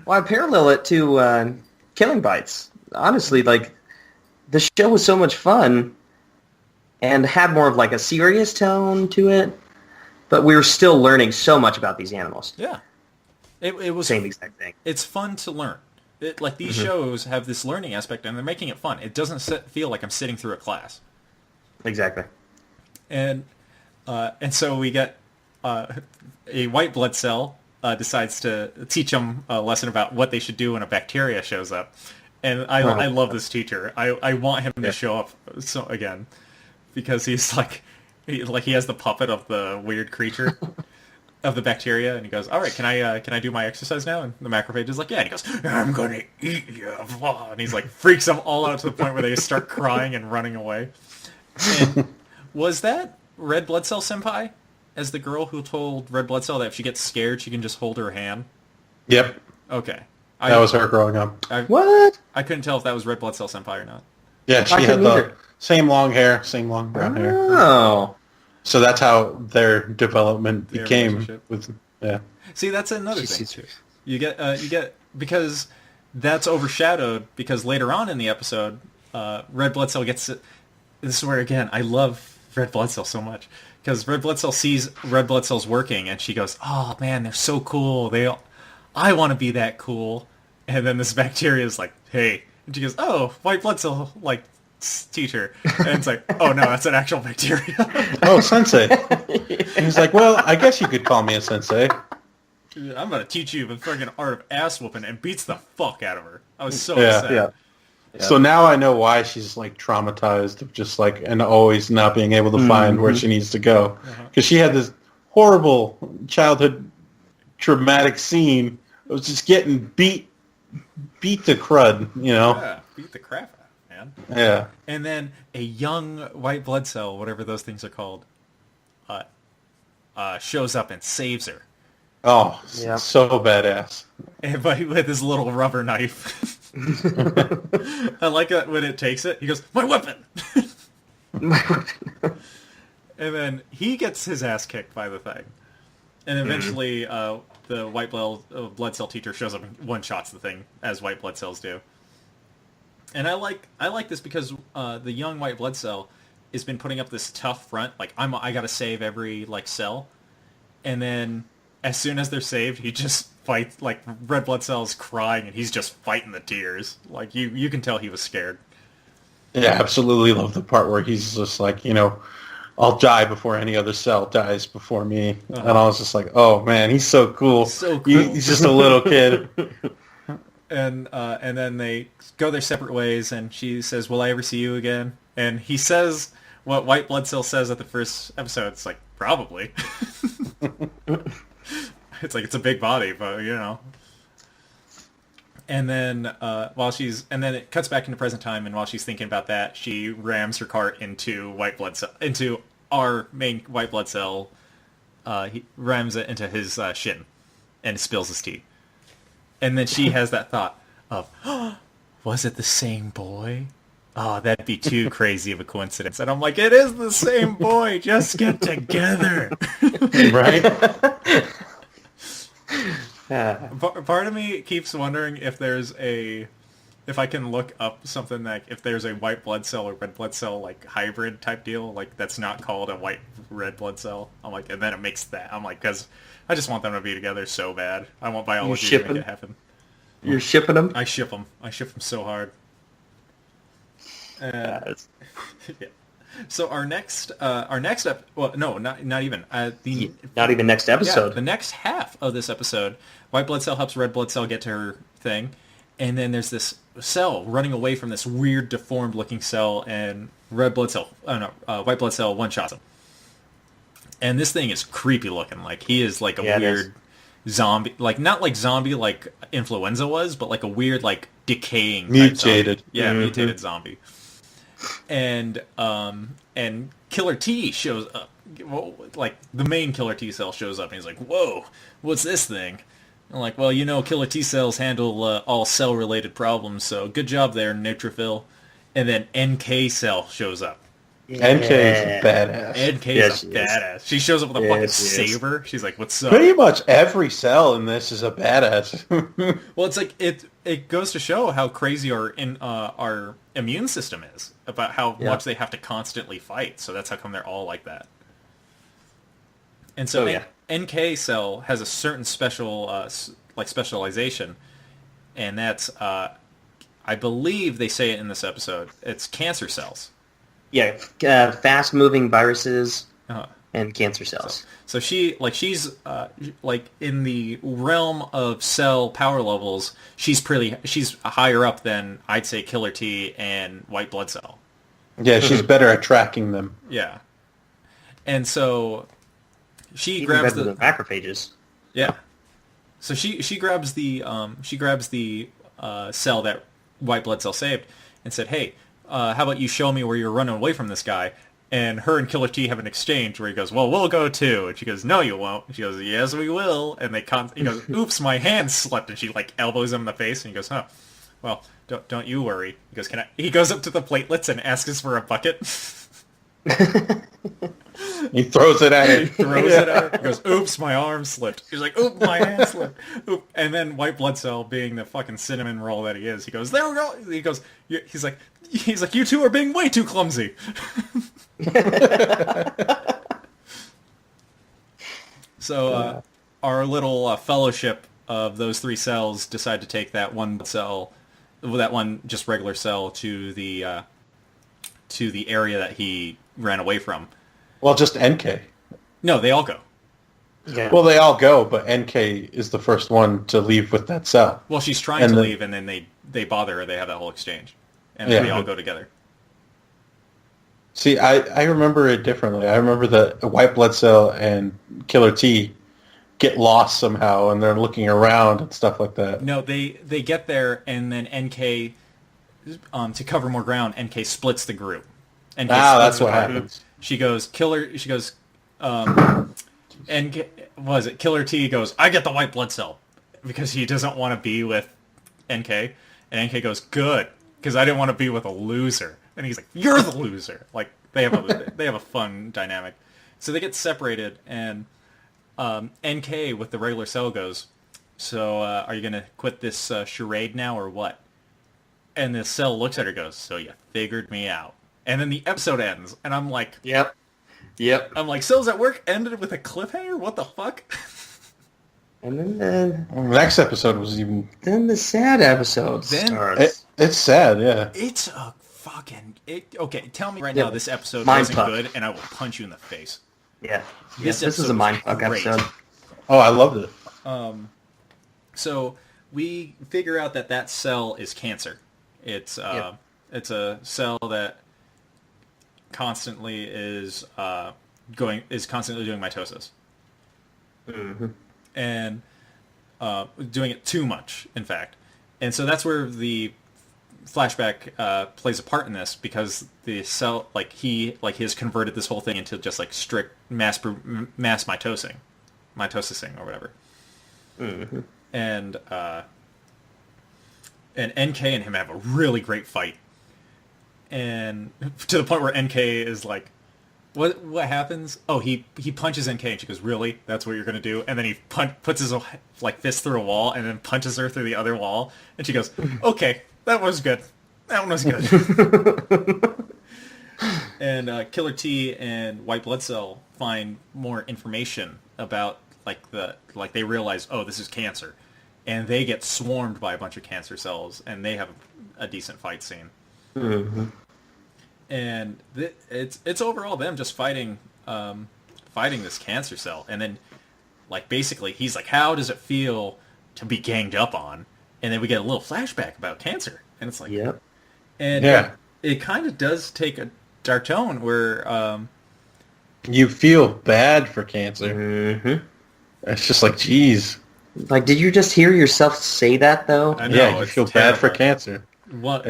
Well, I parallel it to Killing Bites. Honestly, like, the show was so much fun and had more of like a serious tone to it, but we were still learning so much about these animals. Yeah. It was same exact thing. It's fun to learn. Like these shows have this learning aspect, and they're making it fun. It doesn't feel like I'm sitting through a class. Exactly. And so we get a white blood cell decides to teach them a lesson about what they should do when a bacteria shows up. And I love this teacher. I want him to show up again because he's like he has the puppet of the weird creature. Of the bacteria, and he goes, "All right, can I do my exercise now?" And the macrophage is like, "Yeah." And he goes, "I'm gonna eat you," and he's like, freaks them all out to the point where they start crying and running away. And was that Red Blood Cell Senpai as the girl who told Red Blood Cell that if she gets scared, she can just hold her hand? Yep. Okay. That was her growing up. What? I couldn't tell if that was Red Blood Cell Senpai or not. Yeah, she had the same long hair, same long brown hair. Oh. So that's how their development became. See, that's another thing. You get because that's overshadowed because later on in the episode, Red Blood Cell gets. This is where again I love Red Blood Cell so much because Red Blood Cell sees Red Blood Cells working and she goes, "Oh man, they're so cool. I want to be that cool." And then this bacteria is like, "Hey," and she goes, "Oh, white blood cell like." Teacher, and it's like, oh no, that's an actual bacteria. Oh, sensei. And he's like, well, I guess you could call me a sensei. I'm gonna teach you the friggin' art of ass whooping, and beats the fuck out of her. I was so upset. Yeah. So now I know why she's like traumatized of just like and always not being able to find where she needs to go because she had this horrible childhood traumatic scene. It was just getting beat to crud, you know. Yeah, beat the crap out. Yeah. And then a young white blood cell, whatever those things are called, shows up and saves her. Oh, so badass. And with his little rubber knife. I like it when it takes it. He goes, "My weapon!" And then he gets his ass kicked by the thing. And eventually the white blood cell teacher shows up and one-shots the thing, as white blood cells do. And I like this because the young white blood cell has been putting up this tough front. Like I gotta save every like cell, and then as soon as they're saved, he just fights. Like red blood cell's crying, and he's just fighting the tears. Like you can tell he was scared. Yeah, absolutely love the part where he's just like, I'll die before any other cell dies before me. And I was just like, oh man, he's so cool. So cool. He's just a little kid. And then they go their separate ways, and she says, "Will I ever see you again?" And he says what white blood cell says at the first episode. It's like, probably. It's like, it's a big body, but And then and then it cuts back into present time, and while she's thinking about that, she rams her cart into white blood cell, into our main white blood cell. He rams it into his shin, and spills his tea. And then she has that thought of, was it the same boy? Oh, that'd be too crazy of a coincidence. And I'm like, it is the same boy. Just get together. Right? Part of me keeps wondering if I can look up something like if there's a white blood cell or red blood cell like hybrid type deal, like that's not called a white red blood cell. I'm like, and then it makes that. I'm like, because I just want them to be together so bad. I want biology to make it happen. You're shipping them? I ship them. I ship them so hard. Yeah. So our next well, no, not even not even next episode. Yeah, the next half of this episode, white blood cell helps red blood cell get to her thing, and then there's this cell running away from this weird deformed looking cell, and white blood cell one shots him. And this thing is creepy looking. Like he is like a weird zombie, like not like zombie like influenza was, but like a weird like decaying mutated, mutated zombie. And Killer T shows up. Well, like the main Killer T cell shows up, and he's like, "Whoa, what's this thing?" I'm like, "Well, Killer T cells handle all cell related problems, so good job there, neutrophil." And then NK cell shows up. Yeah. NK is badass. NK is badass. She shows up with a fucking saber. She's like, "What's up?" Pretty much every cell in this is a badass. Well, it's like it goes to show how crazy our immune system is, about how much they have to constantly fight. So that's how come they're all like that. And so NK cell has a certain special specialization, and that's I believe they say it in this episode. It's cancer cells. Yeah, fast-moving viruses and cancer cells. So she's in the realm of cell power levels. She's higher up than I'd say Killer T and white blood cell. Yeah, she's better at tracking them. Yeah, and so she even grabs better than macrophages. Yeah, so she grabs the cell that white blood cell saved and said, "Hey, how about you show me where you're running away from this guy?" And her and Killer T have an exchange where he goes, "Well, we'll go too." And she goes, "No, you won't." And she goes, "Yes, we will." And he goes, "Oops, my hand slipped." And she like elbows him in the face, and he goes, "Huh, well, don't you worry." He goes, He goes up to the platelets and asks for a bucket. He throws it at her. He goes, "Oops, my arm slipped." He's like, "Oop, my hand slipped." Oop. And then white blood cell, being the fucking cinnamon roll that he is, he goes, "There we go." He goes, he's like, "You two are being way too clumsy." So our little fellowship of those three cells decide to take that one just regular cell to the area that he ran away from. Well, just NK. No, they all go. Yeah. Well, they all go, but NK is the first one to leave with that cell. Well, she's trying to leave, and then they bother her. They have that whole exchange, and they all go together. See, I remember it differently. I remember the white blood cell and Killer T get lost somehow, and they're looking around and stuff like that. No, they get there, and then NK, to cover more ground, NK splits the group. That's what happens. She goes, Killer T goes, "I get the white blood cell," because he doesn't want to be with NK, and NK goes, "Good, because I didn't want to be with a loser." And he's like, "You're the loser." Like they have a fun dynamic. So they get separated, and NK with the regular cell goes, "So are you gonna quit this charade now or what?" And the cell looks at her and goes, so you figured me out. And then the episode ends, and I'm like... Yep. I'm like, Cells at Work ended with a cliffhanger? What the fuck? And then the next episode was even... Then the sad episode starts. It's sad, yeah. It's a fucking... Okay, tell me right now this episode isn't good, and I will punch you in the face. Yeah. This is a mindfuck episode. Oh, I loved it. So we figure out that cell is cancer. It's a cell that constantly is constantly doing mitosis, and doing it too much, in fact. And so that's where the flashback plays a part in this, because the cell, he has converted this whole thing into just like strict mass mitosing or whatever. And NK and him have a really great fight, and to the point where NK is like, what happens? Oh, he punches NK, and she goes, really? That's what you're gonna do? And then he puts his fist through a wall, and then punches her through the other wall, and she goes, okay, that was good. That one was good. And Killer T and White Blood Cell find more information about they realize, oh, this is cancer, and they get swarmed by a bunch of cancer cells, and they have a decent fight scene. And it's overall them just fighting this cancer cell, and then basically he's like, how does it feel to be ganged up on? And then we get a little flashback about cancer, and it's like, yep. And it kind of does take a dark tone where you feel bad for cancer. It's just like, geez. Like, did you just hear yourself say that, though? I know, yeah, you feel bad for cancer. What?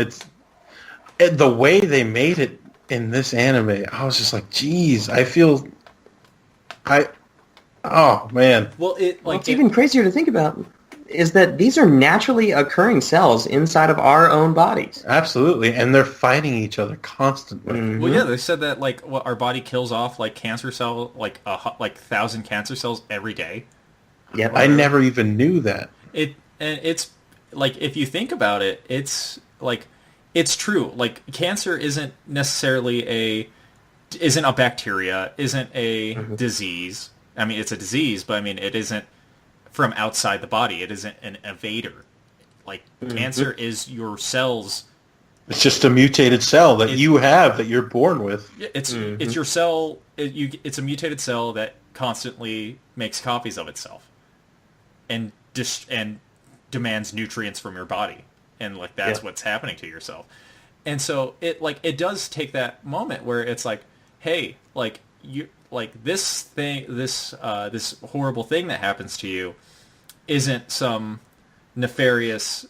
The way they made it in this anime, I was just like, geez, oh, man. Well, it's even crazier to think about is that these are naturally occurring cells inside of our own bodies. Absolutely, and they're fighting each other constantly. Well, yeah, they said that our body kills off cancer cell, 1,000 cancer cells every day. Yeah, I never even knew that. It's if you think about it, it's true. Cancer isn't necessarily isn't a bacteria, isn't a disease. I mean, it's a disease, but I mean, it isn't from outside the body. It isn't an invader. Cancer is your cells. It's just a mutated cell that you have, that you're born with. It's your cell. It's a mutated cell that constantly makes copies of itself, and demands nutrients from your body, and that's what's happening to yourself. And so it does take that moment where it's like, hey, this thing, this horrible thing that happens to you isn't some nefarious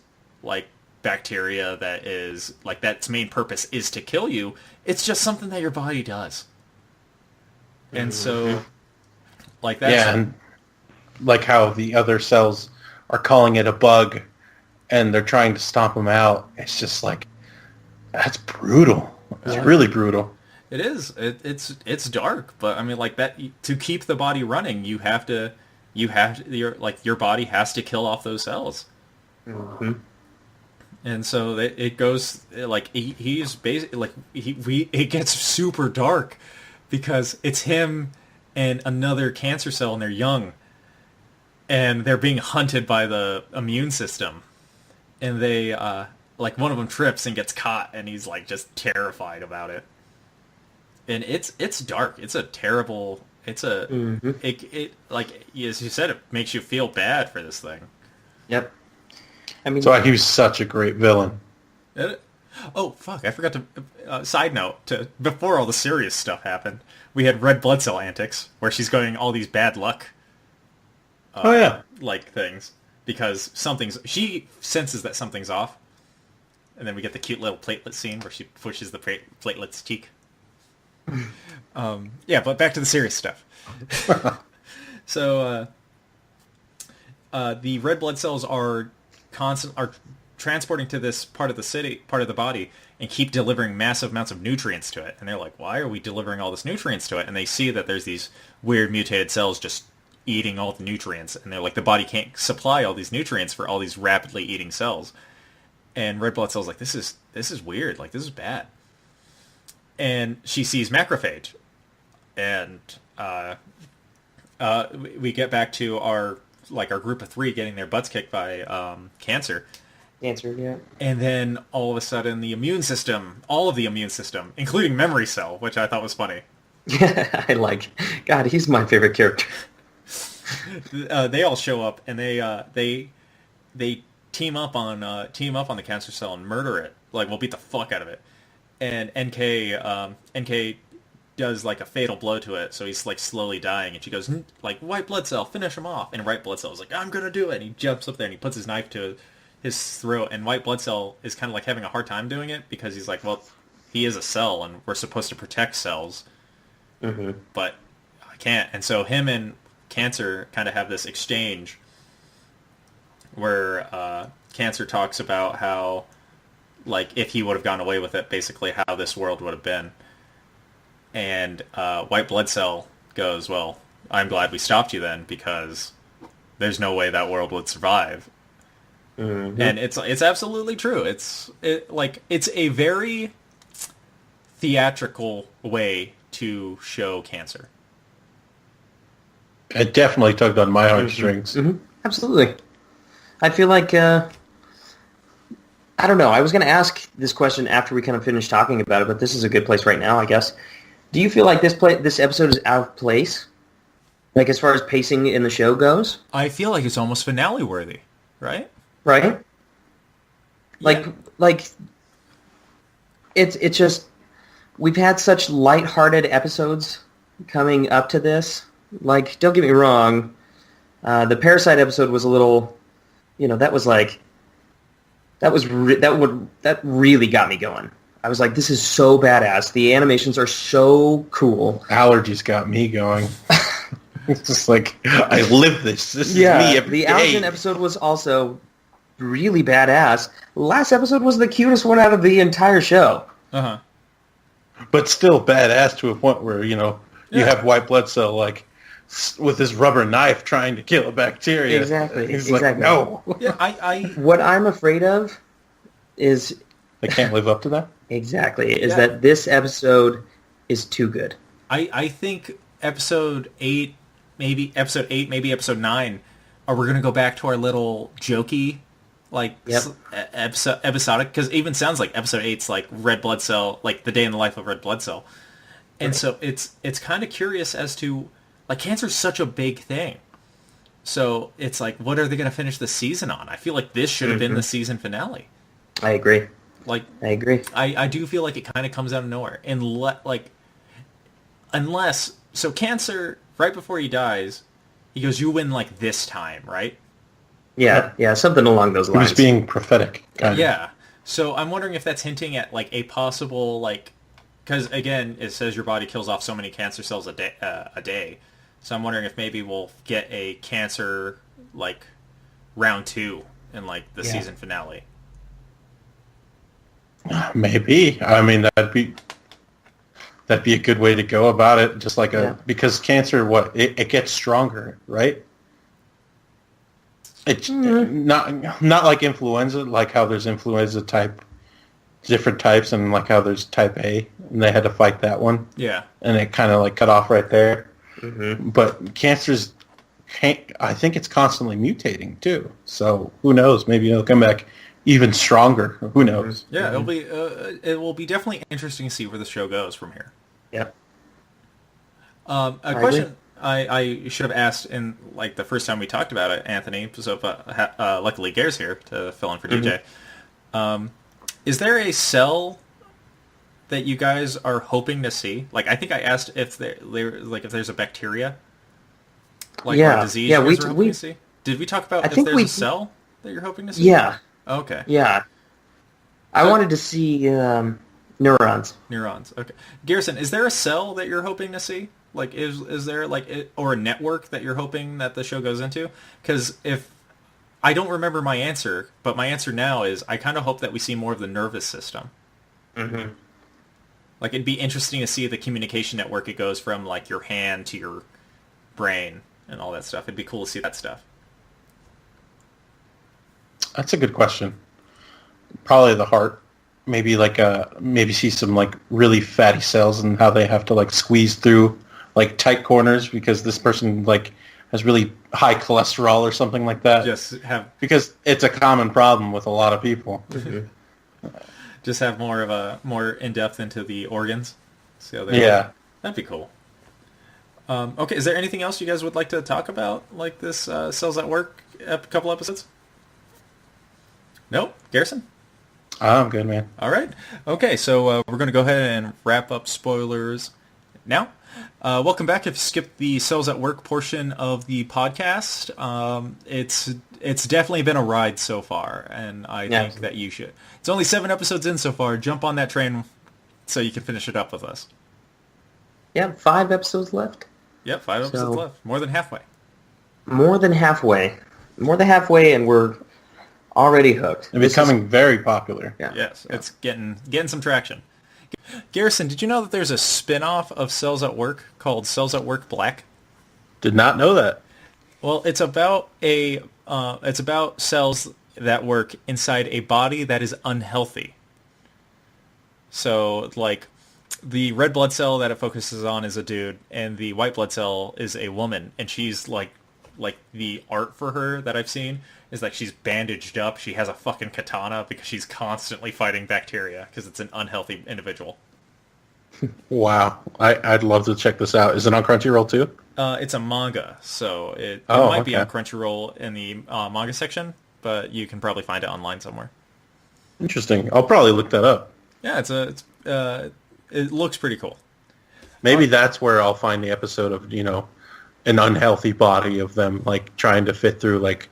bacteria that is that's main purpose is to kill you. It's just something that your body does. And so that's... Yeah, and how the other cells are calling it a bug and they're trying to stomp them out. It's just that's brutal. It's really brutal. It is. It's dark, but I mean, that to keep the body running, your body has to kill off those cells. And so it goes he's basically it gets super dark because it's him and another cancer cell, and they're young, and they're being hunted by the immune system, and they one of them trips and gets caught, and he's just terrified about it. And it's dark. It's a terrible. It's a it as you said, it makes you feel bad for this thing. Yep. I mean, so he was such a great villain. Oh fuck! I forgot to. Side note: before all the serious stuff happened, we had red blood cell antics where she's going all these bad luck. Things because she senses that something's off, and then we get the cute little platelet scene where she pushes the platelet's cheek. But back to the serious stuff. So the red blood cells are transporting to this part of the body, and keep delivering massive amounts of nutrients to it. And they're like, why are we delivering all this nutrients to it? And they see that there's these weird mutated cells just eating all the nutrients, and they're like, the body can't supply all these nutrients for all these rapidly eating cells. And red blood cell's like, this is weird. Like, this is bad. And she sees macrophage. And we get back to our group of 3 getting their butts kicked by cancer. Cancer, yeah. And then all of a sudden all of the immune system, including memory cell, which I thought was funny. Yeah, God, he's my favorite character. They all show up and they team up on the cancer cell and murder it. Like, we'll beat the fuck out of it. And NK does like a fatal blow to it, so he's like slowly dying. And she goes like, white blood cell, finish him off. And white blood cell is like, I'm gonna do it. And he jumps up there and he puts his knife to his throat. And white blood cell is kind of like having a hard time doing it because he's like, well, he is a cell and we're supposed to protect cells. Mm-hmm. But I can't. And so him and Cancer kind of have this exchange where Cancer talks about how, like, if he would have gone away with it, basically how this world would have been. And white blood cell goes, well, I'm glad we stopped you then, because there's no way that world would survive. Mm-hmm. And it's absolutely true. It's a very theatrical way to show cancer. It definitely tugged on my heartstrings. Mm-hmm. Absolutely. I feel like, I don't know, I was going to ask this question after we kind of finished talking about it, but this is a good place right now, I guess. Do you feel like this episode is out of place? Like, as far as pacing in the show goes? I feel like it's almost finale worthy, right? Right? Yeah. Like, it's just, we've had such lighthearted episodes coming up to this. Like, don't get me wrong, the Parasite episode was a little, that was like, that really got me going. I was like, this is so badass. The animations are so cool. Allergies got me going. It's just like, I live this. This is me every day. The allergen episode was also really badass. Last episode was the cutest one out of the entire show. Uh-huh. But still badass to a point where, you have white blood cell, like, with his rubber knife trying to kill a bacteria. Exactly. He's like, no. Yeah, What I'm afraid of is... They can't live up to that? Exactly. Is that this episode is too good. I think episode 8, maybe episode 9, are we going to go back to our little jokey, like, episodic? Because it even sounds like episode 8's like red blood cell, like the day in the life of red blood cell. And so it's kind of curious as to, like, cancer's such a big thing. So it's like, what are they going to finish the season on? I feel like this should have been the season finale. I agree. Like, I agree. I do feel like it kind of comes out of nowhere. Unless, so Cancer, right before he dies, he goes, you win, like, this time, right? Yeah, something along those lines. He was being prophetic. Yeah. So I'm wondering if that's hinting at, like, a possible, like, because, again, it says your body kills off so many cancer cells a day. So I'm wondering if maybe we'll get a Cancer, like, round 2 in, like, the season finale. Maybe. I mean, that'd be a good way to go about it. Just like because cancer, it gets stronger, right? It's not like influenza, like how there's influenza different types, and like how there's type A, and they had to fight that one. Yeah. And it kind of like cut off right there. Mm-hmm. But I think it's constantly mutating too. So who knows? Maybe it'll come back even stronger. Who knows? Yeah, it will be definitely interesting to see where the show goes from here. Yep. A question I should have asked in, like, the first time we talked about it, Anthony. So luckily Gerr's here to fill in for DJ. Is there a cell that you guys are hoping to see? Like, I think I asked if there's a bacteria, like, or a disease you guys are hoping to see. Did we talk about if there's a cell that you're hoping to see? Yeah. Okay. Yeah. I wanted to see neurons. Neurons. Okay. Garrison, is there a cell that you're hoping to see? Like, is there, like, or a network that you're hoping that the show goes into? Because if I don't remember my answer, but my answer now is I kind of hope that we see more of the nervous system. Mm-hmm. Like, it'd be interesting to see the communication network. It goes from, like, your hand to your brain and all that stuff. It'd be cool to see that stuff. That's a good question. probably the heart. Maybe maybe see some like really fatty cells and how they have to like squeeze through like tight corners because this person like has really high cholesterol or something like that. Because it's a common problem with a lot of people. Just have more in depth into the organs. See how that'd be cool. Okay, is there anything else you guys would like to talk about, like this Cells at Work couple episodes? Nope, Garrison. I'm good, man. All right. Okay, so we're going to go ahead and wrap up spoilers now. Welcome back. If you skipped the Cells at Work portion of the podcast, it's definitely been a ride so far, and I think that you should. It's only 7 episodes in so far. Jump on that train so you can finish it up with us. Yeah, 5 episodes left. Yep, 5 episodes left. More than halfway. More than halfway, and we're already hooked. And becoming very popular. Yeah. Yes, it's getting some traction. Garrison, did you know that there's a spin-off of Cells at Work called Cells at Work Black? Did not know that. Well, it's about cells that work inside a body that is unhealthy. So, like, the red blood cell that it focuses on is a dude, and the white blood cell is a woman, and she's like the art for her that I've seen is like she's bandaged up. She has a fucking katana because she's constantly fighting bacteria because it's an unhealthy individual. Wow. I'd love to check this out. Is it on Crunchyroll too? It's a manga, so it might be on Crunchyroll in the manga section, but you can probably find it online somewhere. Interesting. I'll probably look that up. Yeah, it looks pretty cool. Maybe that's where I'll find the episode of, an unhealthy body of them like trying to fit through like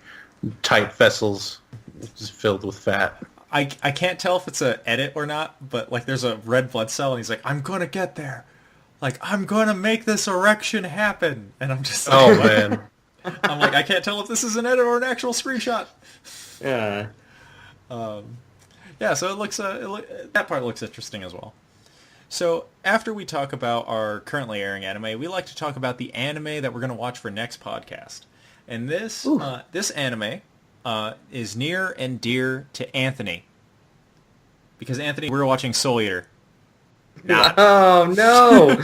tight vessels just filled with fat. I can't tell if it's an edit or not, but like there's a red blood cell and he's like, I'm gonna get there. Like, I'm gonna make this erection happen. And I'm just like, oh man. I'm like, I can't tell if this is an edit or an actual screenshot. Yeah. Yeah, so it looks that part looks interesting as well. So after we talk about our currently airing anime, we like to talk about the anime that we're going to watch for next podcast. And this anime is near and dear to Anthony. Because Anthony, we're watching Soul Eater. Not. Oh, no!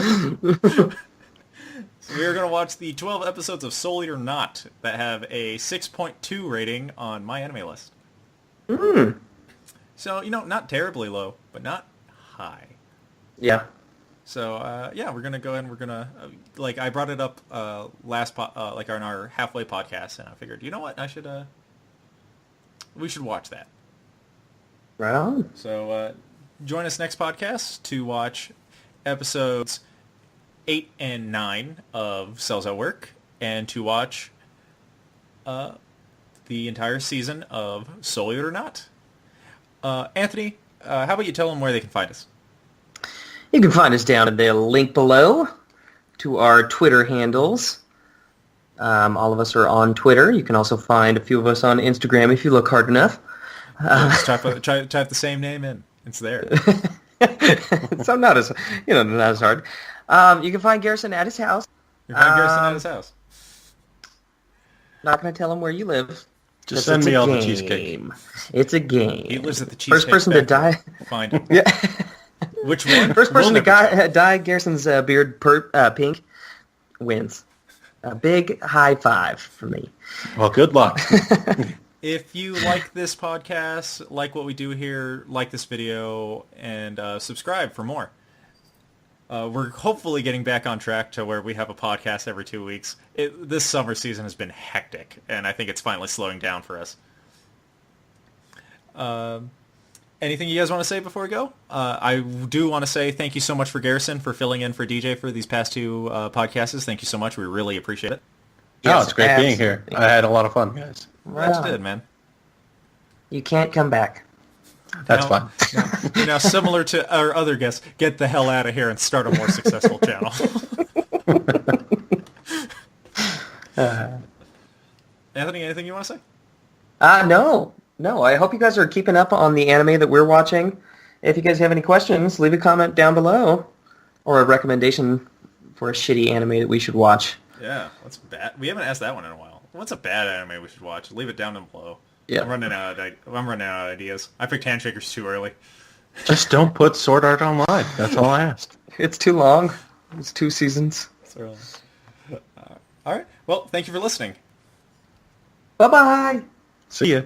So we are going to watch the 12 episodes of Soul Eater Not that have a 6.2 rating on my anime list. So, not terribly low, but not high. Yeah. So, we're going to go ahead and we're going to, I brought it up on our halfway podcast, and I figured, you know what, we should watch that. Right on. So, join us next podcast to watch episodes 8 and 9 of Cells at Work, and to watch the entire season of Soul Eater or Not. Anthony, how about you tell them where they can find us? You can find us down in the link below to our Twitter handles. All of us are on Twitter. You can also find a few of us on Instagram if you look hard enough. Just type the same name in. It's there. So not as hard. You can find Garrison at his house. You can find Garrison at his house. Not going to tell him where you live. Just send me all the cheesecake. It's a game. He lives at the Cheesecake First person to die. Find him. Yeah. Which one? First person to dye Garrison's beard pink wins. A big high five for me. Well, good luck. If you like this podcast, like what we do here, like this video, and subscribe for more. We're hopefully getting back on track to where we have a podcast every 2 weeks. This summer season has been hectic, and I think it's finally slowing down for us. Anything you guys want to say before we go? I do want to say thank you so much for Garrison for filling in for DJ for these past 2 podcasts. Thank you so much. We really appreciate it. Yes, it's great being here. I had a lot of fun, guys. Right. You did, man. You can't come back. That's fine. Now, similar to our other guests, get the hell out of here and start a more successful channel. Anthony, anything you want to say? No. I hope you guys are keeping up on the anime that we're watching. If you guys have any questions, leave a comment down below. Or a recommendation for a shitty anime that we should watch. Yeah, what's bad? We haven't asked that one in a while. What's a bad anime we should watch? Leave it down below. Yeah. I'm running out of ideas. I picked Handshakers too early. Just don't put Sword Art Online. That's all I ask. It's too long. It's 2 seasons. All right. Well, thank you for listening. Bye-bye. See ya.